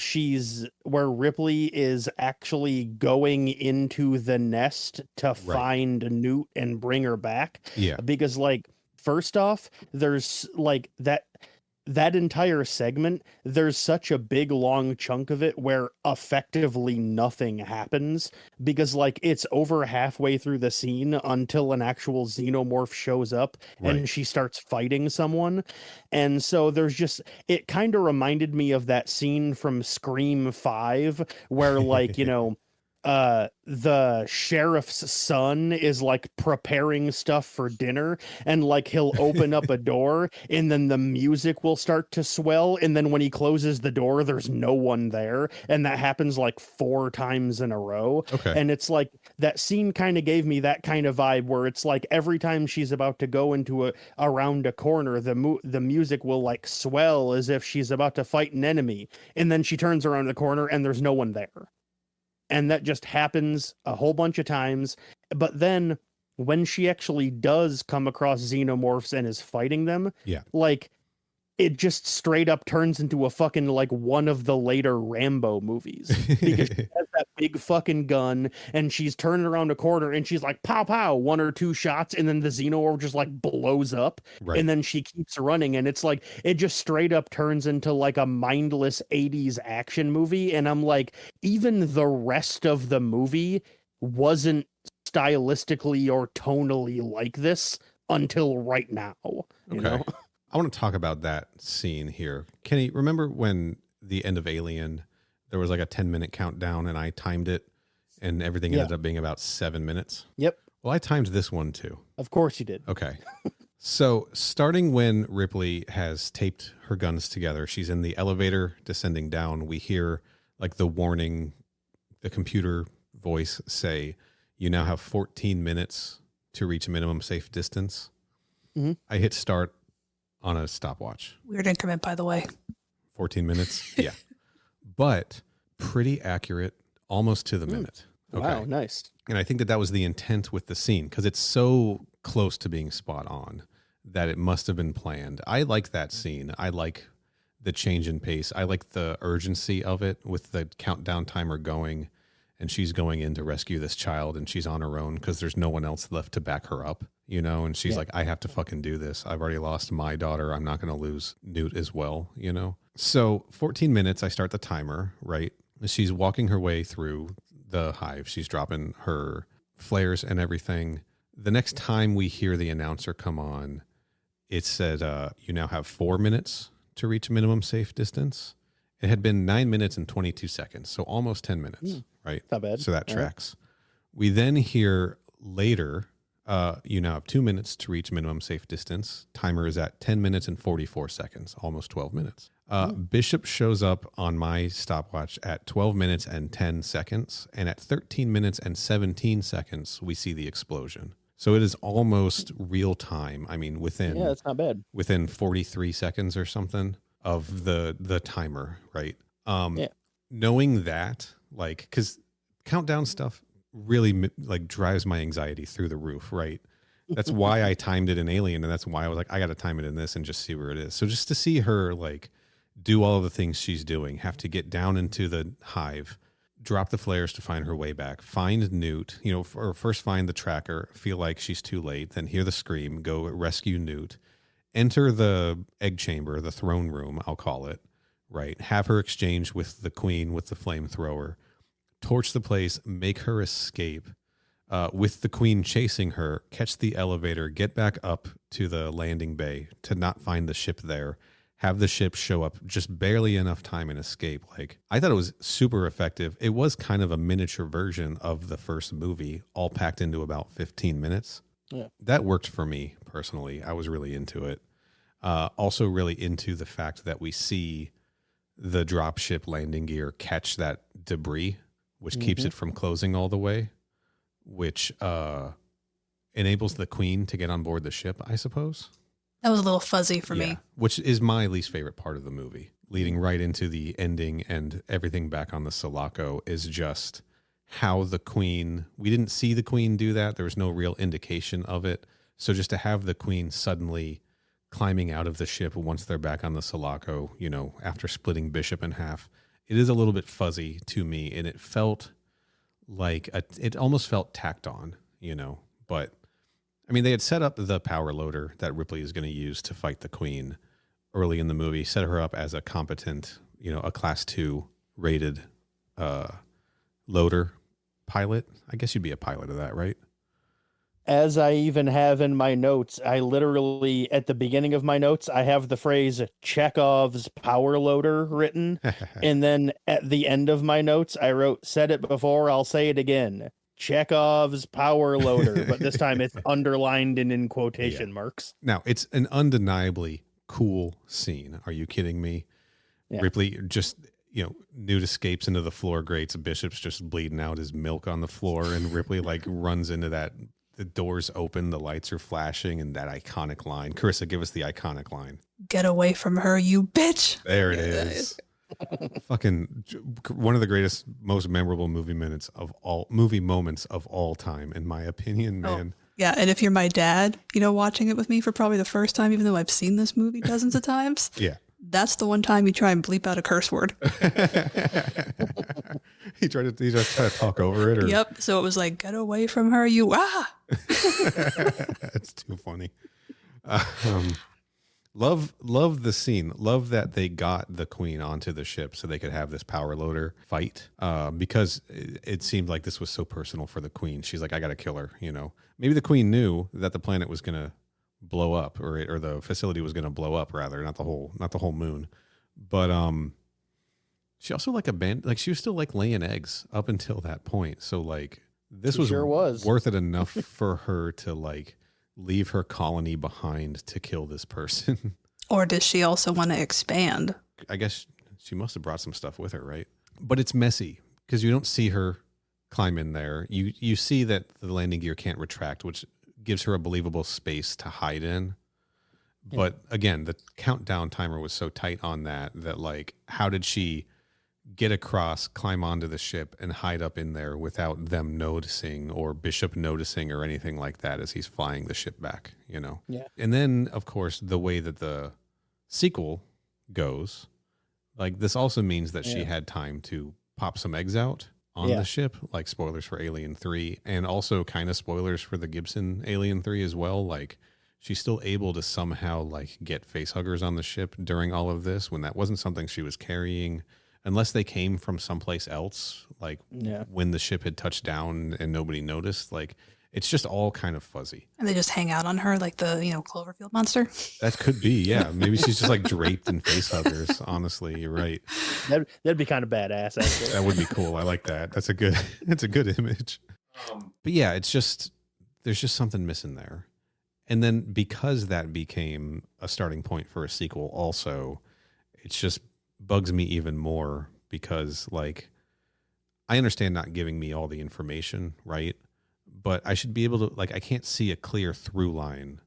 Ripley is actually going into the nest to find Newt and bring her back. Yeah. Because first off, there's that entire segment, there's such a big long chunk of it where effectively nothing happens because it's over halfway through the scene until an actual Xenomorph shows up and she starts fighting someone. And so it kind of reminded me of that scene from Scream 5 where the sheriff's son is preparing stuff for dinner and he'll open up a door and then the music will start to swell and then when he closes the door there's no one there, and that happens 4 times in a row. And it's that scene kind of gave me that kind of vibe where it's every time she's about to go into around a corner the music will swell as if she's about to fight an enemy, and then she turns around the corner and there's no one there. And that just happens a whole bunch of times. But then when she actually does come across Xenomorphs and is fighting them, it just straight up turns into a fucking one of the later Rambo movies. Because she has that big fucking gun and she's turning around a corner and she's pow pow, 1 or 2 shots, and then the Xenomorph just blows up. And then she keeps running and it's it just straight up turns into a mindless 80s action movie. And I'm even the rest of the movie wasn't stylistically or tonally like this until right now. You know? I want to talk about that scene here. Kenny, remember when the end of Alien, there was a 10-minute countdown and I timed it and everything ended up being about 7 minutes? Yep. Well, I timed this one too. Of course you did. Okay. So starting when Ripley has taped her guns together, she's in the elevator descending down. We hear the warning, the computer voice say, you now have 14 minutes to reach a minimum safe distance. Mm-hmm. I hit start on a stopwatch. Weird increment, by the way. 14 minutes? Yeah. But pretty accurate, almost to the minute. Okay. Wow, nice. And I think that was the intent with the scene because it's so close to being spot on that it must have been planned. I like that scene. I like the change in pace. I like the urgency of it with the countdown timer going and she's going in to rescue this child and she's on her own because there's no one else left to back her up, and she's I have to fucking do this. I've already lost my daughter. I'm not going to lose Newt as well, So 14 minutes, I start the timer, right? She's walking her way through the hive. She's dropping her flares and everything. The next time we hear the announcer come on, it said, you now have 4 minutes to reach minimum safe distance. It had been 9 minutes and 22 seconds, so almost 10 minutes, right? Not bad. So that tracks. We then hear later, you now have 2 minutes to reach minimum safe distance. Timer is at 10 minutes and 44 seconds, almost 12 minutes. Bishop shows up on my stopwatch at 12 minutes and 10 seconds, and at 13 minutes and 17 seconds, we see the explosion. So it is almost real time. I mean, that's not bad. Within 43 seconds or something of the timer, right? Knowing that, because countdown stuff really drives my anxiety through the roof, right? That's why I timed it in Alien, and that's why I was I got to time it in this and just see where it is. So just to see her do all of the things she's doing, have to get down into the hive, drop the flares to find her way back, find Newt, or first find the tracker, feel like she's too late, then hear the scream, go rescue Newt, enter the egg chamber, the throne room, I'll call it, right? Have her exchange with the queen with the flamethrower, torch the place, make her escape, with the queen chasing her, catch the elevator, get back up to the landing bay to not find the ship there, have the ship show up just barely enough time and escape. I thought it was super effective. It was kind of a miniature version of the first movie, all packed into about 15 minutes. Yeah. That worked for me personally. I was really into it. Also really into the fact that we see the dropship landing gear catch that debris, which keeps it from closing all the way, which enables the Queen to get on board the ship, I suppose. That was a little fuzzy for me. Which is my least favorite part of the movie. Leading right into the ending and everything back on the Sulaco is just how the Queen, we didn't see the Queen do that. There was no real indication of it. So just to have the Queen suddenly climbing out of the ship once they're back on the Sulaco, you know, after splitting Bishop in half, it is a little bit fuzzy to me. And it felt like, it almost felt tacked on, you know, but I mean, they had set up the power loader that Ripley is going to use to fight the Queen early in the movie, set her up as a competent, you know, a class 2 rated loader pilot. I guess you'd be a pilot of that, right? As I even have in my notes, I literally, at the beginning of my notes, I have the phrase Chekhov's power loader written. And then at the end of my notes, I wrote, said it before, I'll say it again. Chekhov's power loader, but this time it's underlined and in quotation marks. Now, it's an undeniably cool scene. Are you kidding me? Yeah. Ripley just, you know, Newt escapes into the floor grates. Bishop's just bleeding out his milk on the floor, and Ripley like runs into that. The doors open, the lights are flashing, and that iconic line. Caryssa, give us the iconic line. Get away from her, you bitch. There it is. Fucking one of the greatest, most memorable movie moments of all time, in my opinion, man. Yeah, and if you're my dad, you know, watching it with me for probably the first time, even though I've seen this movie dozens of times. Yeah. That's the one time you try and bleep out a curse word. He tried to talk over it. Or... Yep. So it was like, get away from her, you That's too funny. Love the scene. Love that they got the Queen onto the ship so they could have this power loader fight. Because it seemed like this was so personal for the Queen. She's like, I got to kill her. You know, maybe the Queen knew that the planet was going to blow up, or the facility was going to blow up, rather, not the whole moon. But she also she was still like laying eggs up until that point. So like this was worth it enough for her to like leave her colony behind to kill this person. Or does she also want to expand? I guess she must have brought some stuff with her, right? But it's messy because you don't see her climb in there. You see that the landing gear can't retract, which gives her a believable space to hide in. But again, the countdown timer was so tight on that like, how did she get across, climb onto the ship, and hide up in there without them noticing, or Bishop noticing, or anything like that as he's flying the ship back, you know? Yeah. And then, of course, the way that the sequel goes, like, this also means that she had time to pop some eggs out on the ship, like spoilers for Alien 3, and also kind of spoilers for the Gibson Alien 3 as well. Like, she's still able to somehow like get facehuggers on the ship during all of this, when that wasn't something she was carrying, unless they came from someplace else, like when the ship had touched down and nobody noticed. Like, it's just all kind of fuzzy. And they just hang out on her like the, Cloverfield monster. That could be, yeah. Maybe she's just like draped in facehuggers. Honestly, you're right. That'd be kind of badass, actually. That would be cool. I like that. That's a good image. But yeah, there's just something missing there. And then because that became a starting point for a sequel also, it's just bugs me even more because, like, I understand not giving me all the information, right? But I should be able to, like, I can't see a clear through line.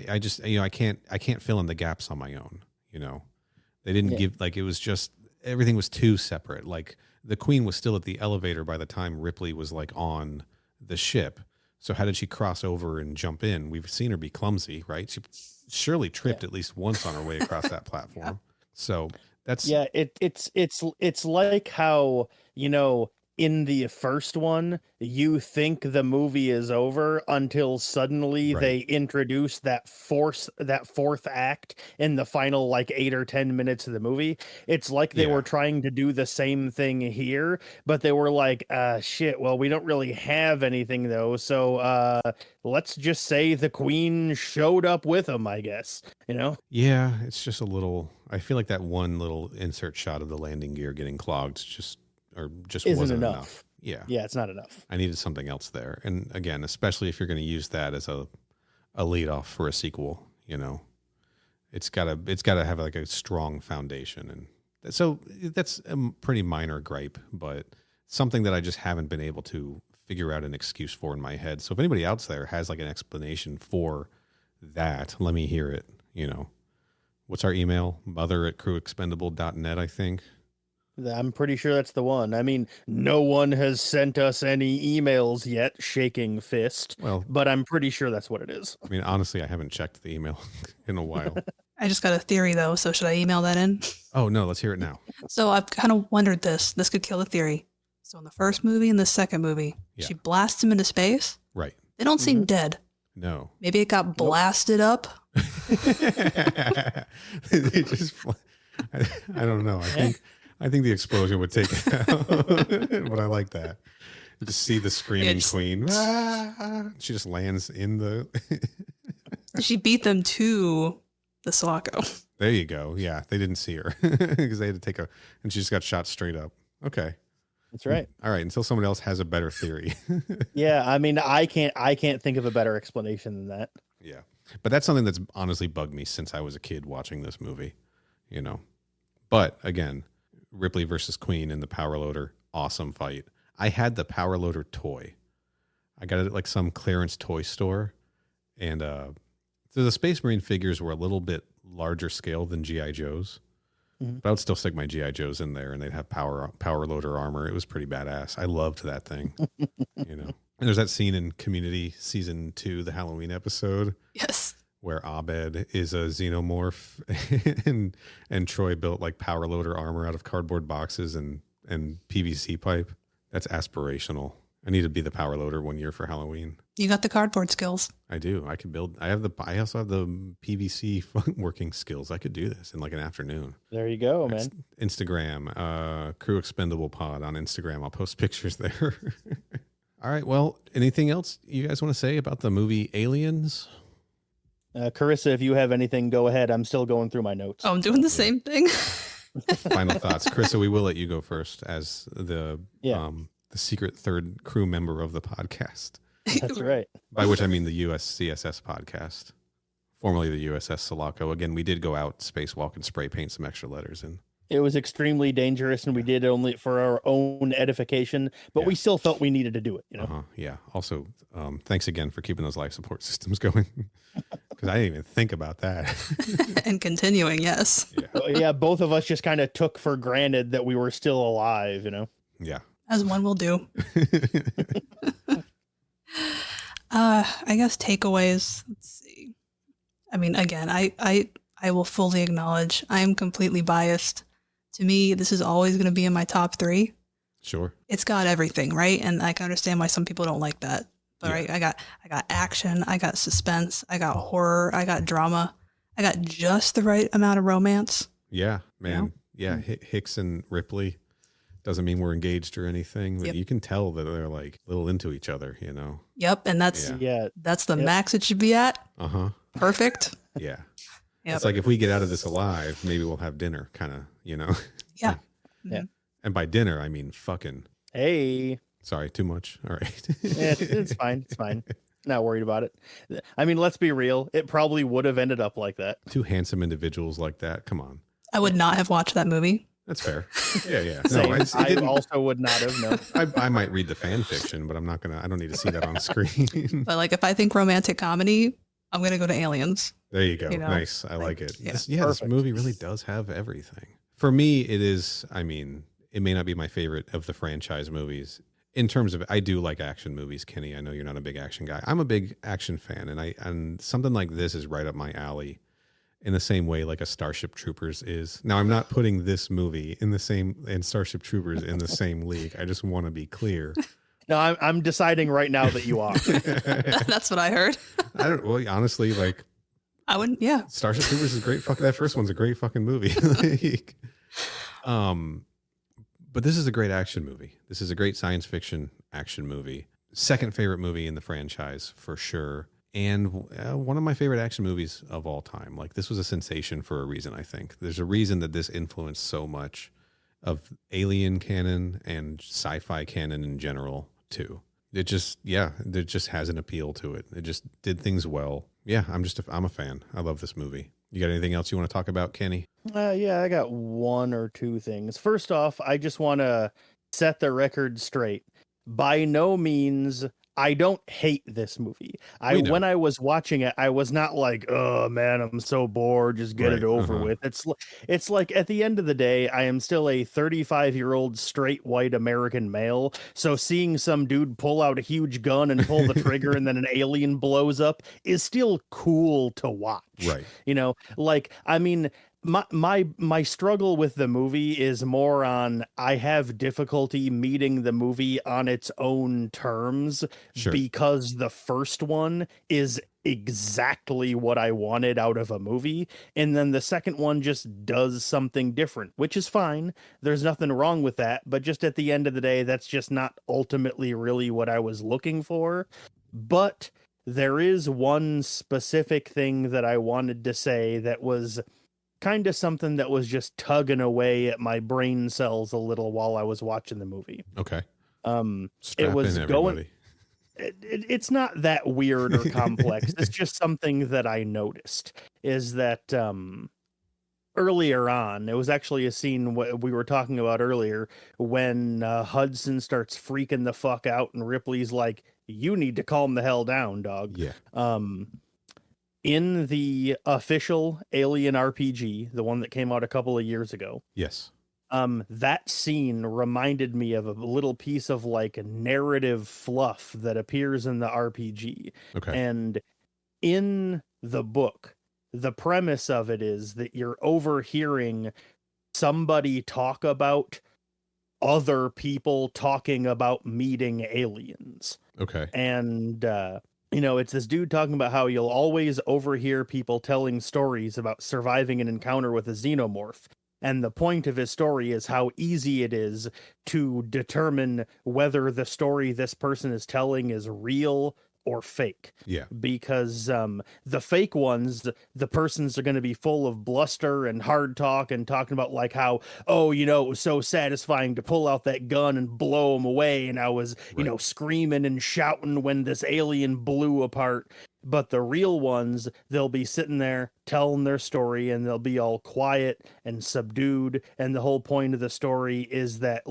I just, I can't fill in the gaps on my own, They didn't give, like, it was just, everything was too separate. Like, the Queen was still at the elevator by the time Ripley was, like, on the ship. So how did she cross over and jump in? We've seen her be clumsy, right? She surely tripped at least once on her way across that platform. So that's it's like how, in the first one, you think the movie is over until suddenly they introduce that fourth act in the final, like, 8 or 10 minutes of the movie. It's like they were trying to do the same thing here, but they were like, shit, well, we don't really have anything though. So let's just say the Queen showed up with them, I guess, Yeah, it's just a little, I feel like that one little insert shot of the landing gear getting clogged just wasn't enough. Yeah, it's not enough. I needed something else there. And again, especially if you're going to use that as a lead off for a sequel, it's gotta have like a strong foundation, and So that's a pretty minor gripe, but something that I just haven't been able to figure out an excuse for in my head. So if anybody out there has like an explanation for that, let me hear it. You know, what's our email? mother@crewexpendable.net, I think. I'm pretty sure that's the one. I mean, no one has sent us any emails yet, shaking fist. Well, but I'm pretty sure that's what it is. I mean, honestly, I haven't checked the email in a while. I just got a theory though, so should I email that in? Oh no, let's hear it now. So I've kind of wondered this. This could kill the theory. So in the first movie and the second movie, she blasts him into space. Right. They don't seem dead. No. Maybe it got blasted up. They just, I don't know. I think the explosion would take it out. But I like that. Just see the screaming queen. She just lands in the. She beat them to the Sulaco. There you go. Yeah, they didn't see her because they had to take and she just got shot straight up. Okay. That's right. All right. Until someone else has a better theory. Yeah. I mean, I can't think of a better explanation than that. Yeah. But that's something that's honestly bugged me since I was a kid watching this movie, you know. But again, Ripley versus Queen in the Power Loader, awesome fight. I had the Power Loader toy. I got it at like some clearance toy store. And so the Space Marine figures were a little bit larger scale than G.I. Joes. Mm-hmm. But I would still stick my G.I. Joes in there and they'd have power loader armor. It was pretty badass. I loved that thing. You know. And there's that scene in Community season 2, the Halloween episode. Yes. Where Abed is a xenomorph and Troy built like power loader armor out of cardboard boxes and PVC pipe. That's aspirational. I need to be the power loader one year for Halloween. You got the cardboard skills. I do. I could build. I also have the PVC working skills. I could do this in like an afternoon. There you go, man. Instagram, Crew Expendable Pod on Instagram. I'll post pictures there. All right. Well, anything else you guys want to say about the movie Aliens? Caryssa, if you have anything, go ahead. I'm still going through my notes. Oh, I'm doing the same thing. Final thoughts. Caryssa, we will let you go first as the secret third crew member of the podcast. That's right. By which I mean the USCSS podcast, formerly the USS Sulaco. Again, we did go out, spacewalk, and spray paint some extra letters in. It was extremely dangerous, and we did it only for our own edification, but we still felt we needed to do it. You know? Yeah. Also, thanks again for keeping those life support systems going, because I didn't even think about that. And continuing, yes. Yeah, both of us just kind of took for granted that we were still alive. You know. Yeah. As one will do. I guess takeaways. Let's see. I mean, again, I will fully acknowledge I am completely biased. To me, this is always going to be in my top 3. Sure. It's got everything, right? And I can understand why some people don't like that. But right, I got action, I got suspense, I got horror, I got drama, I got just the right amount of romance. Yeah, man. You know? Yeah, Hicks and Ripley. Doesn't mean we're engaged or anything, but you can tell that they're like a little into each other, you know? Yep. And that's the max it should be at. Perfect. Yeah. Yep. It's like if we get out of this alive, maybe we'll have dinner, kind of, you know? Yeah. Yeah. And by dinner, I mean fucking. Hey. Sorry, too much. All right. Yeah, it's fine. It's fine. Not worried about it. I mean, let's be real. It probably would have ended up like that. 2 handsome individuals like that. Come on. I would not have watched that movie. That's fair. Yeah. No, I also would not have known. I might read the fan fiction, but I don't need to see that on screen. But like if I think romantic comedy, I'm going to go to Aliens. There you go. You know? Nice. I like it. Yeah. This movie really does have everything. For me, it is, I mean, it may not be my favorite of the franchise movies. In terms of, I do like action movies, Kenny. I know you're not a big action guy. I'm a big action fan, and something like this is right up my alley in the same way like a Starship Troopers is. Now, I'm not putting this movie and Starship Troopers in the same league. I just want to be clear. No, I'm deciding right now that you are. That's what I heard. Honestly, like, I wouldn't, yeah. Starship Troopers is great. That first one's a great fucking movie. But this is a great action movie. This is a great science fiction action movie. Second favorite movie in the franchise for sure. And one of my favorite action movies of all time. Like, this was a sensation for a reason, I think. There's a reason that this influenced so much of alien canon and sci-fi canon in general too. It just has an appeal to it. It just did things well. Yeah, I'm a fan. I love this movie. You got anything else you want to talk about, Kenny? Yeah, I got one or two things. First off, I just want to set the record straight. By no means, I don't hate this movie. When I was watching it, I was not like, oh man, I'm so bored, just get it over with. It's like at the end of the day, I am still a 35-year-old straight white American male. So seeing some dude pull out a huge gun and pull the trigger and then an alien blows up is still cool to watch. Right. You know, like, I mean, my struggle with the movie is more on I have difficulty meeting the movie on its own terms because the first one is exactly what I wanted out of a movie, and then the second one just does something different, which is fine. There's nothing wrong with that, but just at the end of the day, that's just not ultimately really what I was looking for. But there is one specific thing that I wanted to say that was kind of something that was just tugging away at my brain cells a little while I was watching the movie. Okay. It was going. It's not that weird or complex. It's just something that I noticed is that earlier on, it was actually a scene we were talking about earlier when Hudson starts freaking the fuck out and Ripley's like, "You need to calm the hell down, dog." Yeah. In the official Alien RPG, the one that came out a couple of years ago. Yes. That scene reminded me of a little piece of like narrative fluff that appears in the RPG. Okay. And in the book, the premise of it is that you're overhearing somebody talk about other people talking about meeting aliens. Okay. And, it's this dude talking about how you'll always overhear people telling stories about surviving an encounter with a xenomorph. And the point of his story is how easy it is to determine whether the story this person is telling is real or fake. Yeah. Because the fake ones, the persons are going to be full of bluster and hard talk and talking about like how, it was so satisfying to pull out that gun and blow them away. And I was, screaming and shouting when this alien blew apart. But the real ones, they'll be sitting there telling their story and they'll be all quiet and subdued. And the whole point of the story is that,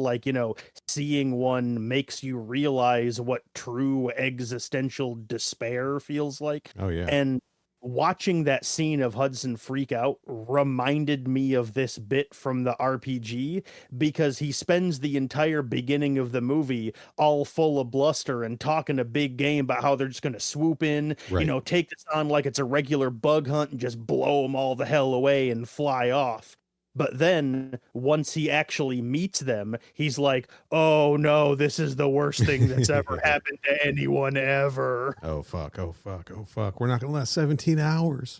seeing one makes you realize what true existential despair feels like. Oh, yeah. And watching that scene of Hudson freak out reminded me of this bit from the RPG because he spends the entire beginning of the movie all full of bluster and talking a big game about how they're just going to swoop in, take this on like it's a regular bug hunt and just blow them all the hell away and fly off. But then once he actually meets them, he's like, oh no, this is the worst thing that's ever happened to anyone ever. Oh, fuck. We're not going to last 17 hours.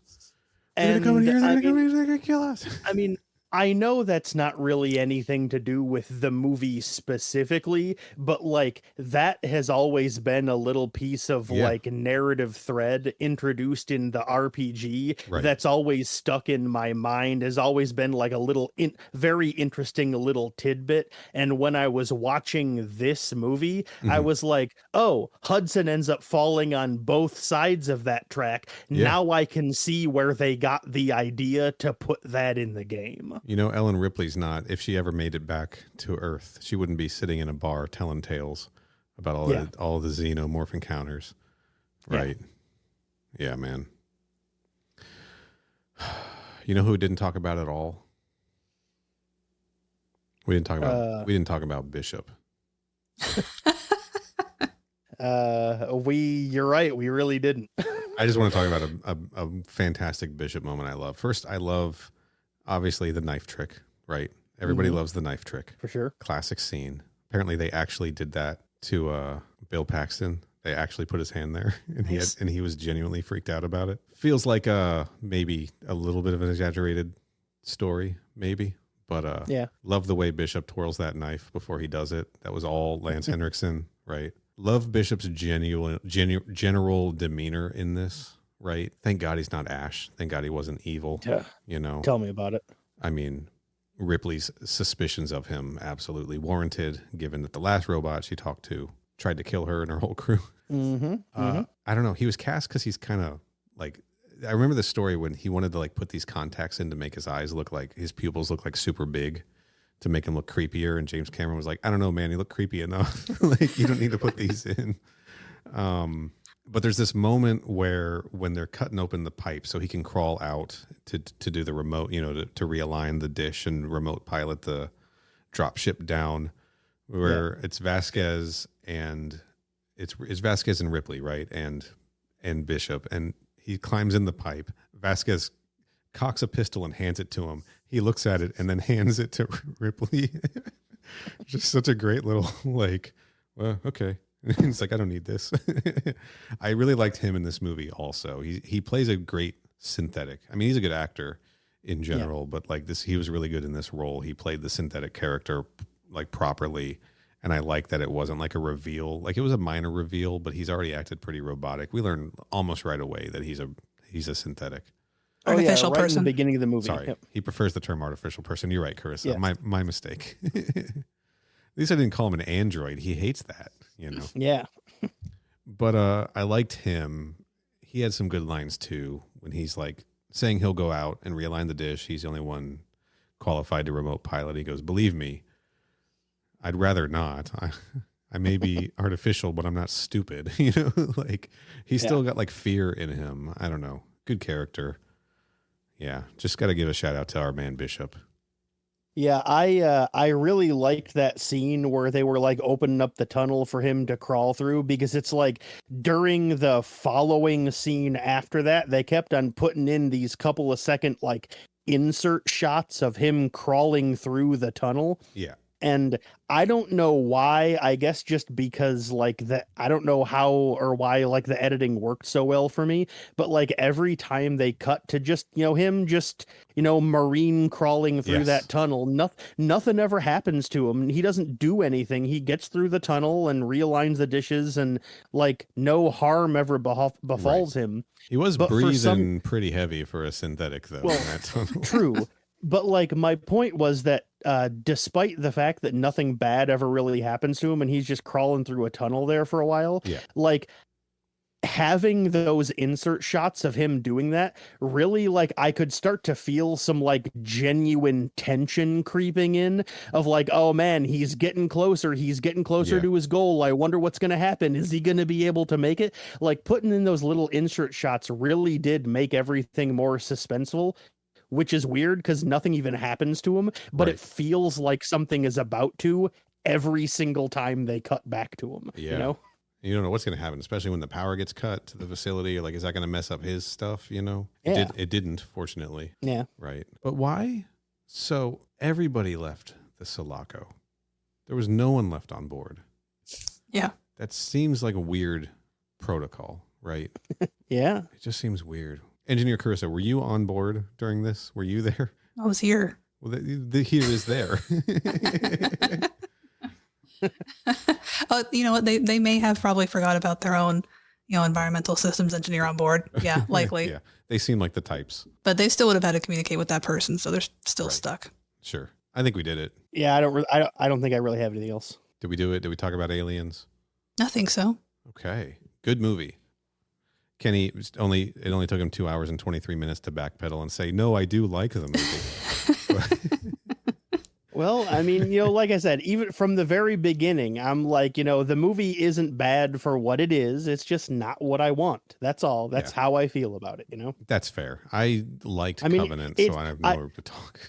They're going to come in here, they're going to kill us. I mean, I know that's not really anything to do with the movie specifically, but like that has always been a little piece of like narrative thread introduced in the RPG that's always stuck in my mind, has always been like a little very interesting little tidbit. And when I was watching this movie, I was like, oh, Hudson ends up falling on both sides of that track. Yeah. Now I can see where they got the idea to put that in the game. Ellen Ripley's not, if she ever made it back to Earth, she wouldn't be sitting in a bar telling tales about all the xenomorph encounters. Right. Yeah, man. You know who didn't talk about it at all? We didn't talk about Bishop. You're right. We really didn't. I just want to talk about a fantastic Bishop moment I love. First, I love obviously the knife trick, right? Everybody loves the knife trick. For sure. Classic scene. Apparently they actually did that to Bill Paxton. They actually put his hand there and he was genuinely freaked out about it. Feels like maybe a little bit of an exaggerated story, maybe. But love the way Bishop twirls that knife before he does it. That was all Lance Henriksen, right? Love Bishop's general demeanor in this. Right. Thank God he's not Ash. Thank God he wasn't evil. Yeah. Tell me about it. I mean, Ripley's suspicions of him absolutely warranted, given that the last robot she talked to tried to kill her and her whole crew. I don't know. He was cast because he's kind of like I remember the story when he wanted to like put these contacts in to make his eyes look like his pupils look like super big to make him look creepier. And James Cameron was like, I don't know, man, you look creepy enough. Like you don't need to put these in. But there's this moment where when they're cutting open the pipe so he can crawl out to do the remote, to realign the dish and remote pilot the drop ship down, where it's Vasquez and it's Vasquez and Ripley, right? And Bishop, and he climbs in the pipe. Vasquez cocks a pistol and hands it to him. He looks at it and then hands it to Ripley. Just such a great little like, well, okay. It's like, I don't need this. I really liked him in this movie also. He plays a great synthetic. I mean, he's a good actor in general, but like this, he was really good in this role. He played the synthetic character like properly. And I like that it wasn't like a reveal. Like it was a minor reveal, but he's already acted pretty robotic. We learned almost right away that he's a synthetic. Artificial right person. In the beginning of the movie. Sorry. Yep. He prefers the term artificial person. You're right, Caryssa. Yes. My mistake. At least I didn't call him an android. He hates that, Yeah. But I liked him. He had some good lines too when he's like saying he'll go out and realign the dish. He's the only one qualified to remote pilot. He goes, believe me, I'd rather not. I may be artificial, but I'm not stupid. Like he's still got like fear in him. I don't know. Good character. Yeah. Just got to give a shout out to our man Bishop. Yeah, I really liked that scene where they were like opening up the tunnel for him to crawl through, because it's like during the following scene after that, they kept on putting in these couple of second like insert shots of him crawling through the tunnel. Yeah. And I don't know why, I guess just because like I don't know how or why like the editing worked so well for me, but like every time they cut to just, him just, marine crawling through that tunnel, nothing ever happens to him. He doesn't do anything. He gets through the tunnel and realigns the dishes and like no harm ever befalls him. He was breathing pretty heavy for a synthetic though. Well, in that tunnel. True. But like my point was that despite the fact that nothing bad ever really happens to him and he's just crawling through a tunnel there for a while, like having those insert shots of him doing that, really like I could start to feel some like genuine tension creeping in of like, oh man, he's getting closer to his goal. I wonder what's going to happen. Is he going to be able to make it? Like putting in those little insert shots really did make everything more suspenseful, which is weird because nothing even happens to him, but it feels like something is about to every single time they cut back to him. You don't know what's going to happen, especially when the power gets cut to the facility. Like, is that going to mess up his stuff? It didn't, fortunately. Yeah. Right. But why? So everybody left the Sulaco. There was no one left on board. Yeah. That seems like a weird protocol, right? Yeah. It just seems weird. Engineer Caryssa, were you on board during this? Were you there? I was here. Well, the here is there. Oh, you know what? They may have probably forgot about their own, environmental systems engineer on board. Yeah, likely. Yeah, they seem like the types. But they still would have had to communicate with that person, so they're still stuck. Sure, I think we did it. Yeah, I don't think I really have anything else. Did we do it? Did we talk about aliens? I think so. Okay, good movie. Kenny, it only took him 2 hours and 23 minutes to backpedal and say, no, I do like the movie. Well, I mean, like I said, even from the very beginning, I'm like, the movie isn't bad for what it is. It's just not what I want. That's all. That's how I feel about it, That's fair. I liked Covenant, so I have nowhere to talk.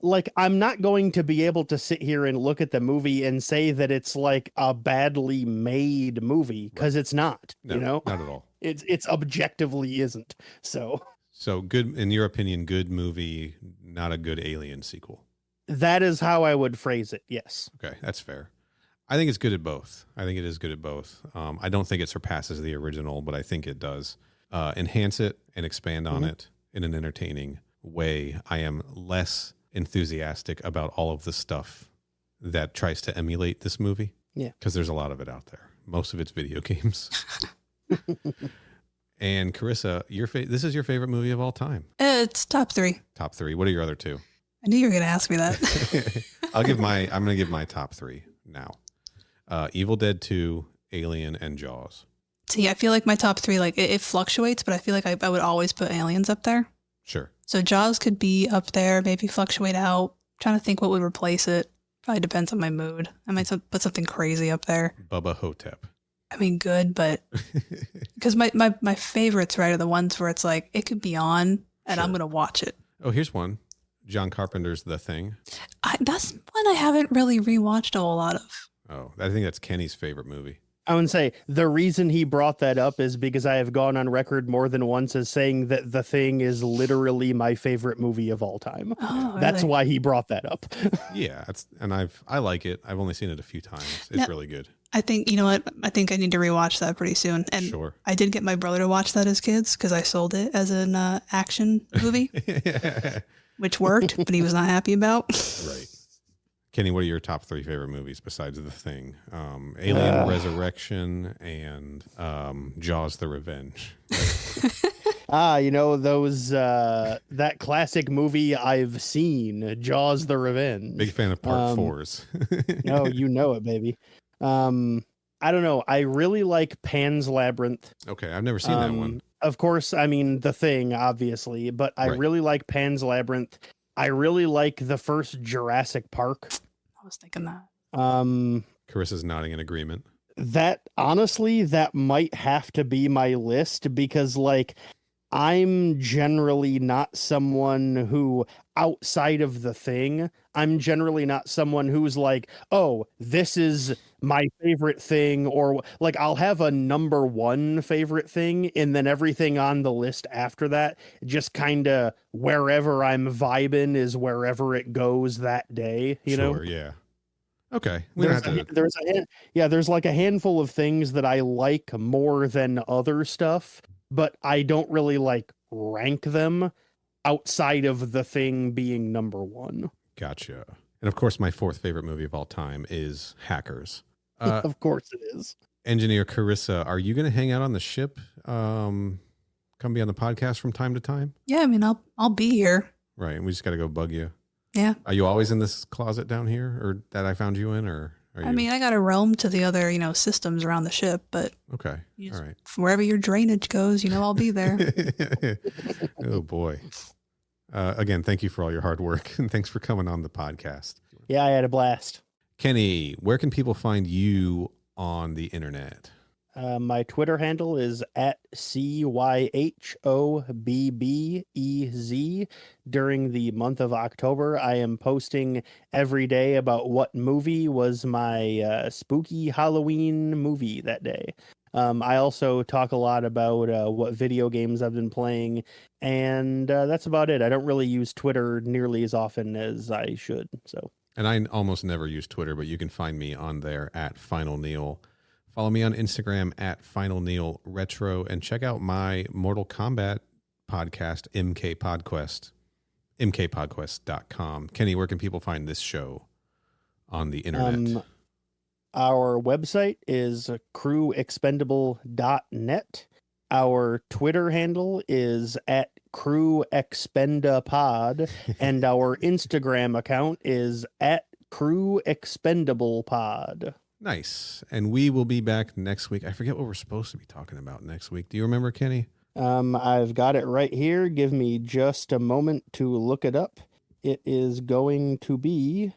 Like, I'm not going to be able to sit here and look at the movie and say that it's like a badly made movie, because it's not, not at all. It's objectively isn't. So good, in your opinion, good movie, not a good Alien sequel. That is how I would phrase it. Yes. Okay. That's fair. I think it's good at both. I think it is good at both. I don't think it surpasses the original, but I think it does enhance it and expand on it in an entertaining way. I am less enthusiastic about all of the stuff that tries to emulate this movie. Yeah. Because there's a lot of it out there. Most of it's video games. And Caryssa, this is your favorite movie of all time. It's top 3. Top 3. What are your other 2? I knew you were going to ask me that. I'm going to give my top 3 now. Evil Dead 2, Alien, and Jaws. See, I feel like my top 3, like it fluctuates, but I feel like I would always put Aliens up there. Sure. So Jaws could be up there, maybe fluctuate out. I'm trying to think what would replace it. Probably depends on my mood. I might put something crazy up there. Bubba Hotep. I mean, good, but because my favorites, right, are the ones where it's like it could be on and I'm going to watch it. Oh, here's one. John Carpenter's The Thing. That's one I haven't really rewatched a whole lot of. Oh, I think that's Kenny's favorite movie. I would say the reason he brought that up is because I have gone on record more than once as saying that The Thing is literally my favorite movie of all time. Oh, really? That's why he brought that up. Yeah, I like it. I've only seen it a few times. It's really good. I think, you know what? I think I need to rewatch that pretty soon. And sure. I did get my brother to watch that as kids because I sold it as an action movie, which worked, but he was not happy about. Right. Kenny, what are your top 3 favorite movies besides The Thing? Alien Resurrection and Jaws the Revenge. You know, those that classic movie I've seen, Jaws the Revenge. Big fan of part 4s. No, you know it, baby. I don't know. I really like Pan's Labyrinth. Okay, I've never seen that one. Of course, I mean, The Thing, obviously, but I really like Pan's Labyrinth. I really like the first Jurassic Park. I was thinking that. Caryssa's nodding in agreement. That, honestly, that might have to be my list because, like, I'm generally not someone who, outside of The Thing, I'm generally not someone who's like, oh, this is my favorite thing, or like I'll have a number 1 favorite thing, and then everything on the list after that, just kind of wherever I'm vibing is wherever it goes that day, you know? Yeah. Okay. There's like a handful of things that I like more than other stuff, but I don't really like rank them outside of The Thing being number 1. Gotcha. And of course, my 4th favorite movie of all time is Hackers. Of course it is. Engineer Caryssa, are you going to hang out on the ship? Come be on the podcast from time to time? Yeah, I mean, I'll be here. Right. And we just got to go bug you. Yeah. Are you always in this closet down here, or that I found you in, or are you? I mean, I got a realm to the other, systems around the ship, but okay. All right. Wherever your drainage goes, I'll be there. Oh boy. Again, thank you for all your hard work, and thanks for coming on the podcast. Yeah, I had a blast. Kenny, where can people find you on the internet? My Twitter handle is at CYHOBBEZ. During the month of October, I am posting every day about what movie was my spooky Halloween movie that day. I also talk a lot about what video games I've been playing, and that's about it. I don't really use Twitter nearly as often as I should. And I almost never use Twitter, but you can find me on there at Final Neal. Follow me on Instagram at Final Neal Retro, and check out my Mortal Kombat podcast, MK Podquest, mkpodquest.com. Kenny, where can people find this show on the internet? Our website is crewexpendable.net. Our Twitter handle is at crewexpendapod, and our Instagram account is at crewexpendablepod. Nice. And we will be back next week. I forget what we're supposed to be talking about next week. Do you remember, Kenny? I've got it right here. Give me just a moment to look it up. It is going to be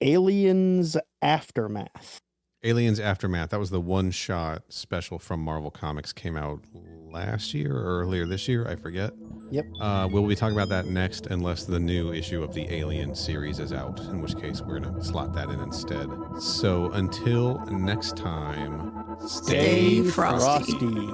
Aliens Aftermath. Aliens Aftermath. That was the one-shot special from Marvel Comics. Came out last year or earlier this year. I forget. Yep. We'll be talking about that next, unless the new issue of the Alien series is out, in which case we're going to slot that in instead. So until next time, stay frosty.